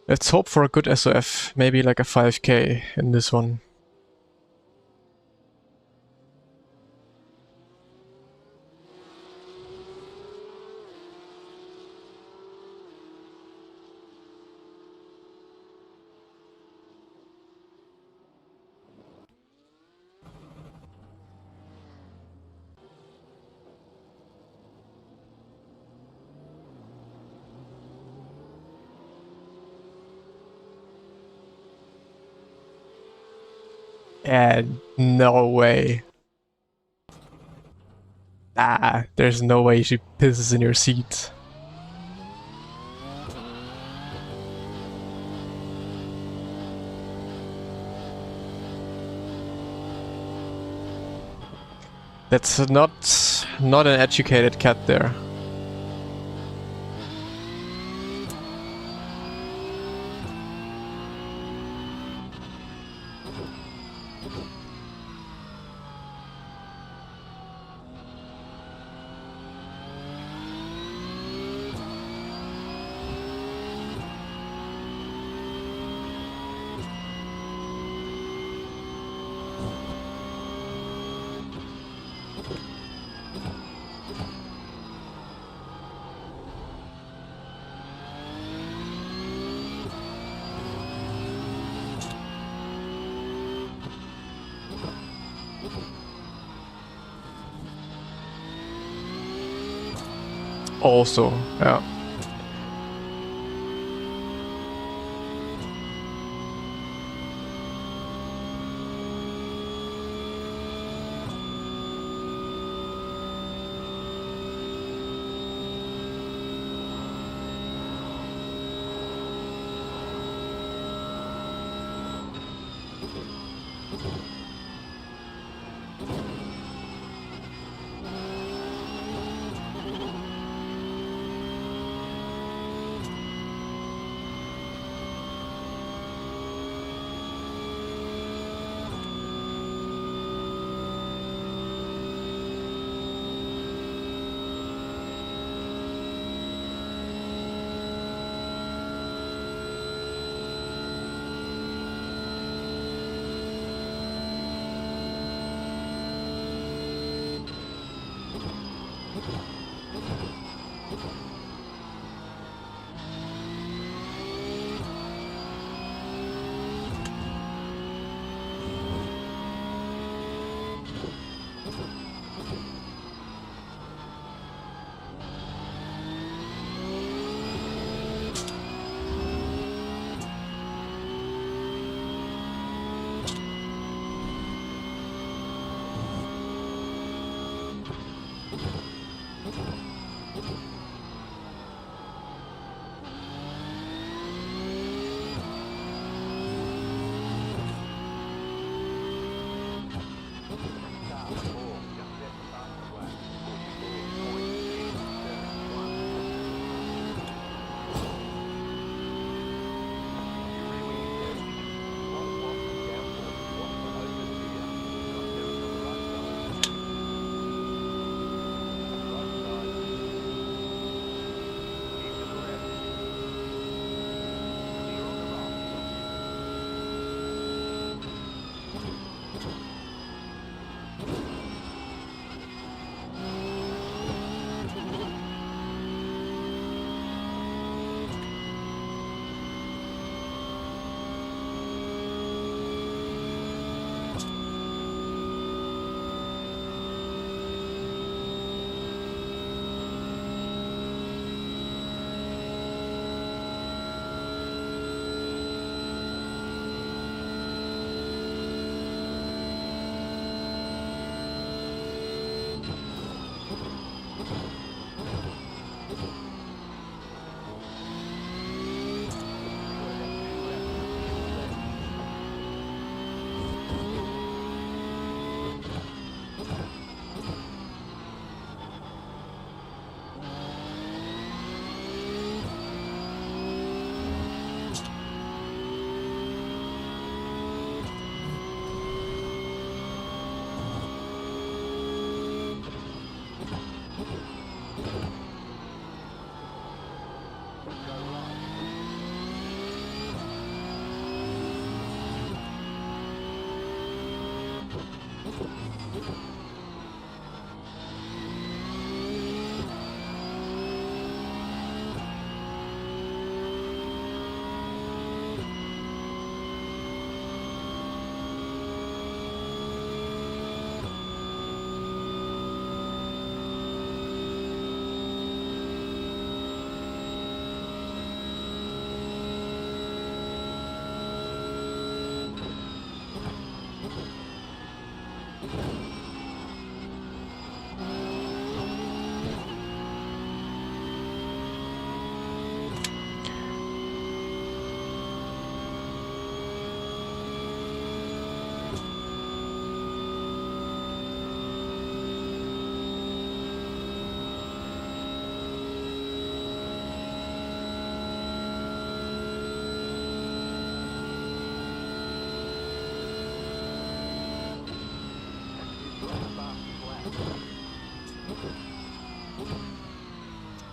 Speaker 1: Let's hope for a good SOF, maybe like a 5k in this one. And no way. Ah, there's no way she pisses in your seat. That's not an educated cat there. Also, yeah.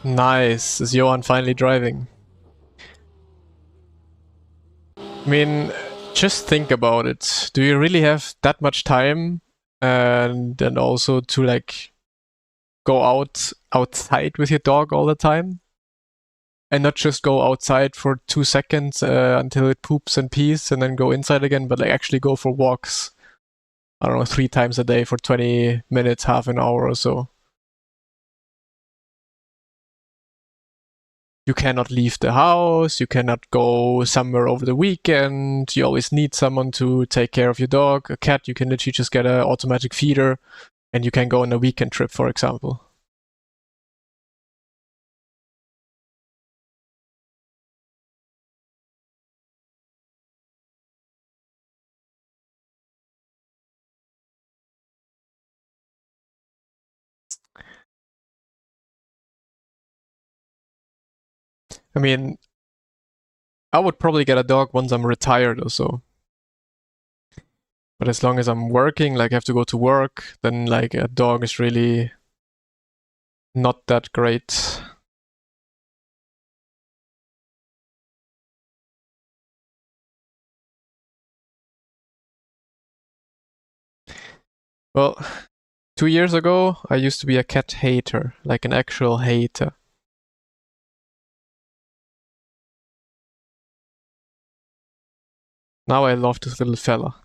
Speaker 1: Nice. Is Johan finally driving? I mean, just think about it. Do you really have that much time? And then also to like go outside with your dog all the time? And not just go outside for 2 seconds until it poops and pees and then go inside again, but like actually go for walks. I don't know, 3 times a day for 20 minutes, half an hour or so. You cannot leave the house, you cannot go somewhere over the weekend, you always need someone to take care of your dog. A cat, you can literally just get an automatic feeder and you can go on a weekend trip, for example. I mean, I would probably get a dog once I'm retired or so. But as long as I'm working, like I have to go to work, then like a dog is really not that great. Well, 2 years ago, I used to be a cat hater, like an actual hater. Now I love this little fella.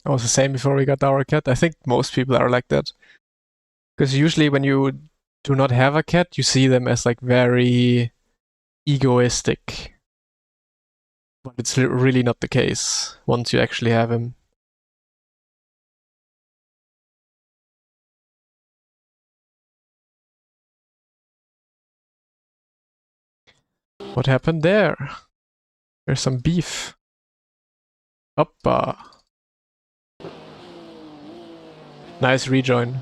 Speaker 1: I was the same before we got our cat. I think most people are like that. Because usually when you do not have a cat, you see them as like very egoistic. But it's really not the case once you actually have him. What happened there? There's some beef. Hoppa. Nice rejoin.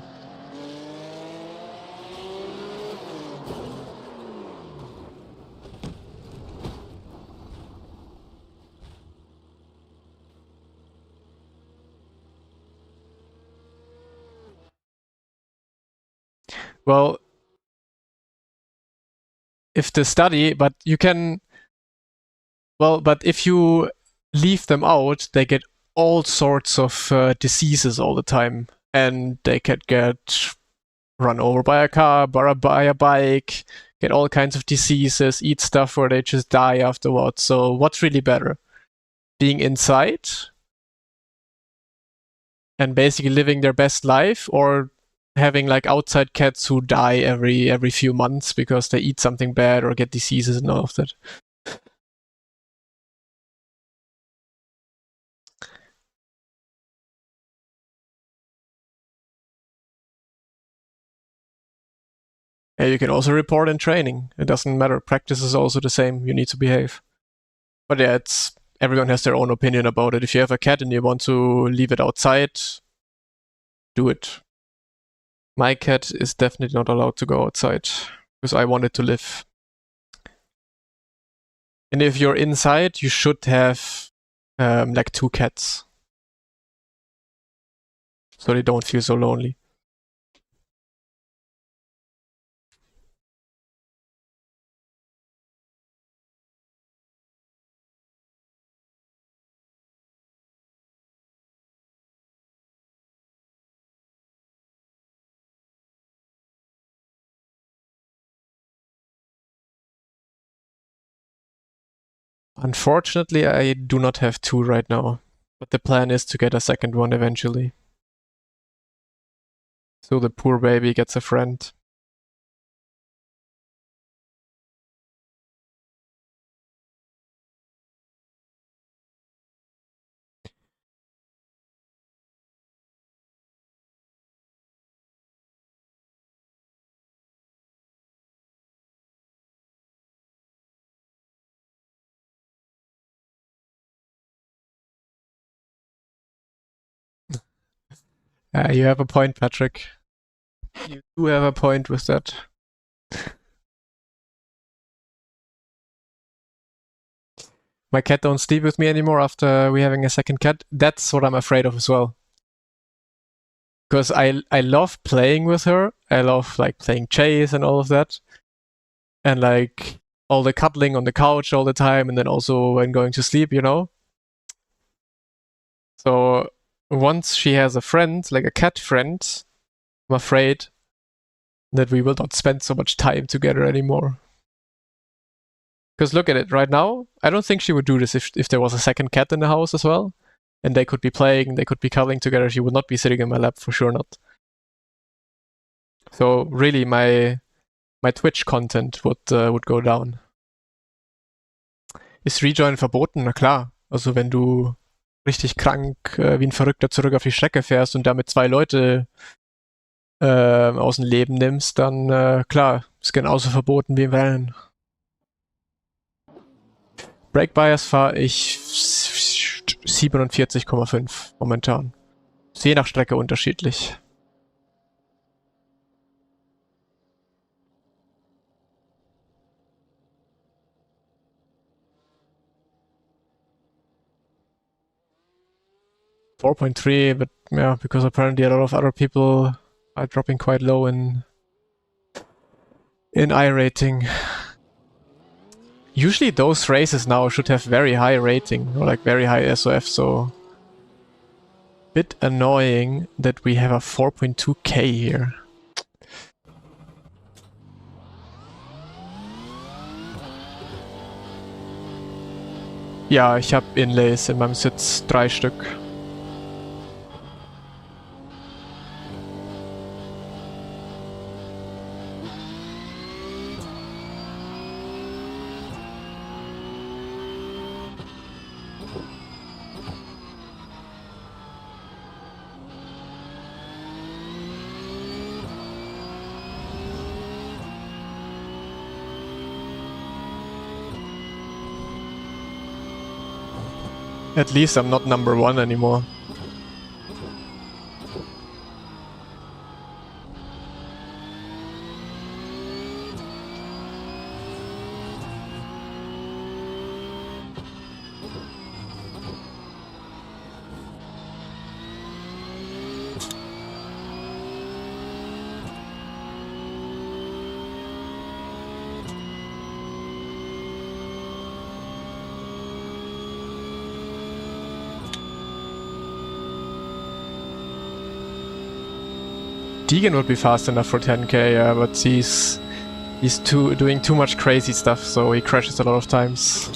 Speaker 1: Well, if the study, but you can, well, but if you leave them out, they get all sorts of diseases all the time. And they could get run over by a car, by a bike, get all kinds of diseases, eat stuff where they just die afterwards. So what's really better? Being inside and basically living their best life, or having like outside cats who die every few months because they eat something bad or get diseases and all of that. And you can also report in training. It doesn't matter. Practice is also the same. You need to behave. But yeah, it's everyone has their own opinion about it. If you have a cat and you want to leave it outside, do it. My cat is definitely not allowed to go outside because I want it to live. And if you're inside, you should have like 2 cats. So they don't feel so lonely. Unfortunately, I do not have 2 right now. But the plan is to get a second one eventually. So the poor baby gets a friend. You have a point, Patrick. You do have a point with that. My cat don't sleep with me anymore after we having a second cat. That's what I'm afraid of as well. Because I love playing with her. I love like playing chase and all of that. And like all the cuddling on the couch all the time, and then also when going to sleep, you know? So once she has a friend, like a cat friend, I'm afraid that we will not spend so much time together anymore. Because look at it, right now, I don't think she would do this if there was a second cat in the house as well. And they could be playing, they could be cuddling together. She would not be sitting in my lap, for sure not. So really, my Twitch content would go down. Ist Rejoin verboten? Na klar. Also wenn du richtig krank wie ein Verrückter zurück auf die Strecke fährst und damit 2 Leute aus dem Leben nimmst, dann klar, ist genauso verboten wie im Rennen. Brake Bias fahre ich 47,5 momentan. Ist je nach Strecke unterschiedlich. .3, but yeah, because apparently a lot of other people are dropping quite low in I rating. Usually those races now should have very high rating, or like very high SOF, so bit annoying that we have a 4.2k here. Ja, ich habe Inlays in meinem Sitz, 3 Stück. At least I'm not number 1 anymore. Deegan would be fast enough for 10k, yeah, but he's doing too much crazy stuff, so he crashes a lot of times.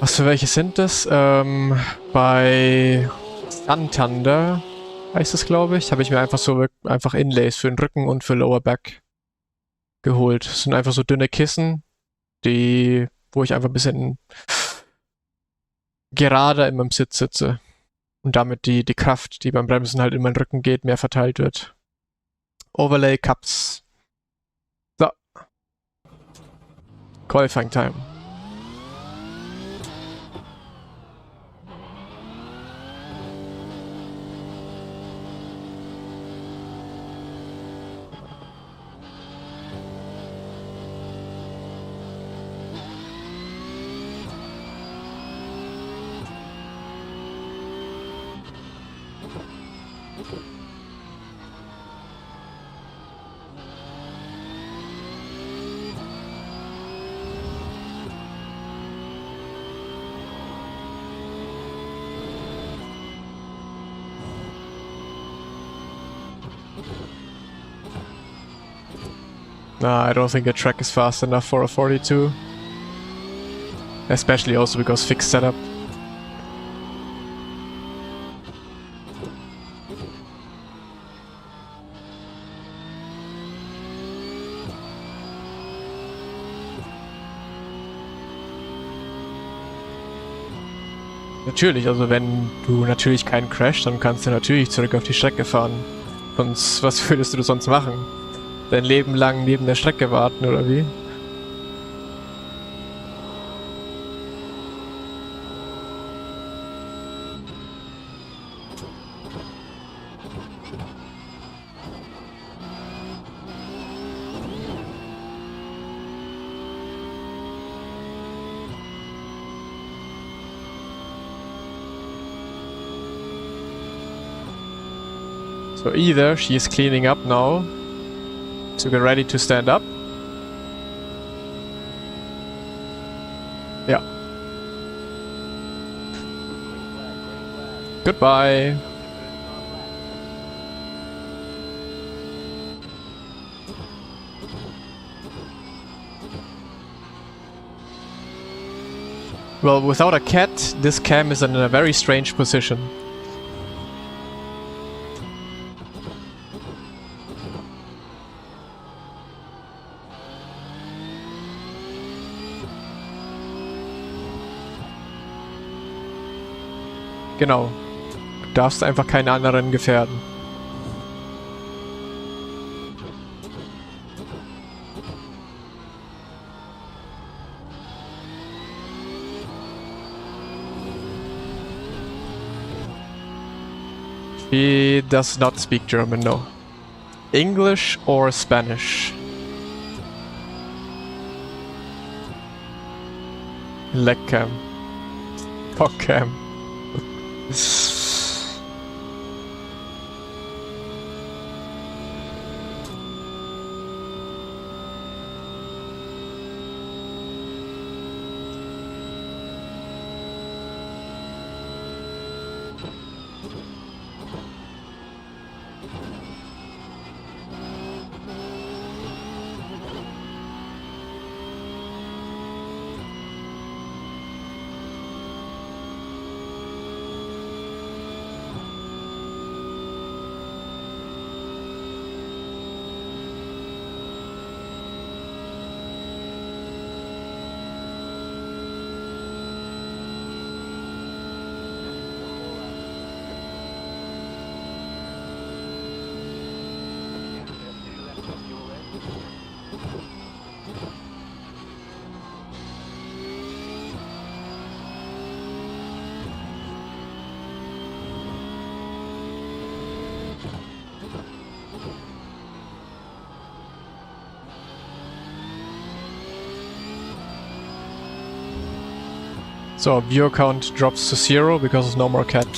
Speaker 1: Was für welche sind das? Bei Santander heißt es, glaube ich, habe ich mir einfach Inlays für den Rücken und für Lower Back geholt. Das sind einfach so dünne Kissen, wo ich einfach ein bisschen gerader in meinem Sitz sitze. Und damit die Kraft, die beim Bremsen halt in meinen Rücken geht, mehr verteilt wird. Overlay Cups. So. Qualifying Time. Nah, I don't think the track is fast enough for a 42. Especially also because fixed setup. Natürlich, also wenn du natürlich keinen Crash, dann kannst du natürlich zurück auf die Strecke fahren. Sonst, was würdest du sonst machen? Dein Leben lang neben der Strecke warten, oder wie? So either she is cleaning up now to get ready to stand up. Yeah. Goodbye. Well, without a cat, this cam is in a very strange position. Genau. Du darfst einfach keine anderen gefährden. He does not speak German, no. English or Spanish? Leckcam. Cockcam. So, viewer count drops to 0 because of no more cat.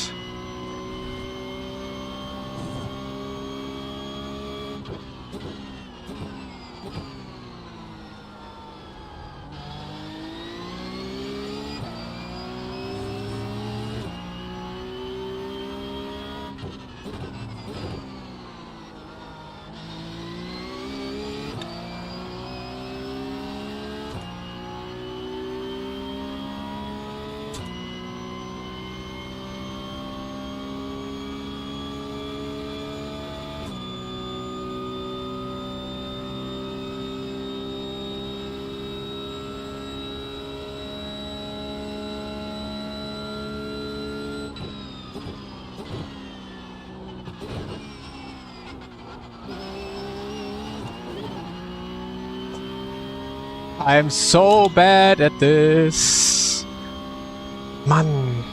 Speaker 1: I'm so bad at this. Man.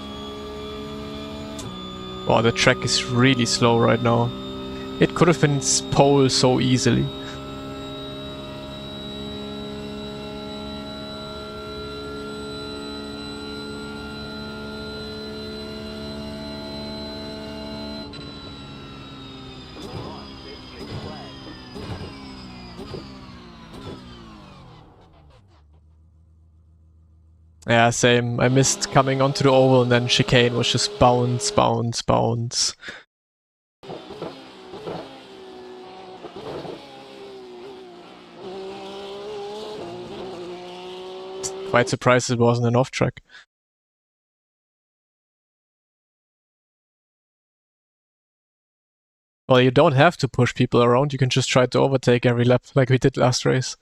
Speaker 1: Wow, the track is really slow right now. It could have been pole so easily. Yeah, same. I missed coming onto the oval and then chicane was just bounce, bounce, bounce. Quite surprised it wasn't an off-track. Well, you don't have to push people around, you can just try to overtake every lap like we did last race.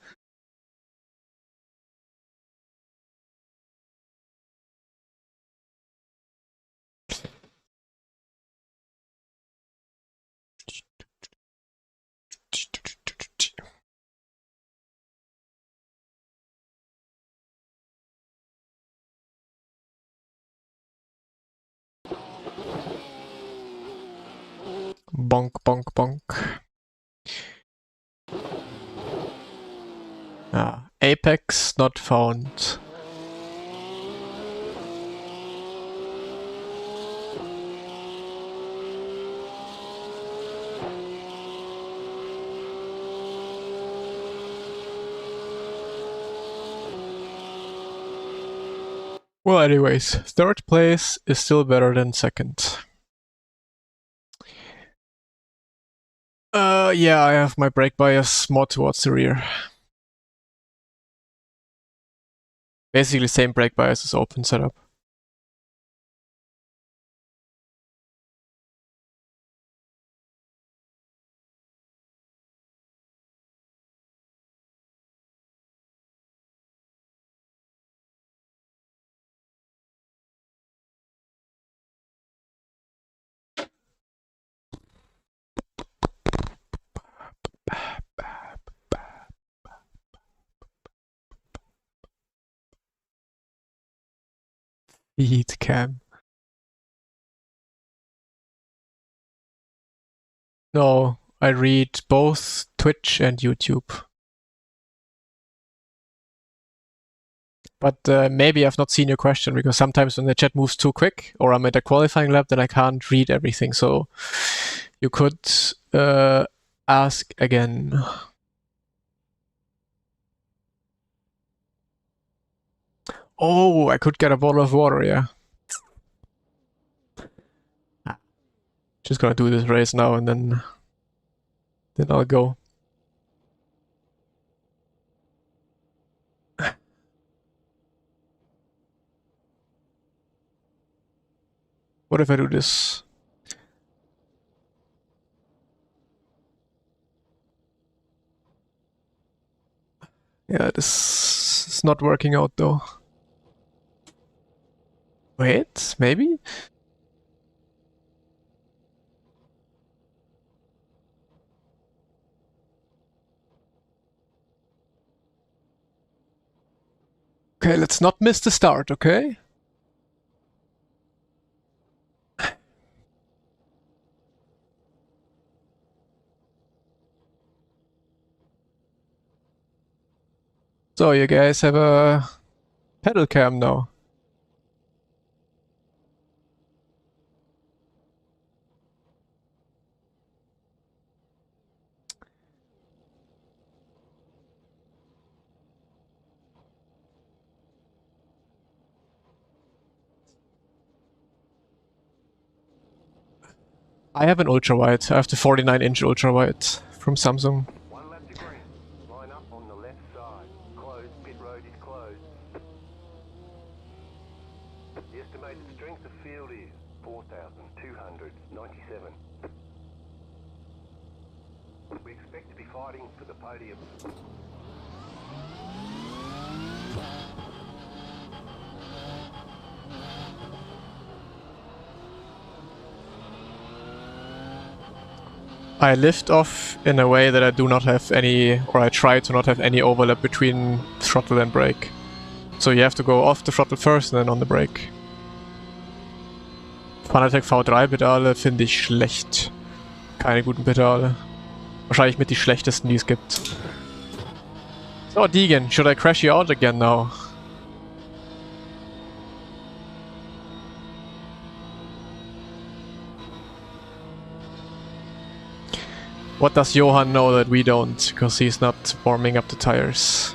Speaker 1: Bonk, bonk, bonk. Ah, apex not found. Well, anyways, third place is still better than second. Yeah, I have my brake bias more towards the rear. Basically same brake bias as open setup. Feed cam. No, I read both Twitch and YouTube. But maybe I've not seen your question, because sometimes when the chat moves too quick or I'm at a qualifying lap, then I can't read everything. So you could ask again. Oh, I could get a bottle of water, yeah. Just gonna do this race now and then I'll go. What if I do this? Yeah, this is not working out though. Wait, maybe? Okay, let's not miss the start, okay? So you guys have a pedal cam now. I have an ultra wide. I have the 49-inch ultra wide from Samsung.
Speaker 2: One lap to green. Line up on the left side. Closed. Pit road is closed. The estimated strength of field is 4,297. We expect to be fighting for the podium.
Speaker 1: I lift off in a way that I do not have any, or I try to not have any overlap between throttle and brake. So you have to go off the throttle first and then on the brake. Fanatec V3 Pedale finde ich schlecht. Keine guten Pedale. Wahrscheinlich mit die schlechtesten, die es gibt. So, Deegan, should I crash you out again now? What does Johan know that we don't? Because he's not warming up the tires.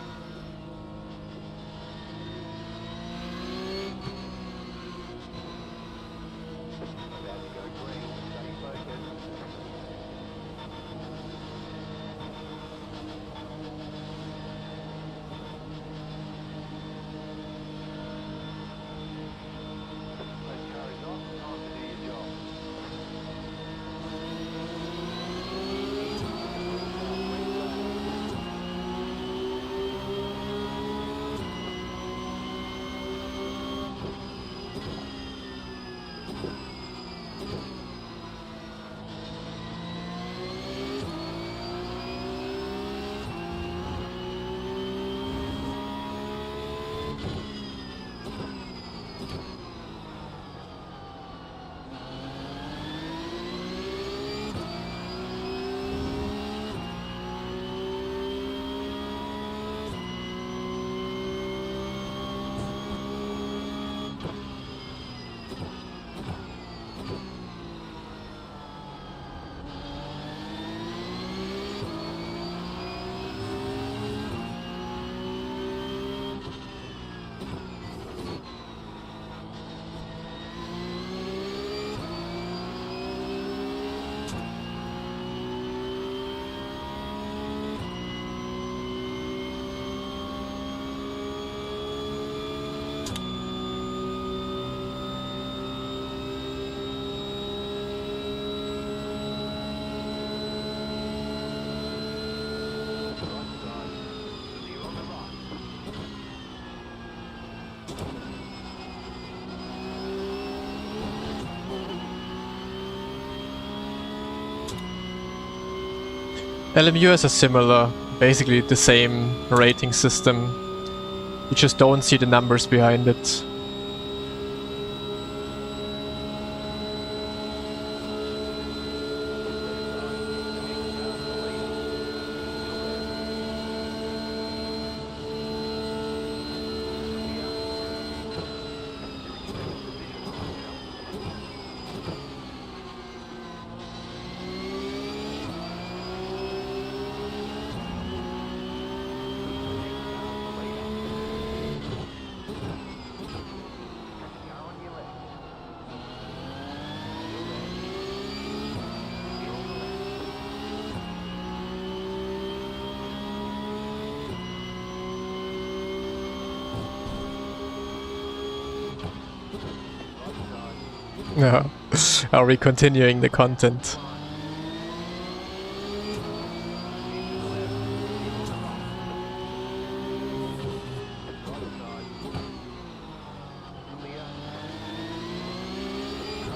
Speaker 1: LMU has a similar, basically the same rating system. You just don't see the numbers behind it. Yeah. Are we continuing the content?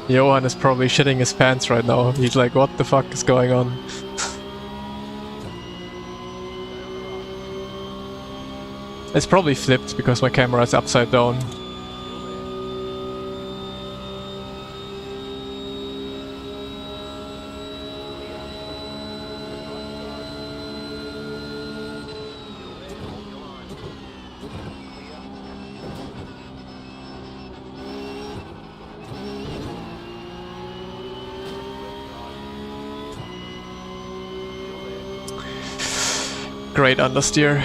Speaker 1: Johan is probably shitting his pants right now. He's like, what the fuck is going on? It's probably flipped because my camera is upside down. Great understeer.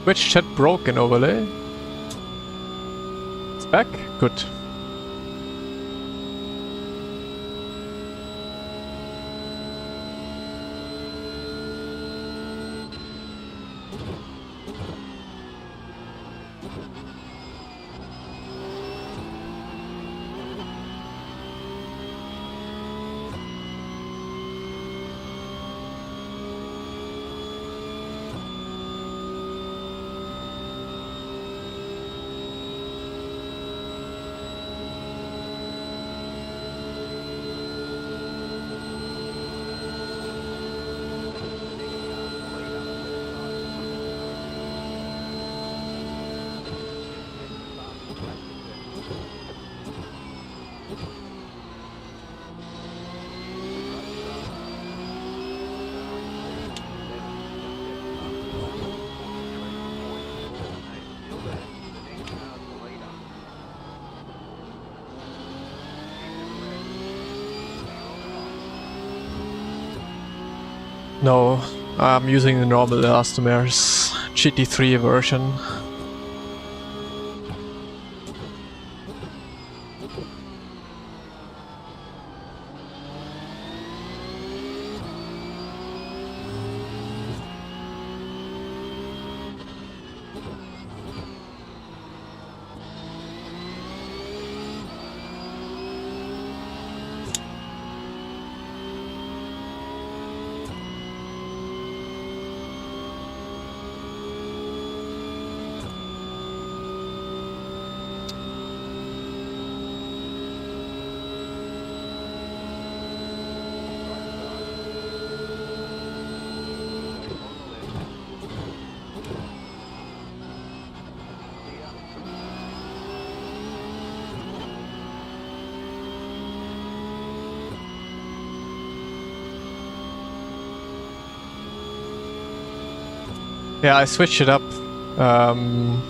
Speaker 1: Which chat broke in overlay? It's back? Good. No, I'm using the normal elastomers GT3 version. Yeah, I switched it up. I'm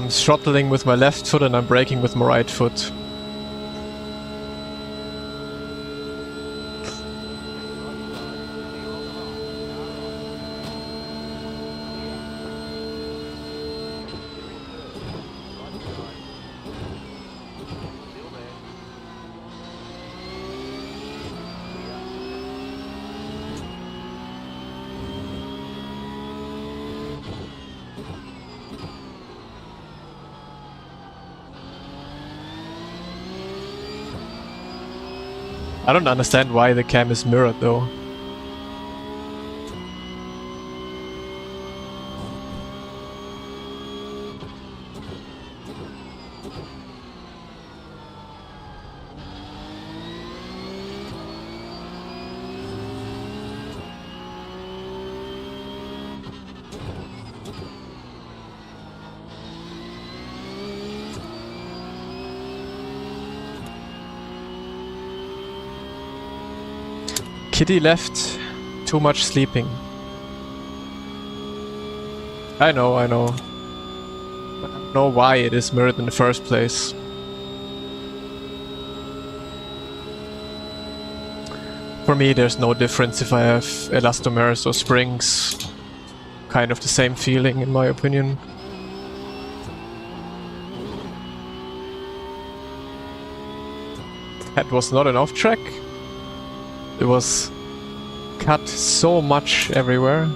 Speaker 1: throttling with my left foot and I'm braking with my right foot. I don't understand why the cam is mirrored though. Kitty left, too much sleeping. I know. But I don't know why it is mirrored in the first place. For me, there's no difference if I have elastomers or springs. Kind of the same feeling, in my opinion. That was not an off track. It was cut so much everywhere.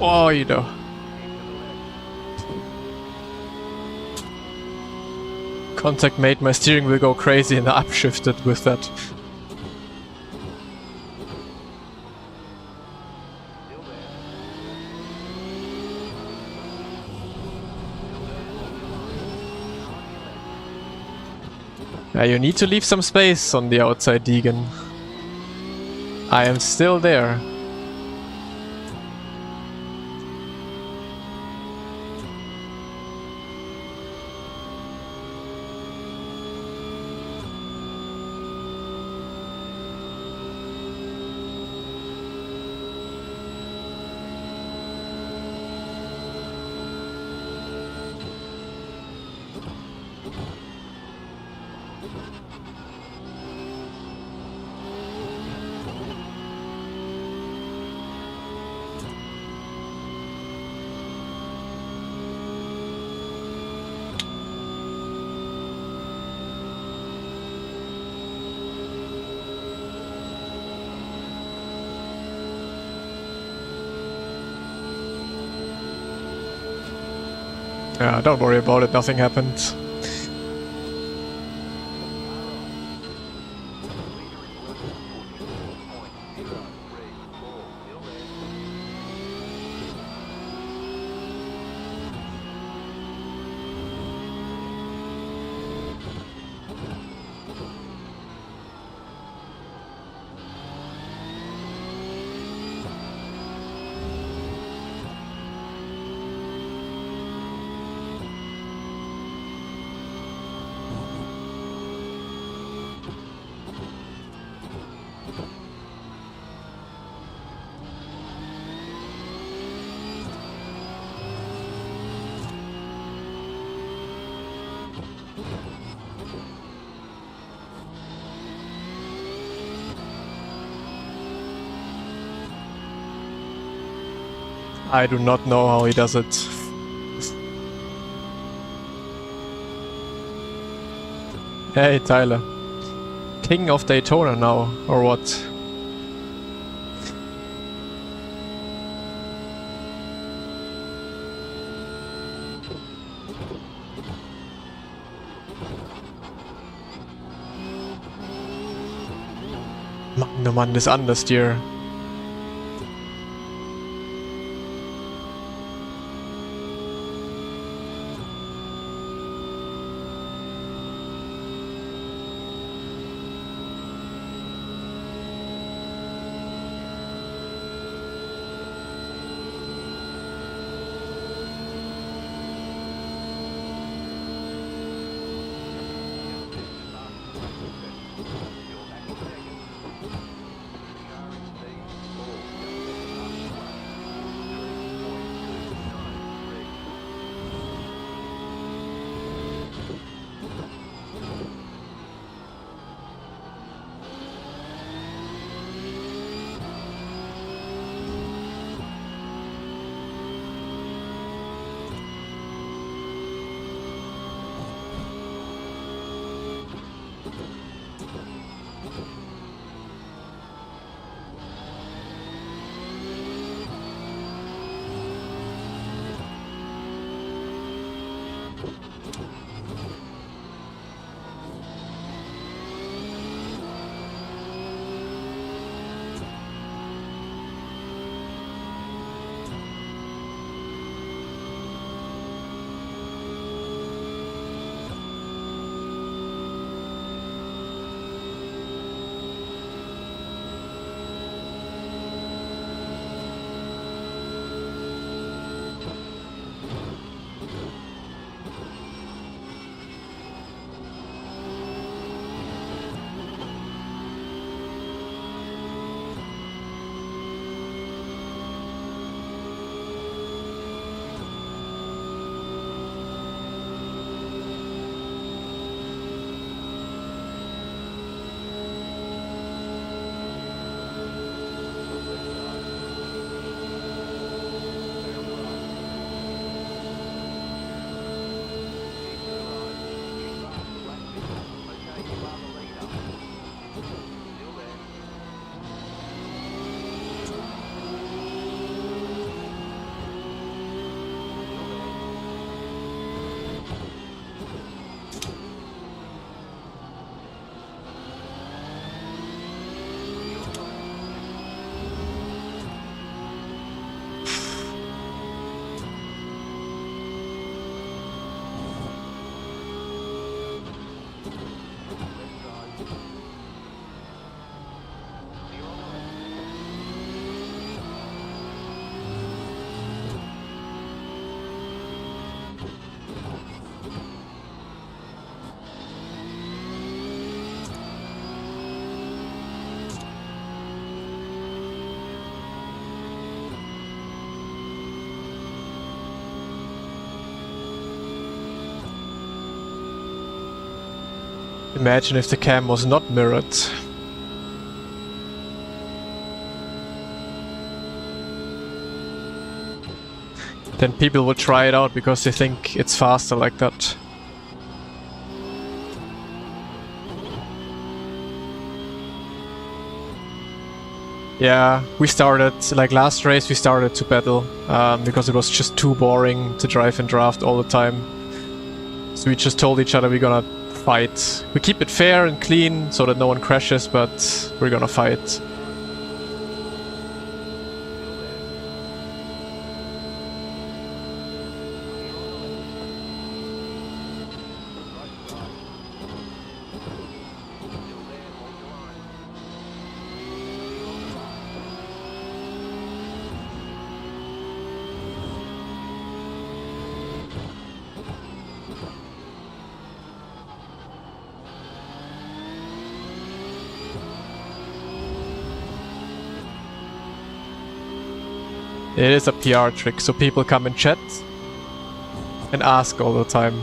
Speaker 1: Oh, you know. Contact made my steering wheel go crazy and I upshifted with that. Yeah, you need to leave some space on the outside, Deegan. I am still there. Yeah, don't worry about it, nothing happened. I do not know how he does it. Hey Tyler. King of Daytona now, or what? Oh Mann, das Understeer. Imagine if the cam was not mirrored. Then people would try it out because they think it's faster like that. Yeah, we started, like last race we started to battle because it was just too boring to drive and draft all the time. So we just told each other we're gonna fight. We keep it fair and clean so that no one crashes, but we're gonna fight. It is a PR trick, so people come in chat and ask all the time.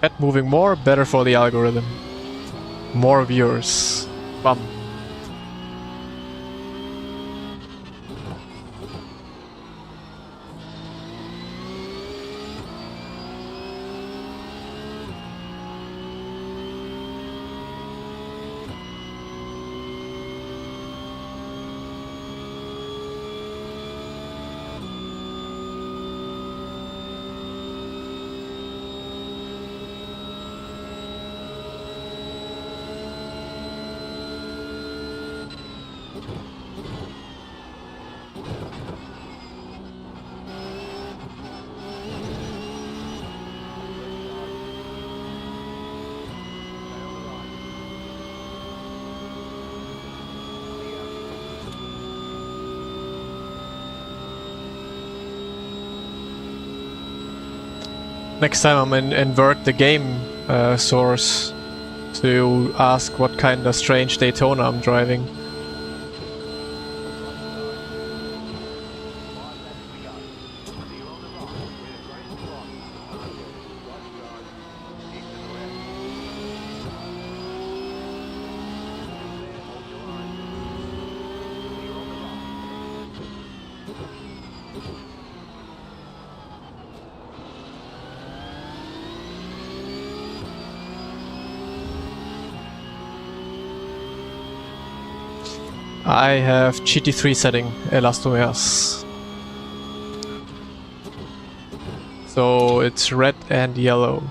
Speaker 1: Chat moving more, better for the algorithm. More viewers. Bum. Next time I'm invert the game source to ask what kind of strange Daytona I'm driving. I have GT3 setting, Elastomeas. So it's red and yellow.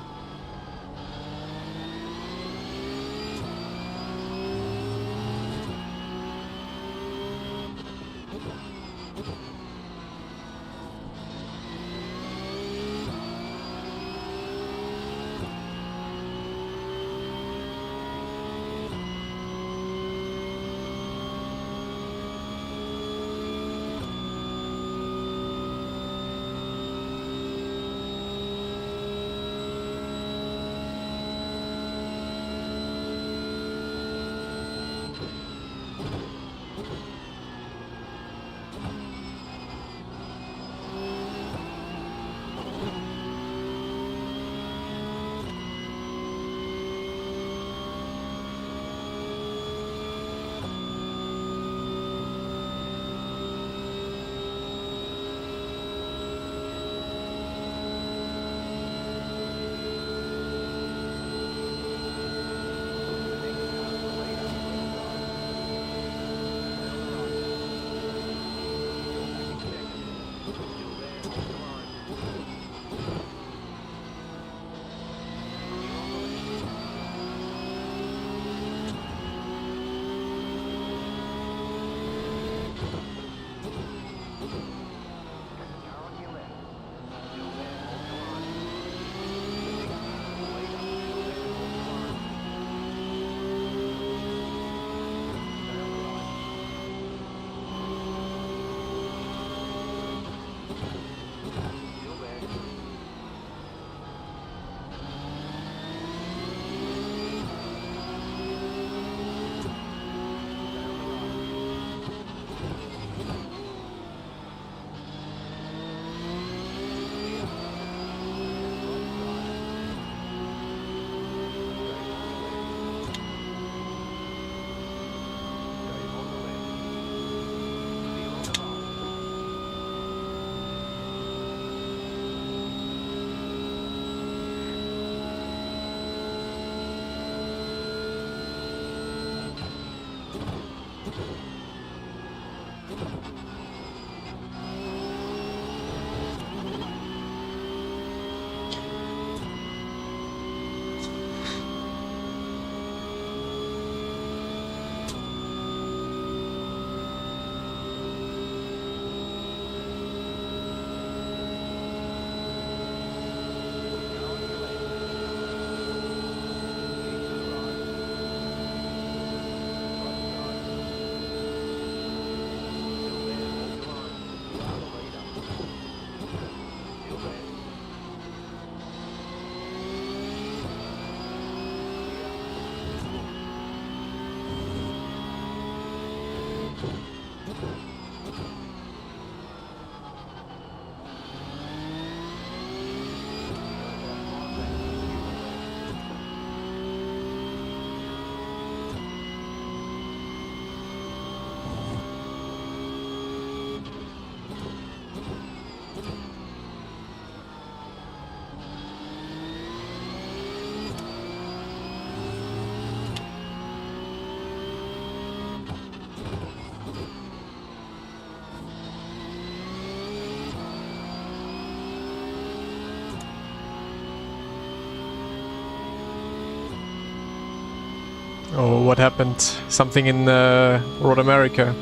Speaker 1: Oh, what happened? Something in Road America.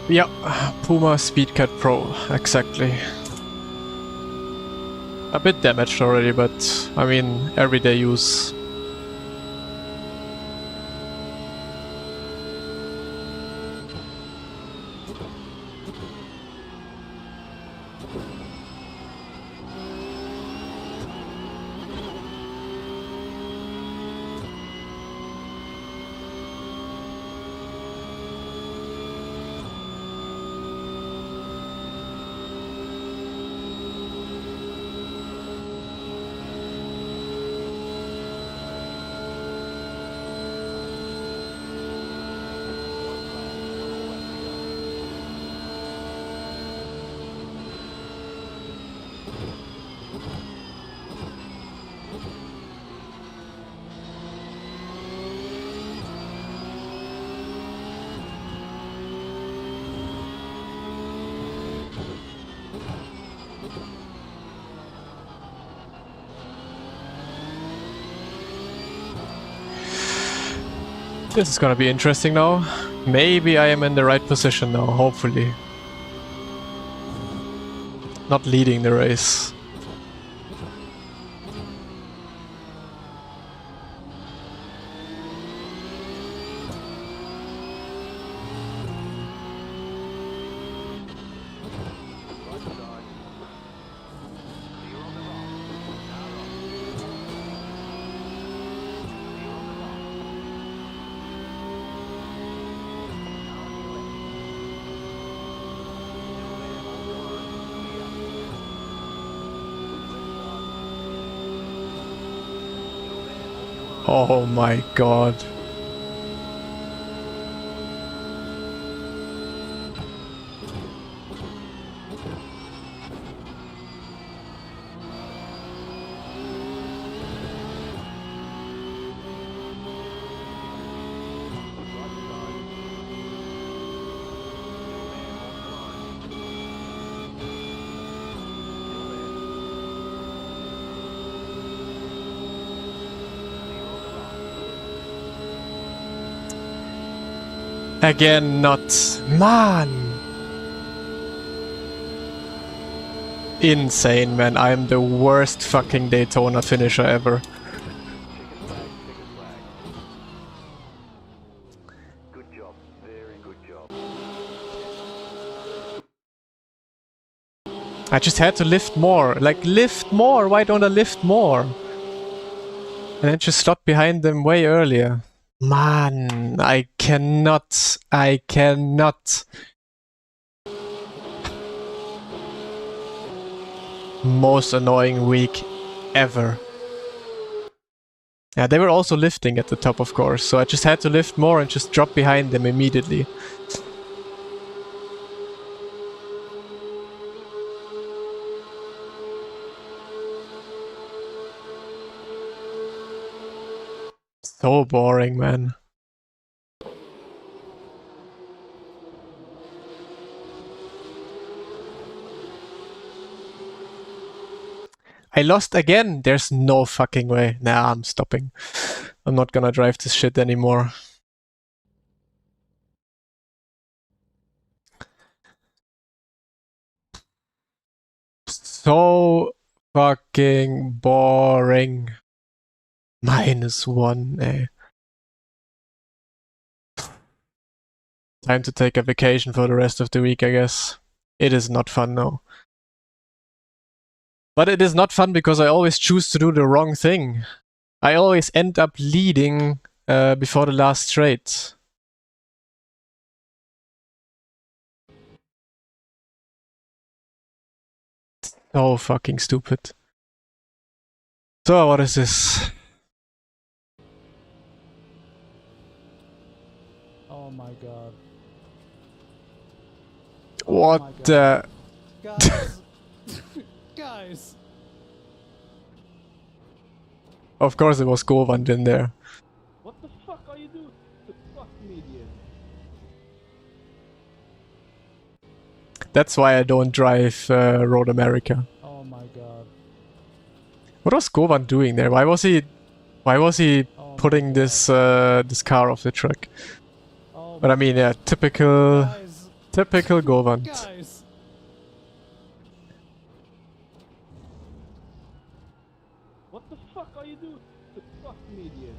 Speaker 1: Yeah, Puma Speedcat Pro, exactly. A bit damaged already, but I mean, everyday use. This is gonna be interesting now. Maybe I am in the right position now, hopefully. Not leading the race. Oh my god. Again, not. Man! Insane, man. I'm the worst fucking Daytona finisher ever.
Speaker 2: Good job. Very good job.
Speaker 1: I just had to lift more. Like, lift more! Why don't I lift more? And then just stop behind them way earlier. Man, I cannot. Most annoying week ever. Yeah, they were also lifting at the top, of course, so I just had to lift more and just drop behind them immediately. So boring, man. I lost again. There's no fucking way. Nah, I'm stopping. I'm not gonna drive this shit anymore. So fucking boring. -1, ey. Time to take a vacation for the rest of the week, I guess. It is not fun, no. But it is not fun because I always choose to do the wrong thing. I always end up leading before the last straight. So fucking stupid. So what is this?
Speaker 3: Oh my god.
Speaker 1: What
Speaker 3: my God.
Speaker 1: the?
Speaker 3: Guys! Guys!
Speaker 1: Of course it was Govand in there.
Speaker 3: What the fuck are you doing? Fuck me, dude.
Speaker 1: That's why I don't drive Road America.
Speaker 3: Oh my god.
Speaker 1: What was Govand doing there? Why was he
Speaker 3: Oh
Speaker 1: putting
Speaker 3: my
Speaker 1: this
Speaker 3: God.
Speaker 1: this car off the track?
Speaker 3: Oh
Speaker 1: But I
Speaker 3: my
Speaker 1: mean, yeah,
Speaker 3: God.
Speaker 1: typical
Speaker 3: Guys!
Speaker 1: typical Govand.
Speaker 3: Guys! What the fuck are you doing? Fuck me, dude.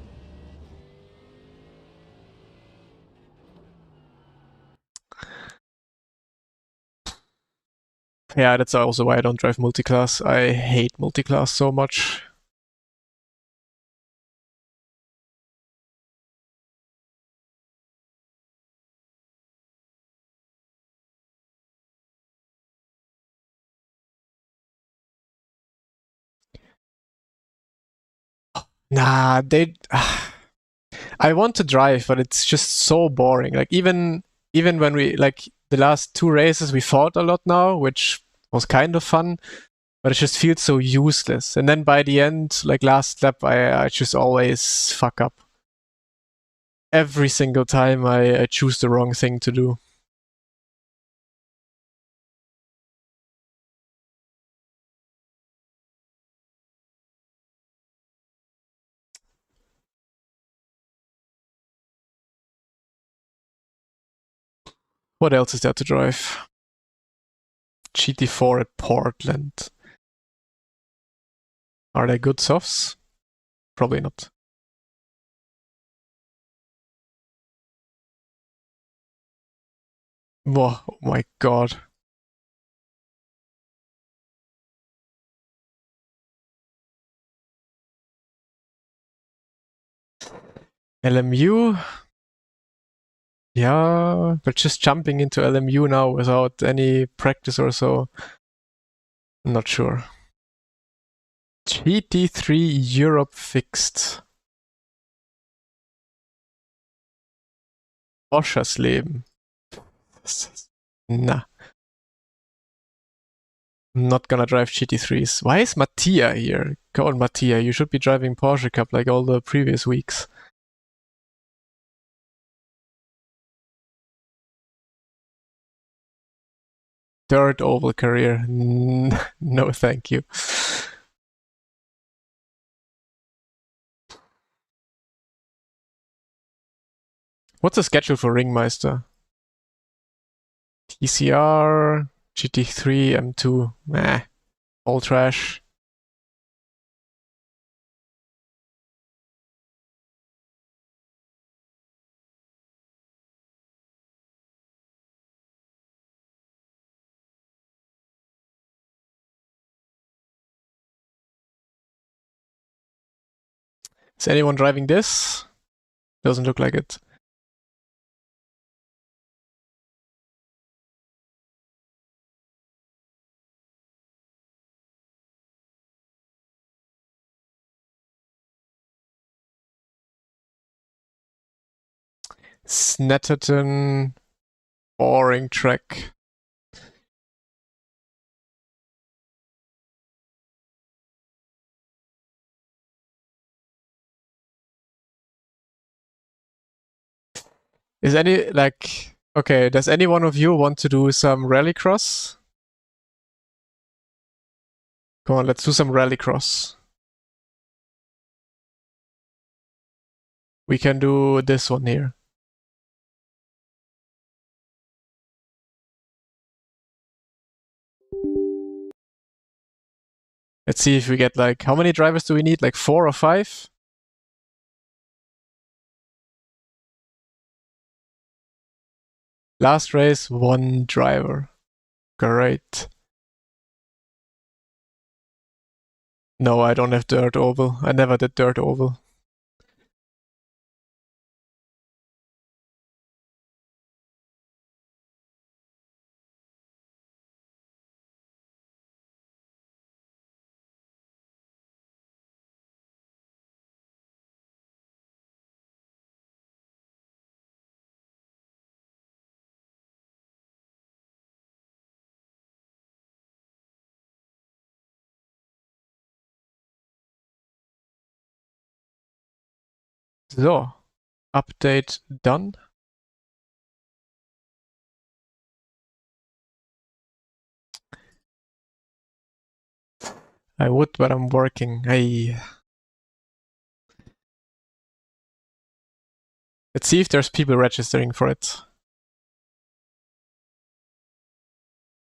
Speaker 1: Yeah, that's also why I don't drive multiclass. I hate multiclass so much. Nah, they. I want to drive, but it's just so boring. Like even when we like the last 2 races, we fought a lot now, which was kind of fun, but it just feels so useless. And then by the end, like last lap, I just always fuck up. Every single time I choose the wrong thing to do. What else is there to drive? GT4 at Portland. Are they good softs? Probably not. Whoa, oh my god. LMU? Yeah, but just jumping into LMU now without any practice or so. I'm not sure. GT3 Europe fixed. Porsches Leben. Nah. I'm not gonna drive GT3s. Why is Mattia here? Go on, Mattia. You should be driving Porsche Cup like all the previous weeks. Third oval career. No, thank you. What's the schedule for Ringmeister? TCR, GT3, M2. Meh. All trash. Is anyone driving this? Doesn't look like it. Snetterton, boring track. Is any, like... Okay, does any one of you want to do some rallycross? Come on, let's do some rallycross. We can do this one here. Let's see if we get like... How many drivers do we need? Like 4 or 5? Last race, 1 driver. Great. No, I don't have dirt oval. I never did dirt oval. So, update done. I would, but I'm working. Let's see if there's people registering for it.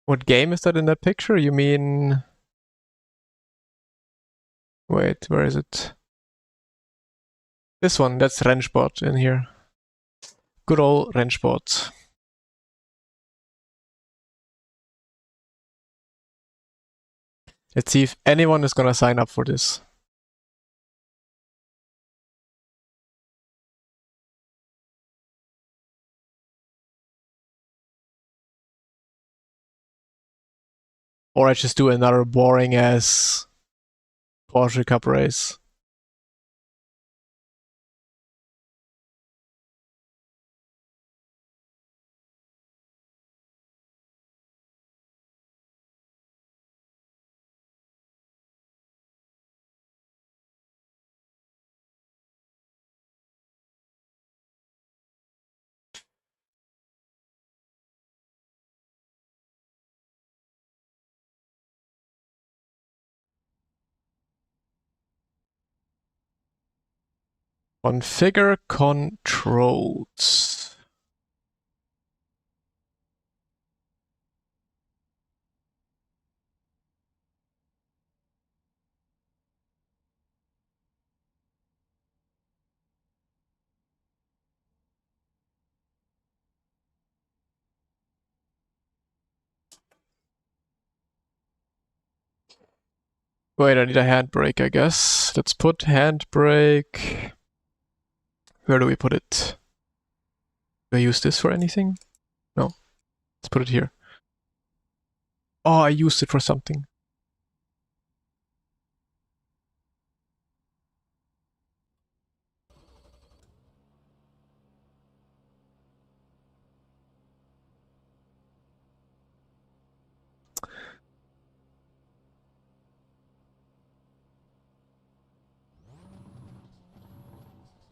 Speaker 1: What game is that in that picture? You mean... Wait, where is it? This one, that's Rennsport in here. Good old Rennsport. Let's see if anyone is gonna sign up for this. Or I just do another boring ass Porsche Cup race. Configure controls. Wait, I need a handbrake, I guess. Let's put handbrake. Where do we put it? Do I use this for anything? No. Let's put it here. Oh, I used it for something.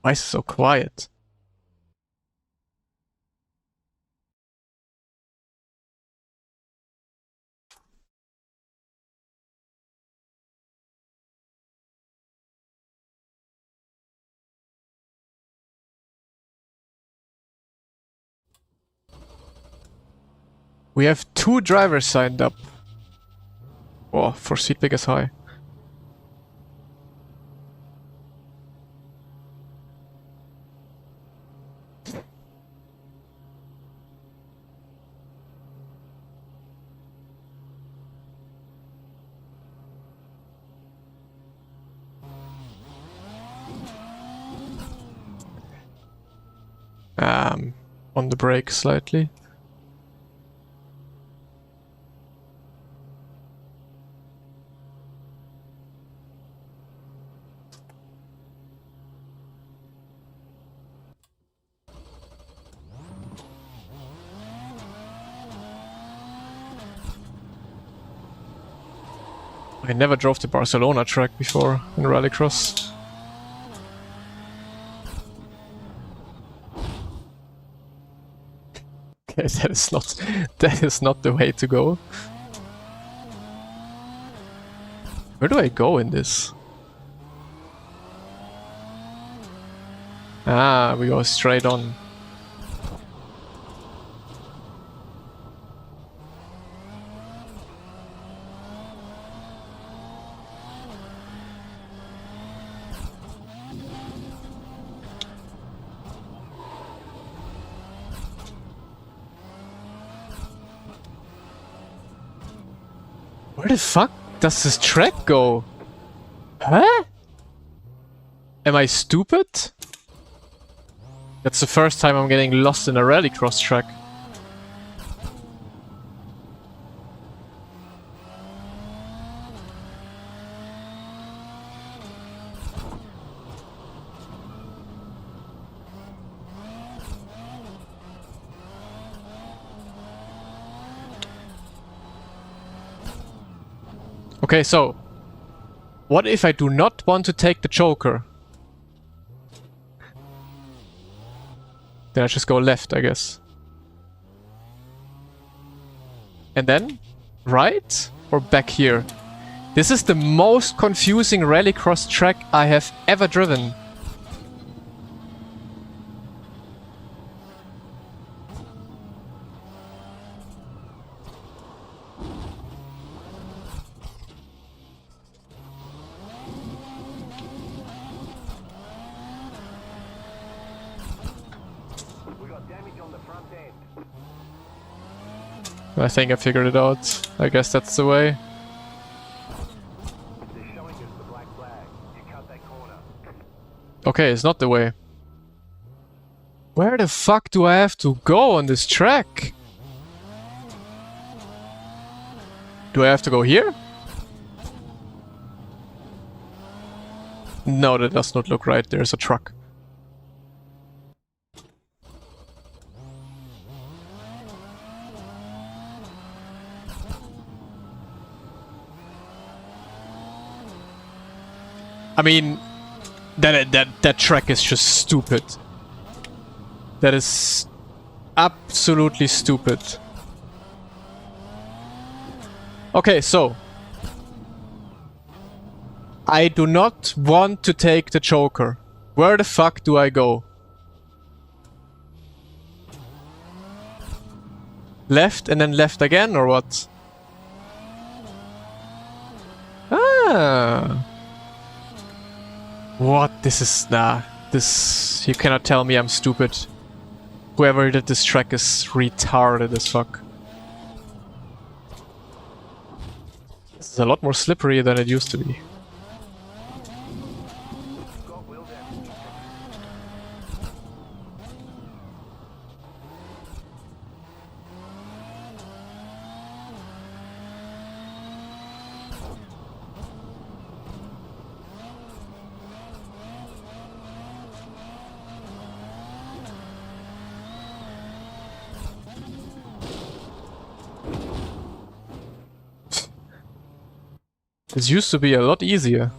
Speaker 1: Why is it so quiet? We have 2 drivers signed up. Oh, for Seatbag is high. On the brake slightly. I never drove the Barcelona track before in Rallycross. That is not the way to go. Where do I go in this? Ah, we go straight on. Where the fuck does this track go? Huh? Am I stupid? That's the first time I'm getting lost in a rallycross track. Okay, so what if I do not want to take the choker? Then I just go left, I guess. And then right or back here? This is the most confusing rallycross track I have ever driven. I think I figured it out. I guess that's the way.
Speaker 2: They're showing us the black flag. You cut that corner.
Speaker 1: Okay, it's not the way. Where the fuck do I have to go on this track? Do I have to go here? No, that does not look right. There's a truck. I mean, that track is just stupid. That is absolutely stupid. Okay, so I do not want to take the choker. Where the fuck do I go? Left and then left again, or what? Ah. What? This is... nah. This... you cannot tell me I'm stupid. Whoever did this track is retarded as fuck. This is a lot more slippery than it used to be.
Speaker 2: Got wheel damage.
Speaker 1: This used to be a lot easier.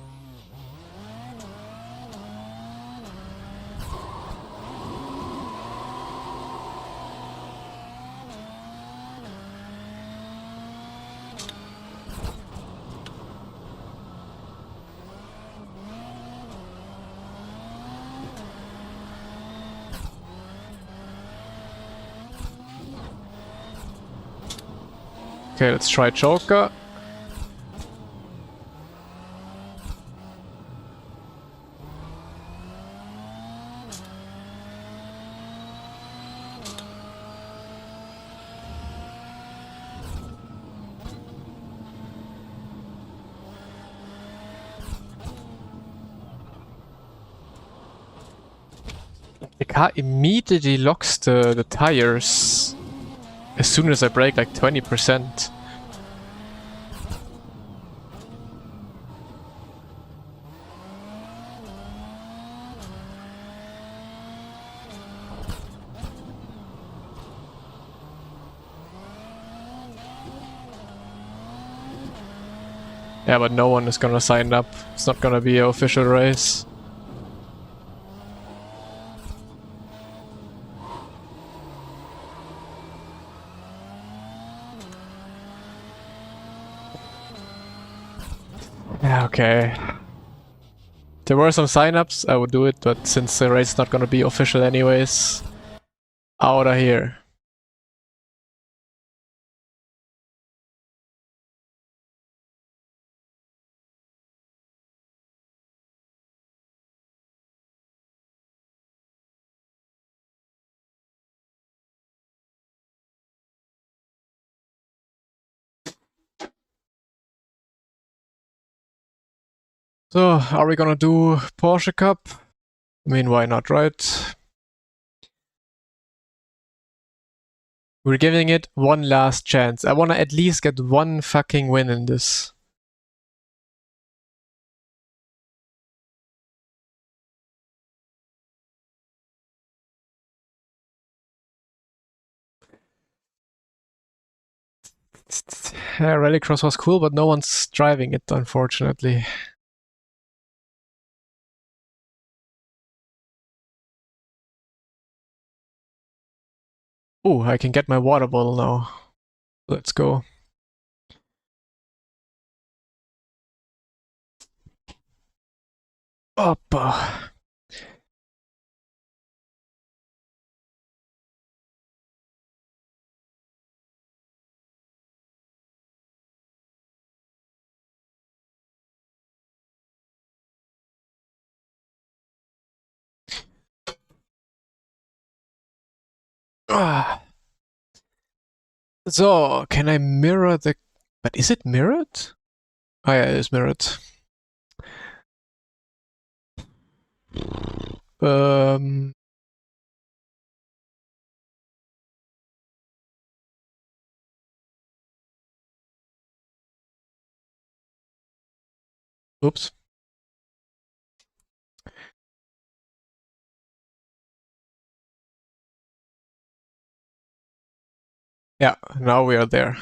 Speaker 1: Okay, let's try Joker. The car immediately locks the tires as soon as I brake like 20%. Yeah, but no one is gonna sign up. It's not gonna be an official race. Yeah, okay. There were some sign-ups, I would do it, but since the race is not gonna be official anyways, out of here. So, are we gonna do Porsche Cup? I mean, why not, right? We're giving it one last chance. I wanna at least get one fucking win in this. Rallycross was cool, but no one's driving it, unfortunately. Oh, I can get my water bottle now. Let's go. Oppa. Ah. So, can I mirror the... But is it mirrored? Oh yeah, it is mirrored. Um... Oops. Yeah, now we are there.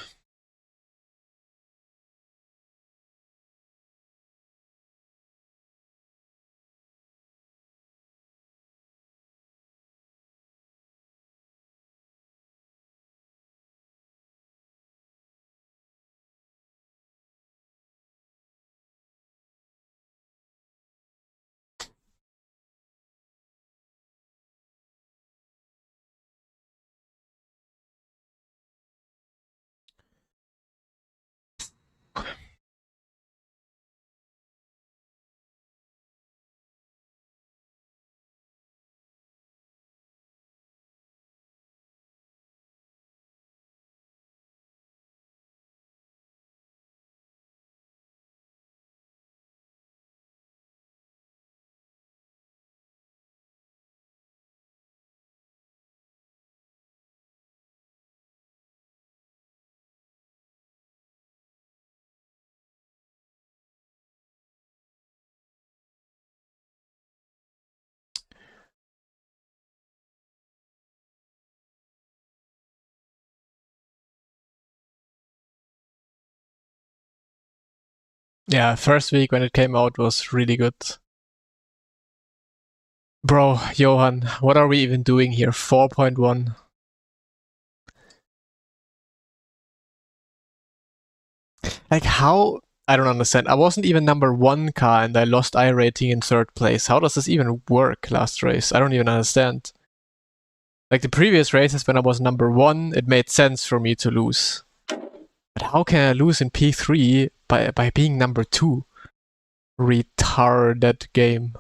Speaker 1: Yeah, first week when it came out was really good. Bro, Johan, what are we even doing here? 4.1. Like how? I don't understand. I wasn't even number 1 car and I lost I rating in 3rd place. How does this even work last race? I don't even understand. Like the previous races when I was number 1, it made sense for me to lose. But how can I lose in P3 by being number 2? Retarded game.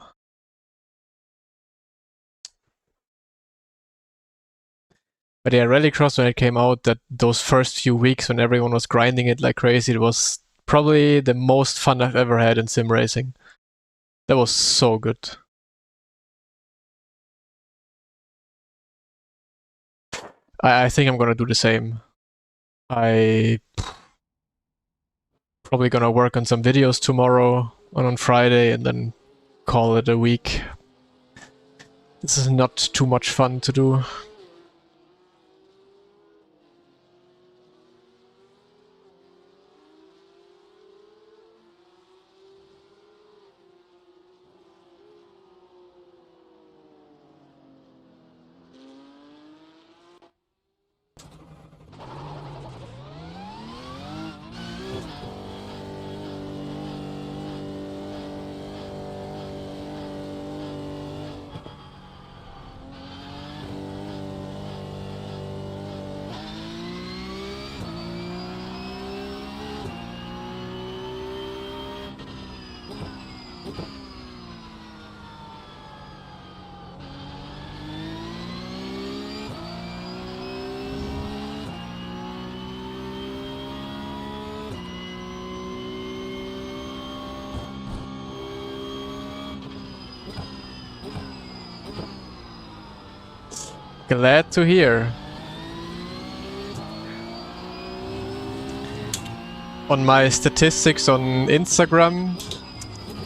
Speaker 1: But yeah, Rallycross when it came out, that those first few weeks when everyone was grinding it like crazy, it was probably the most fun I've ever had in sim racing. That was so good. I think I'm gonna do the same. I probably gonna work on some videos tomorrow and on Friday and then call it a week. This is not too much fun to do. Glad to hear. On my statistics on Instagram,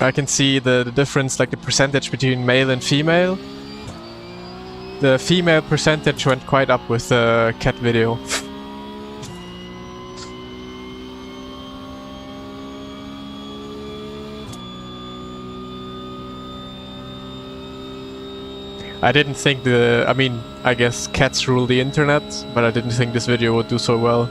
Speaker 1: I can see the difference, like the percentage between male and female. The female percentage went quite up with the cat video. I didn't think I mean, I guess cats rule the internet, but I didn't think this video would do so well.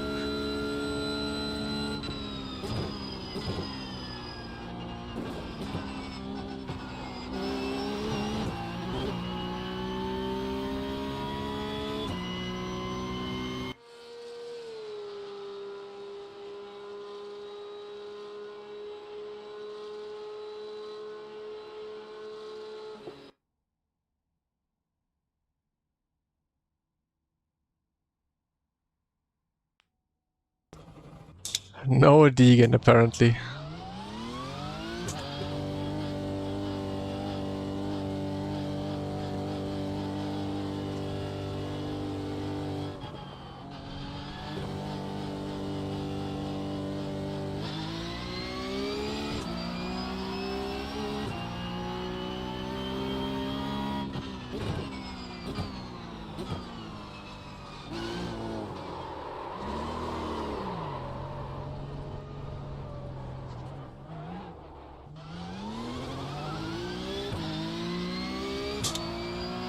Speaker 1: No Deegan, apparently.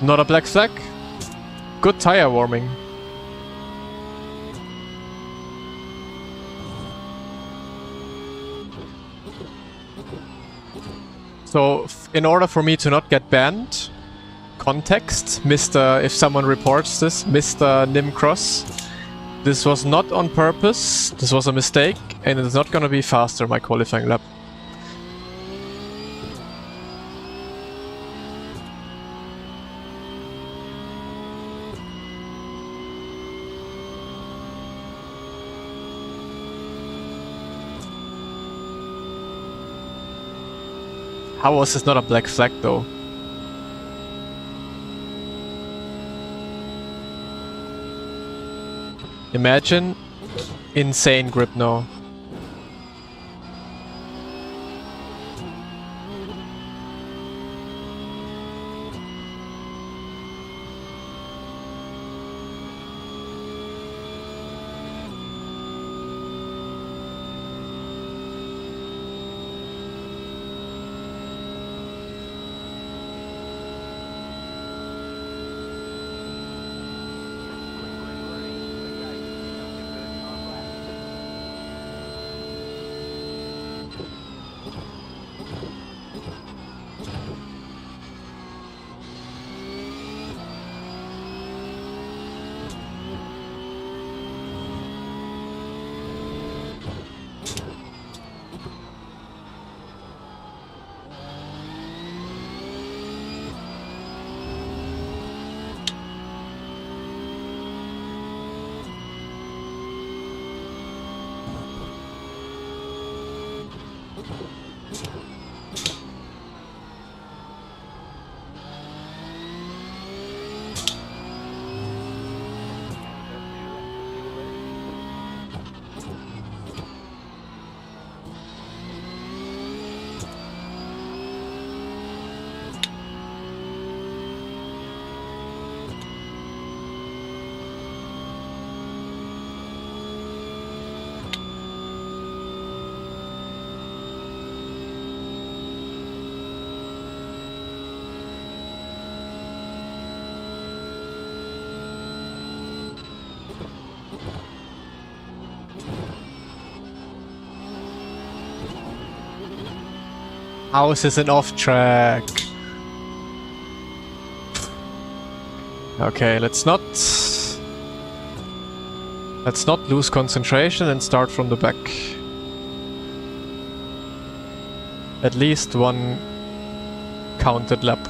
Speaker 1: Not a black flag? Good tire warming. So, in order for me to not get banned, context, Mr. If someone reports this, Mr. Nimcross, this was not on purpose, this was a mistake, and it's not gonna be faster, my qualifying lap. How was this not a black flag though? Imagine insane grip now. House is an off track. Okay, let's not lose concentration and start from the back. At least one counted lap.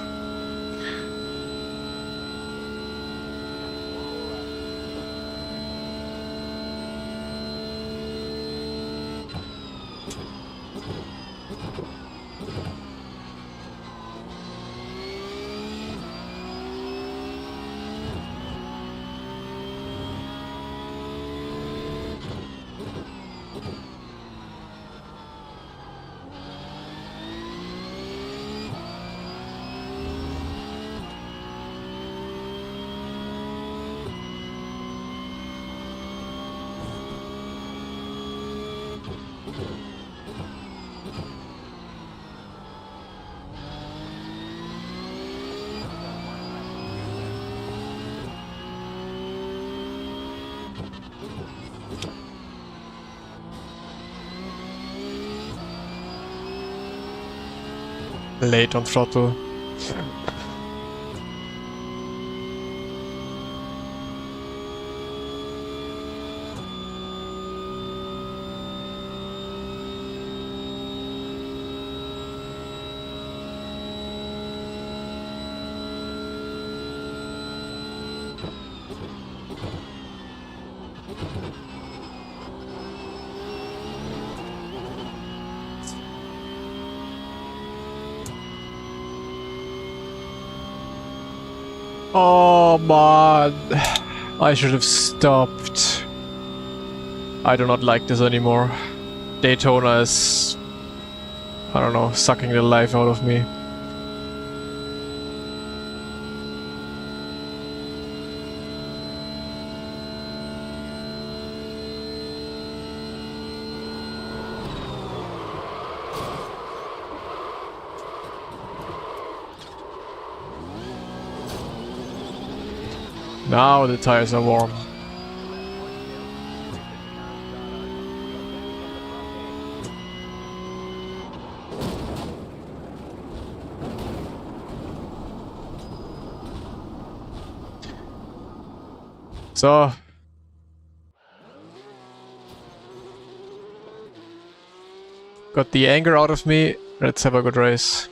Speaker 1: late on throttle. Oh man, I should have stopped. I do not like this anymore. Daytona is, I don't know, sucking the life out of me. Now the tires are warm. So, got the anger out of me. Let's have a good race.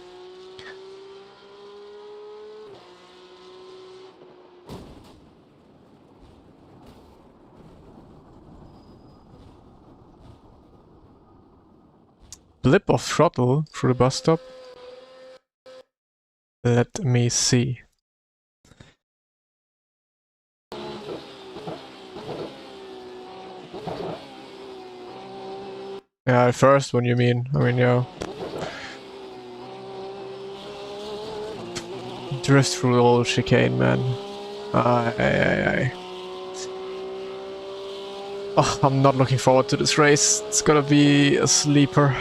Speaker 1: Blip of throttle through the bus stop. Let me see. Yeah, first one you mean. I mean, yeah. Drift through the whole chicane, man. Aye. Oh, I'm not looking forward to this race. It's gonna be a sleeper.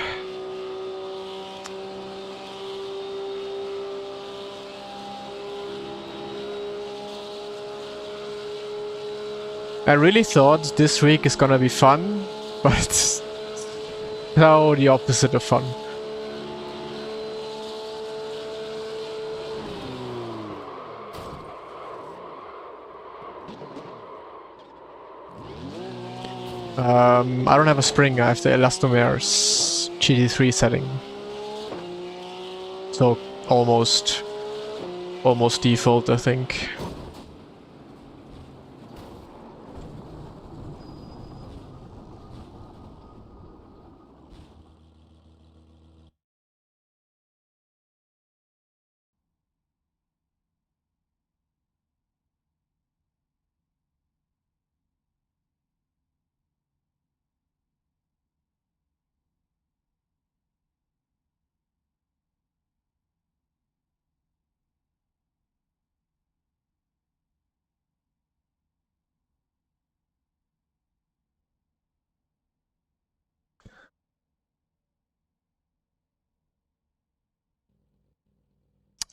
Speaker 1: I really thought this week is gonna be fun, but no, the opposite of fun. I don't have a spring, I have the Elastomer's GT3 setting. So almost default, I think.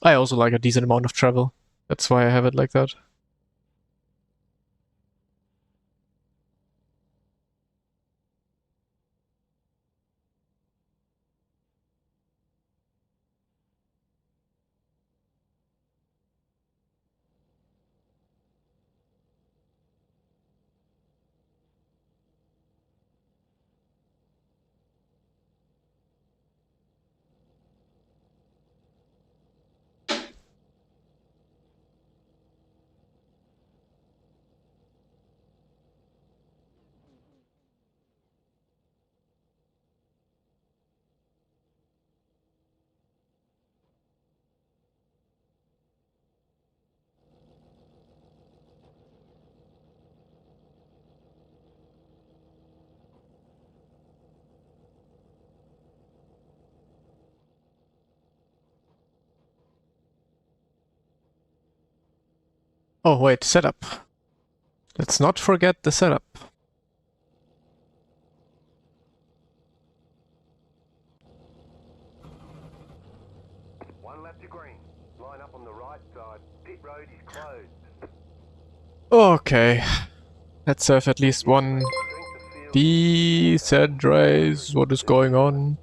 Speaker 1: I also like a decent amount of travel. That's why I have it like that. Oh wait, setup. Let's not forget the setup.
Speaker 2: One lap to green. Line up on the right side. Pit road is closed.
Speaker 1: Okay. Let's have at least one decent race. What is going on?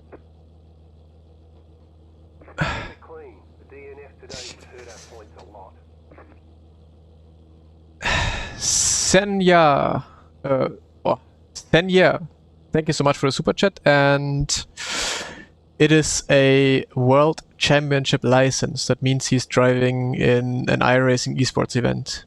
Speaker 1: Senya, Senya, thank you so much for the super chat, and it is a World Championship license. That means he's driving in an iRacing esports event.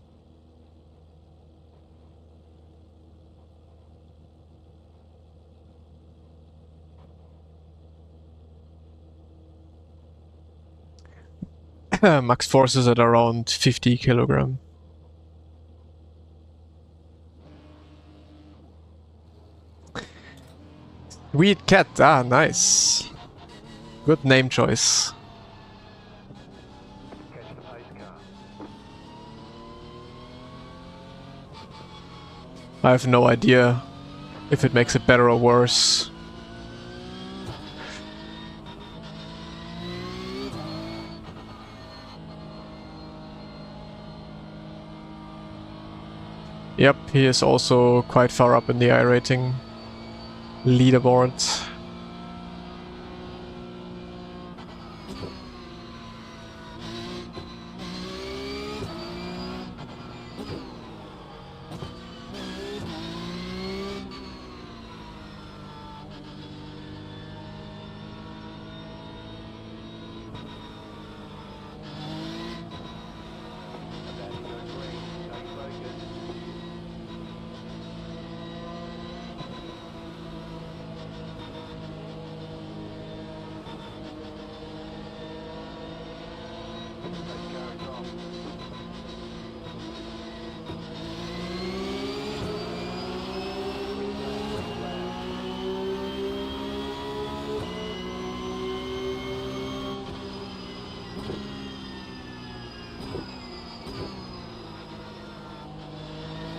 Speaker 1: Max force is at around 50 kilogram. Sweet cat, ah, nice. Good name choice.
Speaker 2: Catch the pace car.
Speaker 1: I have no idea if it makes it better or worse. Yep, he is also quite far up in the iRating leaderboard.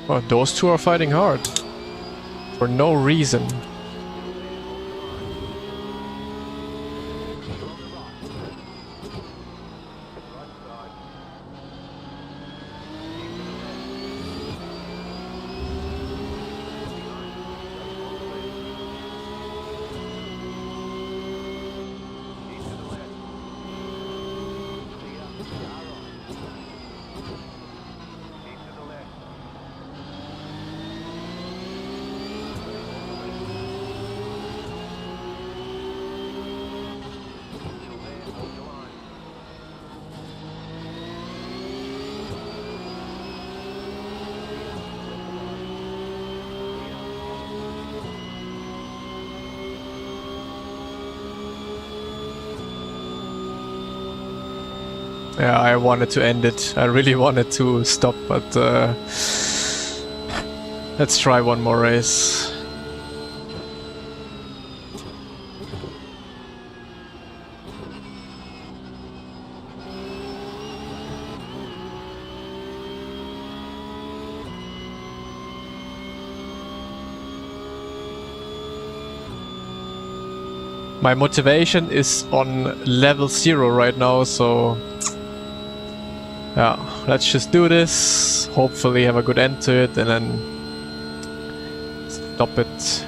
Speaker 1: Well, those two are fighting hard. For no reason. Yeah, I wanted to end it. I really wanted to stop, but let's try one more race. My motivation is on level 0 right now, so yeah, let's just do this, hopefully have a good end to it, and then stop it.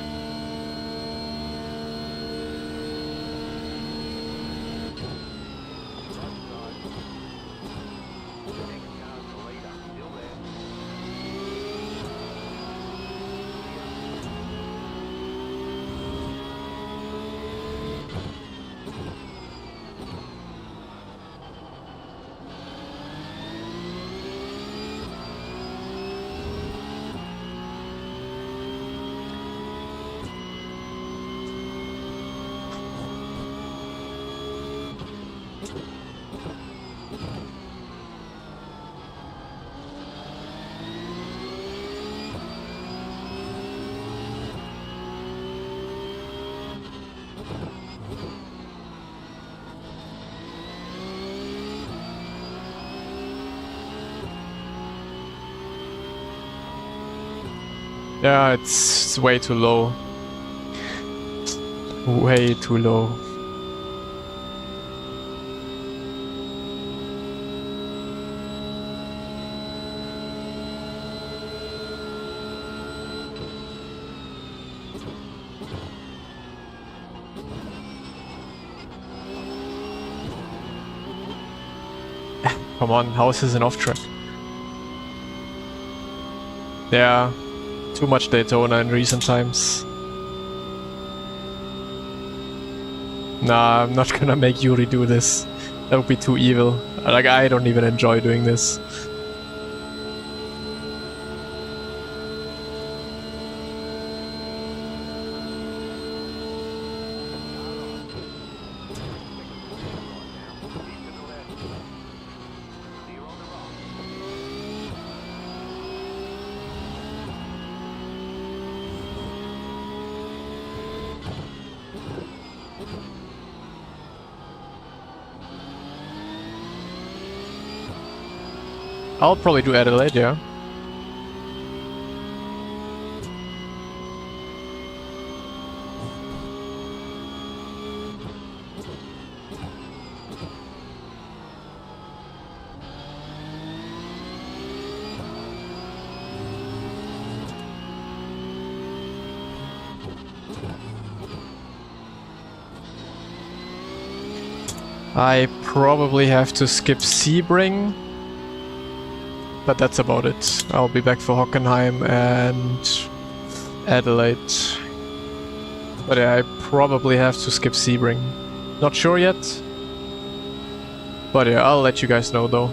Speaker 1: Yeah, it's way too low. Way too low. Come on, how is this an off track? Yeah, too much Daytona in recent times. Nah, I'm not gonna make Yuri do this. That would be too evil. Like, I don't even enjoy doing this. I'll probably do Adelaide, yeah. I probably have to skip Sebring, but that's about it. I'll be back for Hockenheim and Adelaide. But yeah, I probably have to skip Sebring. Not sure yet. But yeah, I'll let you guys know though.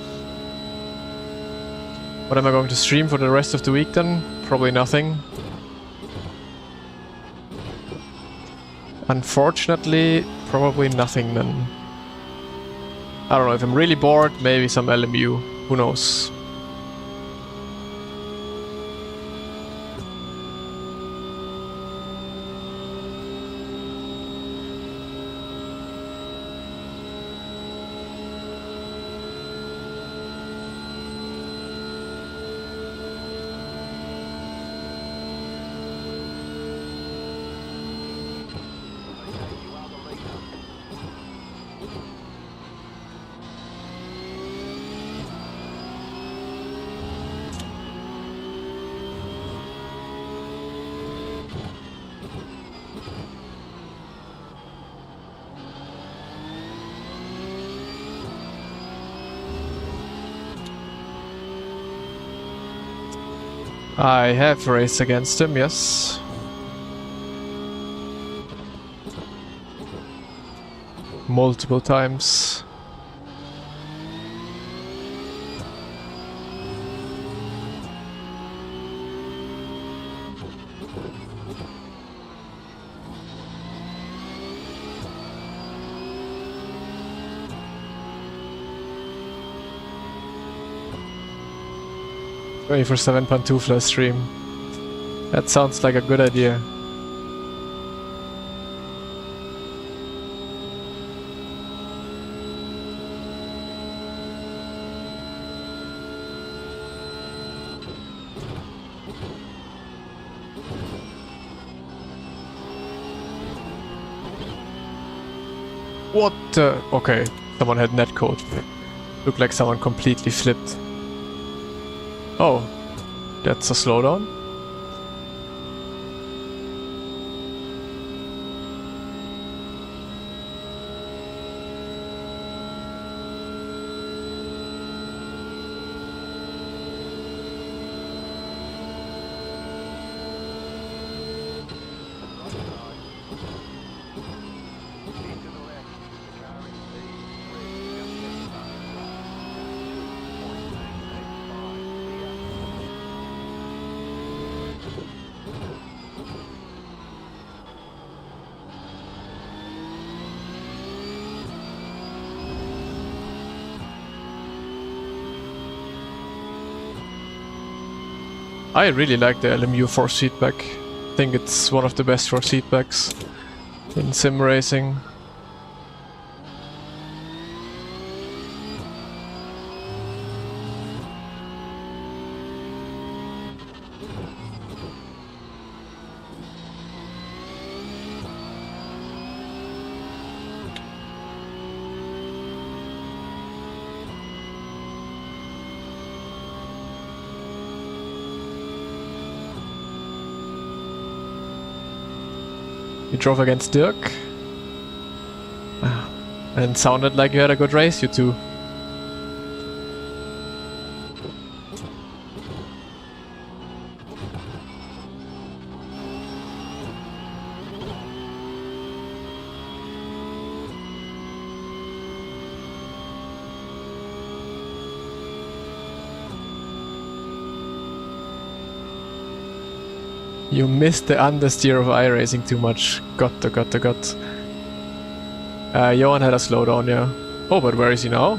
Speaker 1: What am I going to stream for the rest of the week then? Probably nothing. Unfortunately, probably nothing then. I don't know, if I'm really bored, maybe some LMU. Who knows? I have raced against him, yes. Multiple times. Ready for 7.2 flash stream. That sounds like a good idea. What the? Okay, someone had netcode. Looked like someone completely flipped. Oh, that's a slowdown? I really like the LMU force feedback. I think it's one of the best force feedbacks in sim racing. You drove against Dirk? And sounded like you had a good race, you two. You missed the understeer of iRacing too much. Got. Johan had a slowdown, yeah. Oh, but where is he now?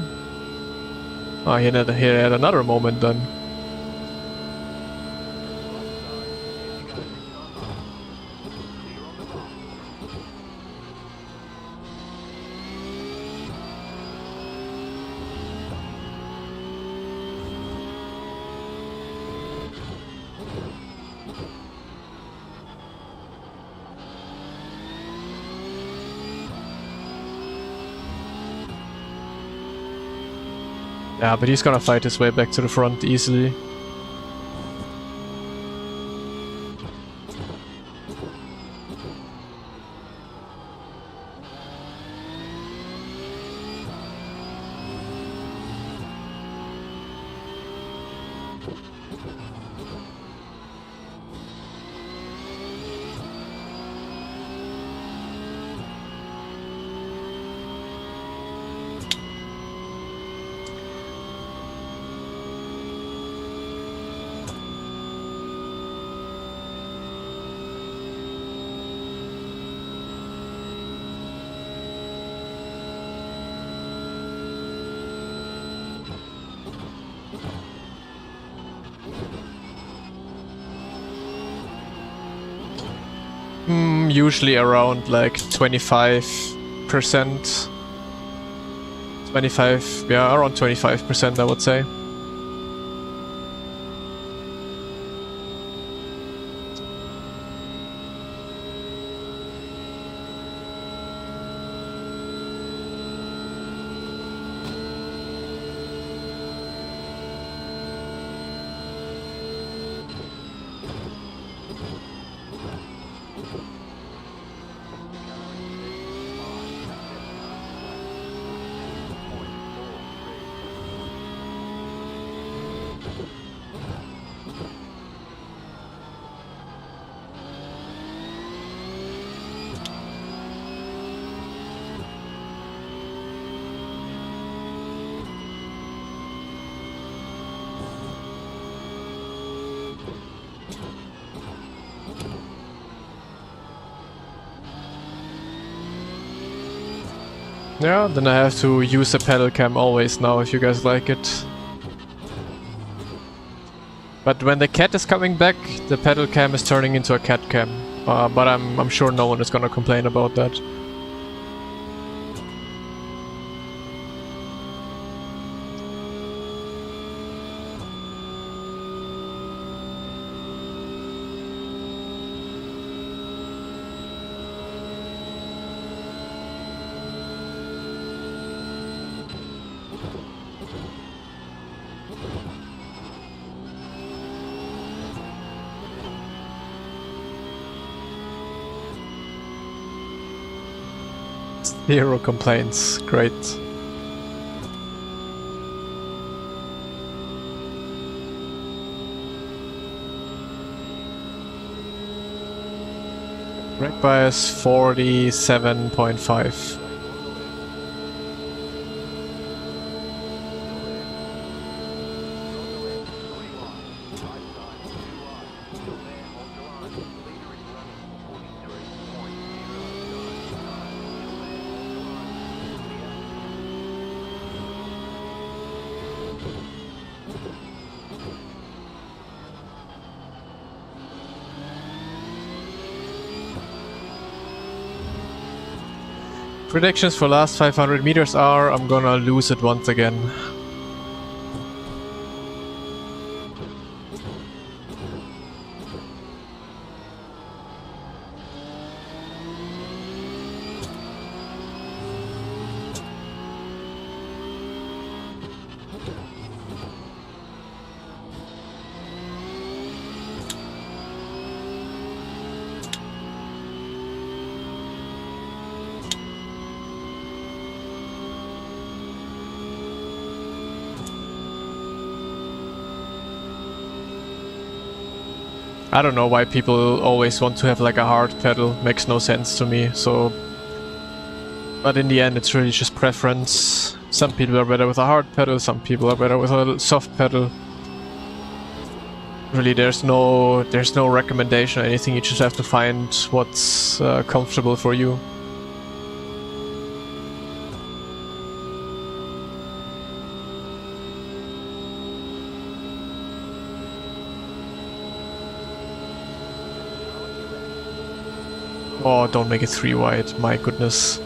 Speaker 1: Oh, he had another moment then. Yeah, but he's gonna fight his way back to the front easily. Usually around like 25%. 25, yeah, around 25% I would say. Yeah, then I have to use a pedal cam always now if you guys like it. But when the cat is coming back, the pedal cam is turning into a cat cam. But I'm sure no one is gonna complain about that. Zero complaints, great. Brake bias 47.5. Predictions for last 500 meters are I'm gonna lose it once again. I don't know why people always want to have like a hard pedal, makes no sense to me, so... But in the end it's really just preference. Some people are better with a hard pedal, some people are better with a soft pedal. Really, there's no recommendation or anything. You just have to find what's comfortable for you. Oh, don't make it 3 wide, my goodness.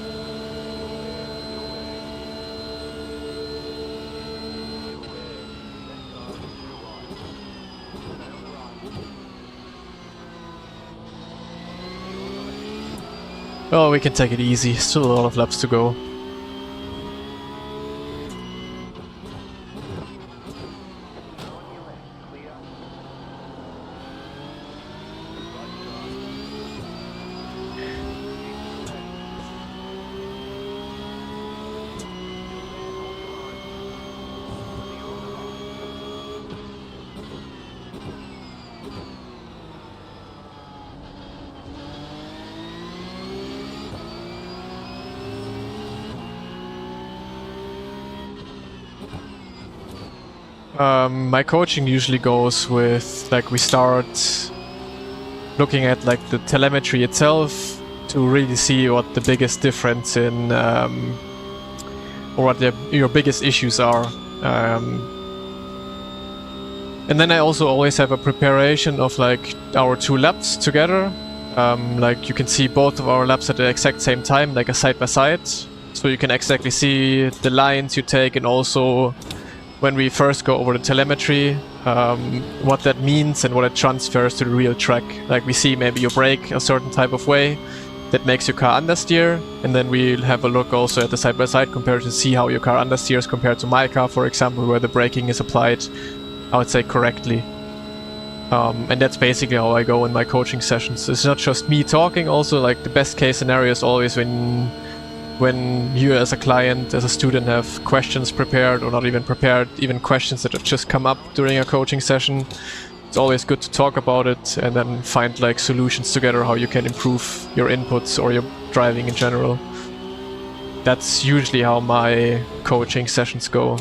Speaker 1: Oh, we can take it easy, still a lot of laps to go. My coaching usually goes with, like, we start looking at like the telemetry itself to really see what the biggest difference in or what your biggest issues are. And then I also always have a preparation of like our 2 laps together. Like you can see both of our laps at the exact same time, like a side by side. So you can exactly see the lines you take, and also when we first go over the telemetry, what that means and what it transfers to the real track. Like we see maybe you brake a certain type of way that makes your car understeer, and then we'll have a look also at the side-by-side compared to see how your car understeers compared to my car, for example, where the braking is applied, I would say, correctly. And that's basically how I go in my coaching sessions. It's not just me talking, also like the best case scenario is always when you as a client, as a student, have questions prepared, or not even prepared, even questions that have just come up during a coaching session. It's always good to talk about it and then find like solutions together how you can improve your inputs or your driving in general. That's usually how my coaching sessions go.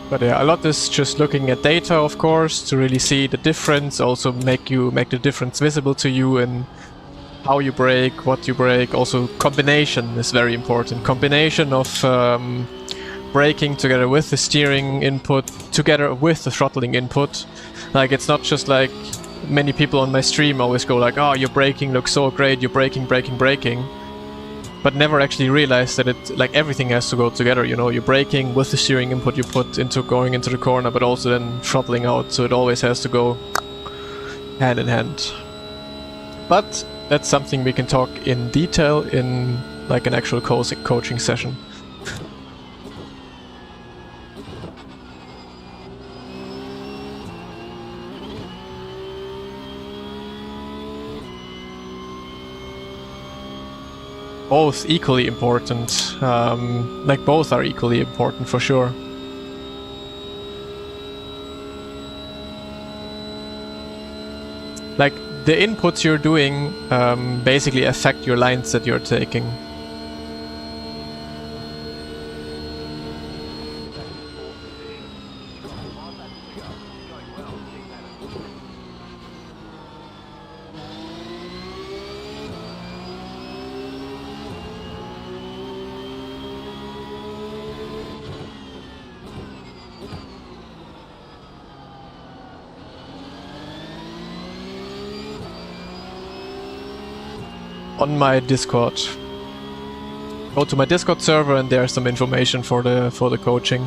Speaker 1: But yeah, a lot is just looking at data, of course, to really see the difference, also make the difference visible to you in how you brake, what you brake. Also, combination is very important. Combination of braking together with the steering input, together with the throttling input. Like, it's not just like many people on my stream always go like, oh, your braking looks so great, you're braking, but never actually realize that it, like, everything has to go together, you know. You're braking with the steering input you put into going into the corner, but also then throttling out, so it always has to go hand in hand. But that's something we can talk in detail in like an actual coaching session. Both equally important. Like, both are equally important for sure. Like, the inputs you're doing basically affect your lines that you're taking. On my Discord. Go to my Discord server and there's some information for the coaching.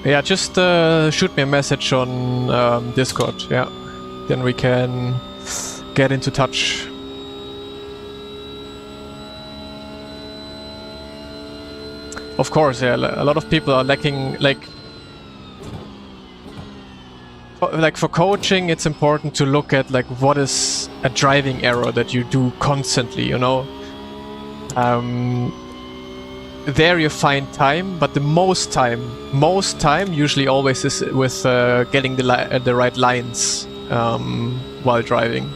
Speaker 1: Yeah, just shoot me a message on Discord, yeah. Then we can get into touch. of course, yeah, a lot of people are lacking, like for coaching, it's important to look at like what is a driving error that you do constantly, you know. There you find time, but the most time usually always is with getting the right lines while driving.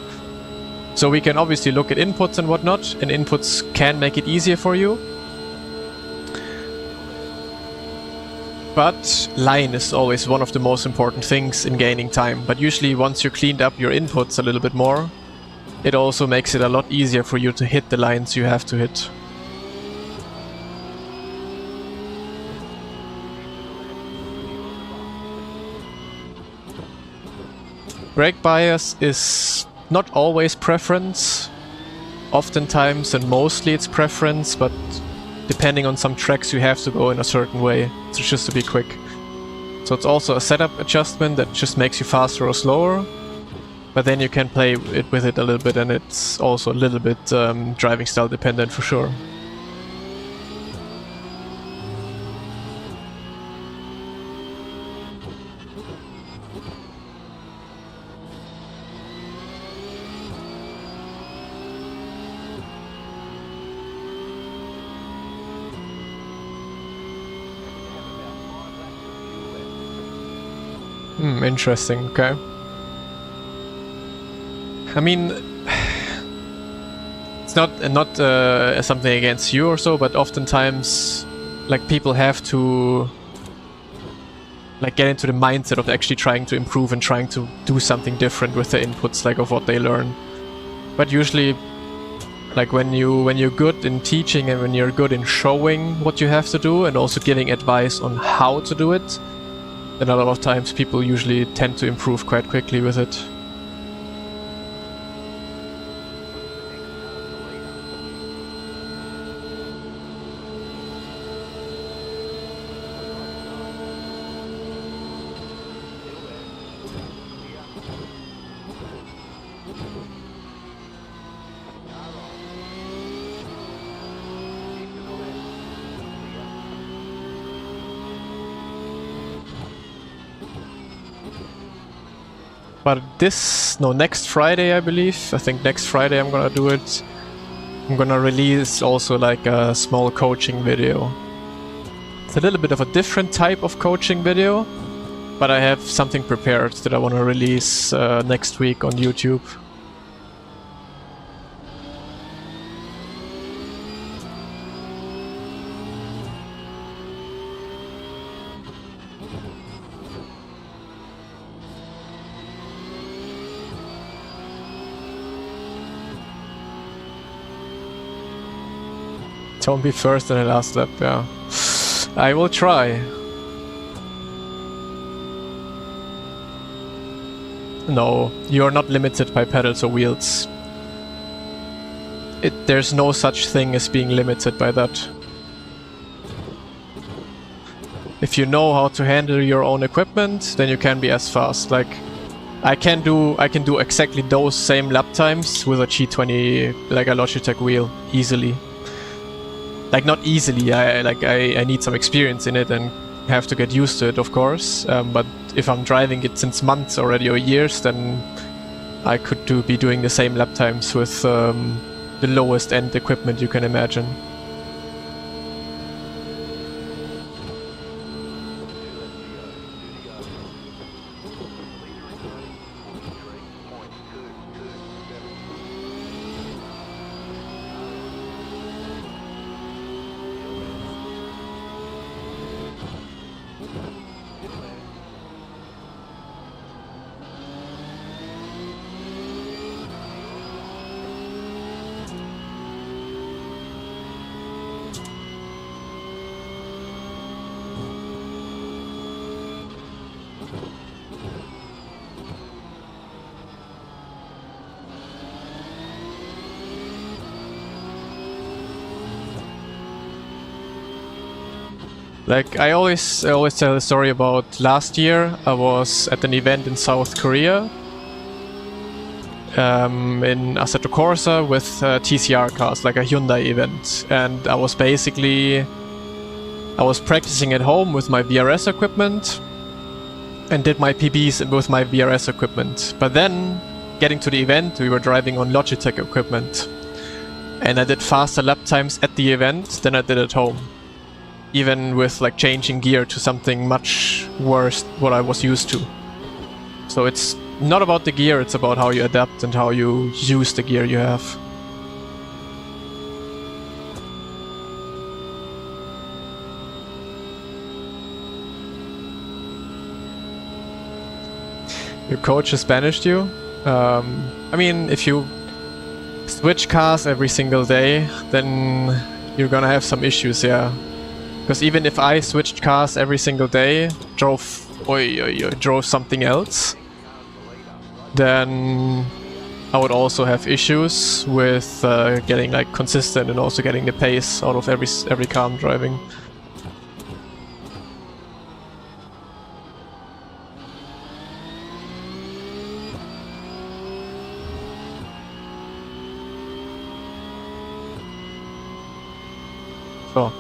Speaker 1: So we can obviously look at inputs and whatnot, and inputs can make it easier for you. But line is always one of the most important things in gaining time. But usually once you cleaned up your inputs a little bit more, it also makes it a lot easier for you to hit the lines you have to hit. Brake bias is not always preference. Oftentimes and mostly it's preference, but depending on some tracks you have to go in a certain way, so just to be quick. So it's also a setup adjustment that just makes you faster or slower, but then you can play with it a little bit, and it's also a little bit driving style dependent for sure. Interesting, okay. I mean, it's not something against you or so, but oftentimes, like, people have to like get into the mindset of actually trying to improve and trying to do something different with the inputs, like, of what they learn. But usually, like, when you're good in teaching and when you're good in showing what you have to do and also giving advice on how to do it, then a lot of times people usually tend to improve quite quickly with it. But next Friday, I believe. I think next Friday I'm gonna do it. I'm gonna release also like a small coaching video. It's a little bit of a different type of coaching video, but I have something prepared that I wanna release next week on YouTube. Don't be first in the last lap, yeah. I will try. No, you're not limited by pedals or wheels. There's no such thing as being limited by that. If you know how to handle your own equipment, then you can be as fast. Like, I can do exactly those same lap times with a G20, like a Logitech wheel, easily. Like, not easily, I need some experience in it and have to get used to it, of course. But if I'm driving it since months already or years, then I could be doing the same lap times with the lowest end equipment you can imagine. Like, I always tell the story about last year. I was at an event in South Korea, in Assetto Corsa with TCR cars, like a Hyundai event, and I was basically I was practicing at home with my VRS equipment and did my PBs with my VRS equipment. But then, getting to the event, we were driving on Logitech equipment. And I did faster lap times at the event than I did at home. Even with like changing gear to something much worse what I was used to. So it's not about the gear, it's about how you adapt and how you use the gear you have. Your coach has banished you? I mean, if you switch cars every single day, then you're gonna have some issues, yeah. Because even if I switched cars every single day, drove something else, then I would also have issues with getting like consistent and also getting the pace out of every car I'm driving. So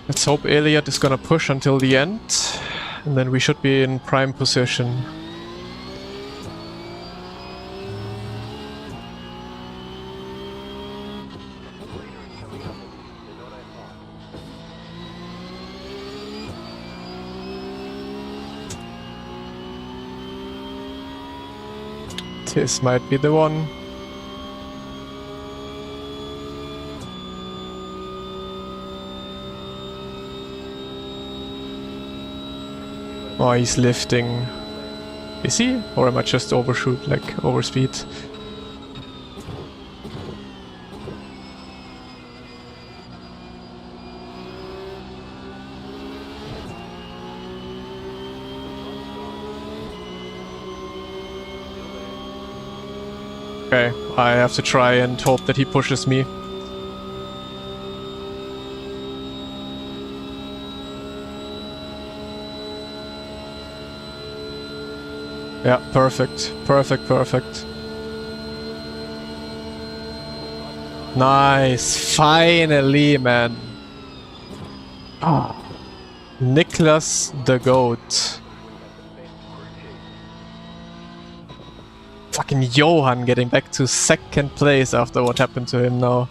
Speaker 1: let's hope Elliot is gonna push until the end, and then we should be in prime position. This might be the one. Oh, he's lifting. Is he? Or am I just overshoot, like overspeed? Okay, I have to try and hope that he pushes me. Yeah, perfect. Perfect, perfect. Nice. Finally, man. Ah. Niklas the GOAT. Fucking Johan getting back to second place after what happened to him now.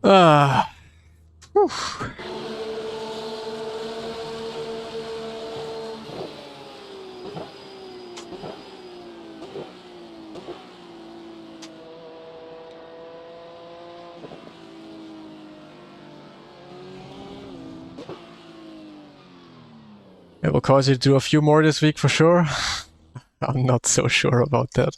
Speaker 1: Ah. Whew. It will cause you to do a few more this week for sure. I'm not so sure about that.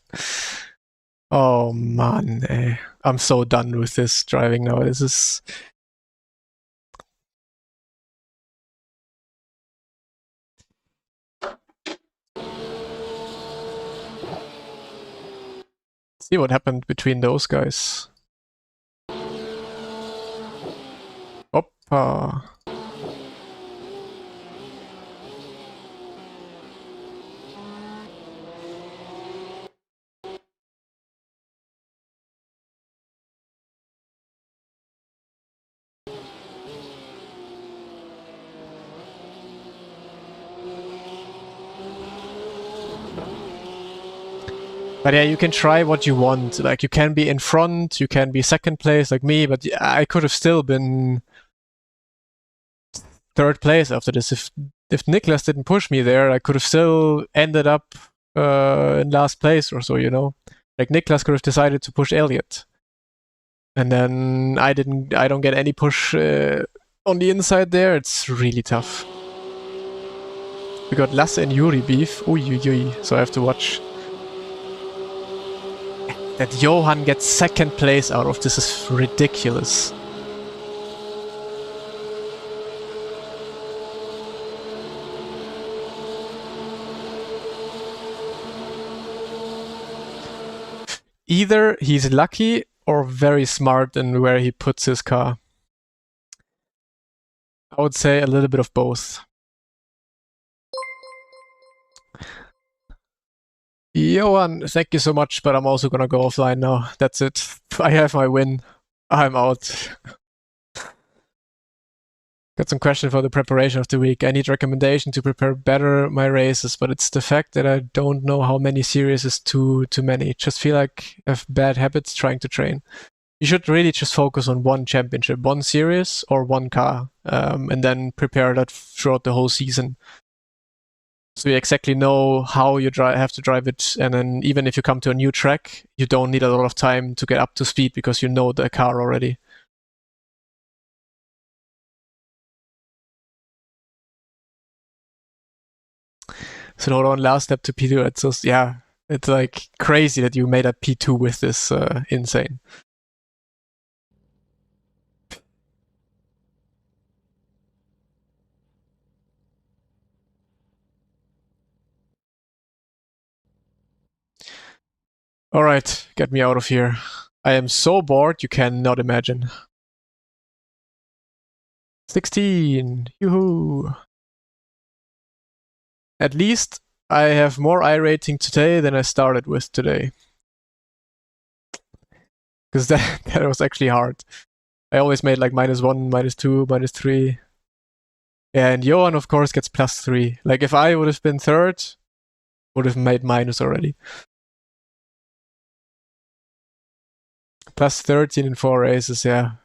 Speaker 1: Oh man, I'm so done with this driving now. This is... See what happened between those guys. Oppa. But yeah, you can try what you want. Like, you can be in front, you can be second place like me, but I could have still been third place after this. If Niklas didn't push me there, I could have still ended up in last place or so, you know? Like, Niklas could have decided to push Elliot. And then I don't get any push on the inside there. It's really tough. We got Lasse and Yuri beef. Uy, uy, uy. So I have to watch. That Johan gets second place out of this is ridiculous. Either he's lucky or very smart in where he puts his car. I would say a little bit of both. Johan, thank you so much, but I'm also gonna go offline now. That's it. I have my win. I'm out. Got some question for the preparation of the week. I need recommendation to prepare better my races, but it's the fact that I don't know how many series is too many. Just feel like I have bad habits trying to train. You should really just focus on one championship, one series or one car, and then prepare that throughout the whole season. So you exactly know how you have to drive it, and then even if you come to a new track, you don't need a lot of time to get up to speed because you know the car already. So hold on, last step to P2. It's just, yeah, it's like crazy that you made a P2 with this. Insane. All right, get me out of here. I am so bored you cannot imagine. 16, yoo-hoo. At least I have more I rating today than I started with today. Because that was actually hard. I always made like -1, -2, -3. And Johan, of course, gets +3. Like if I would have been third, would have made minus already. +13 in 4 races, yeah.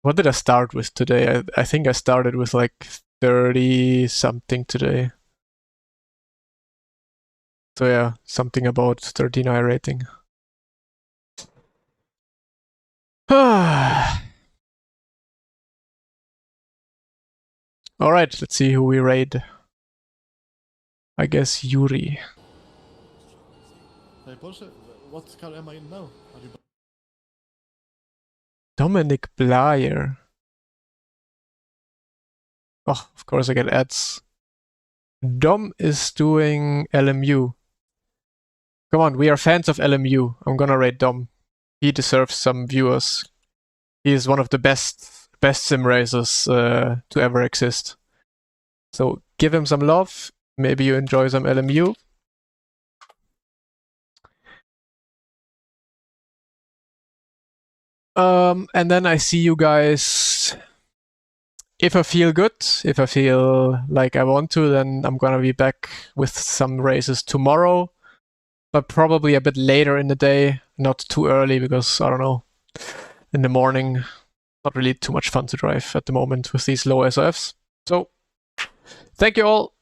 Speaker 1: What did I start with today? I think I started with like 30 something today. So yeah, something about 13 I rating. Alright, let's see who we raid. I guess Yuri.
Speaker 4: Hey Porsche, what car am I in now? Are you...
Speaker 1: Dominic Blyer. Oh, of course I get ads. Dom is doing LMU. Come on, we are fans of LMU. I'm gonna rate Dom. He deserves some viewers. He is one of the best sim racers to ever exist. So give him some love. Maybe you enjoy some LMU. And then I see you guys. If I feel good, if I feel like I want to, then I'm gonna be back with some races tomorrow. But probably a bit later in the day, not too early because, I don't know, in the morning, not really too much fun to drive at the moment with these low SOFs. So, thank you all.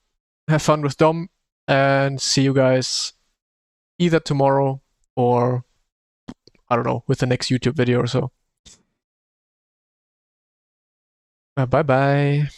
Speaker 1: Have fun with Dom and see you guys either tomorrow or, I don't know, with the next YouTube video or so. Bye bye.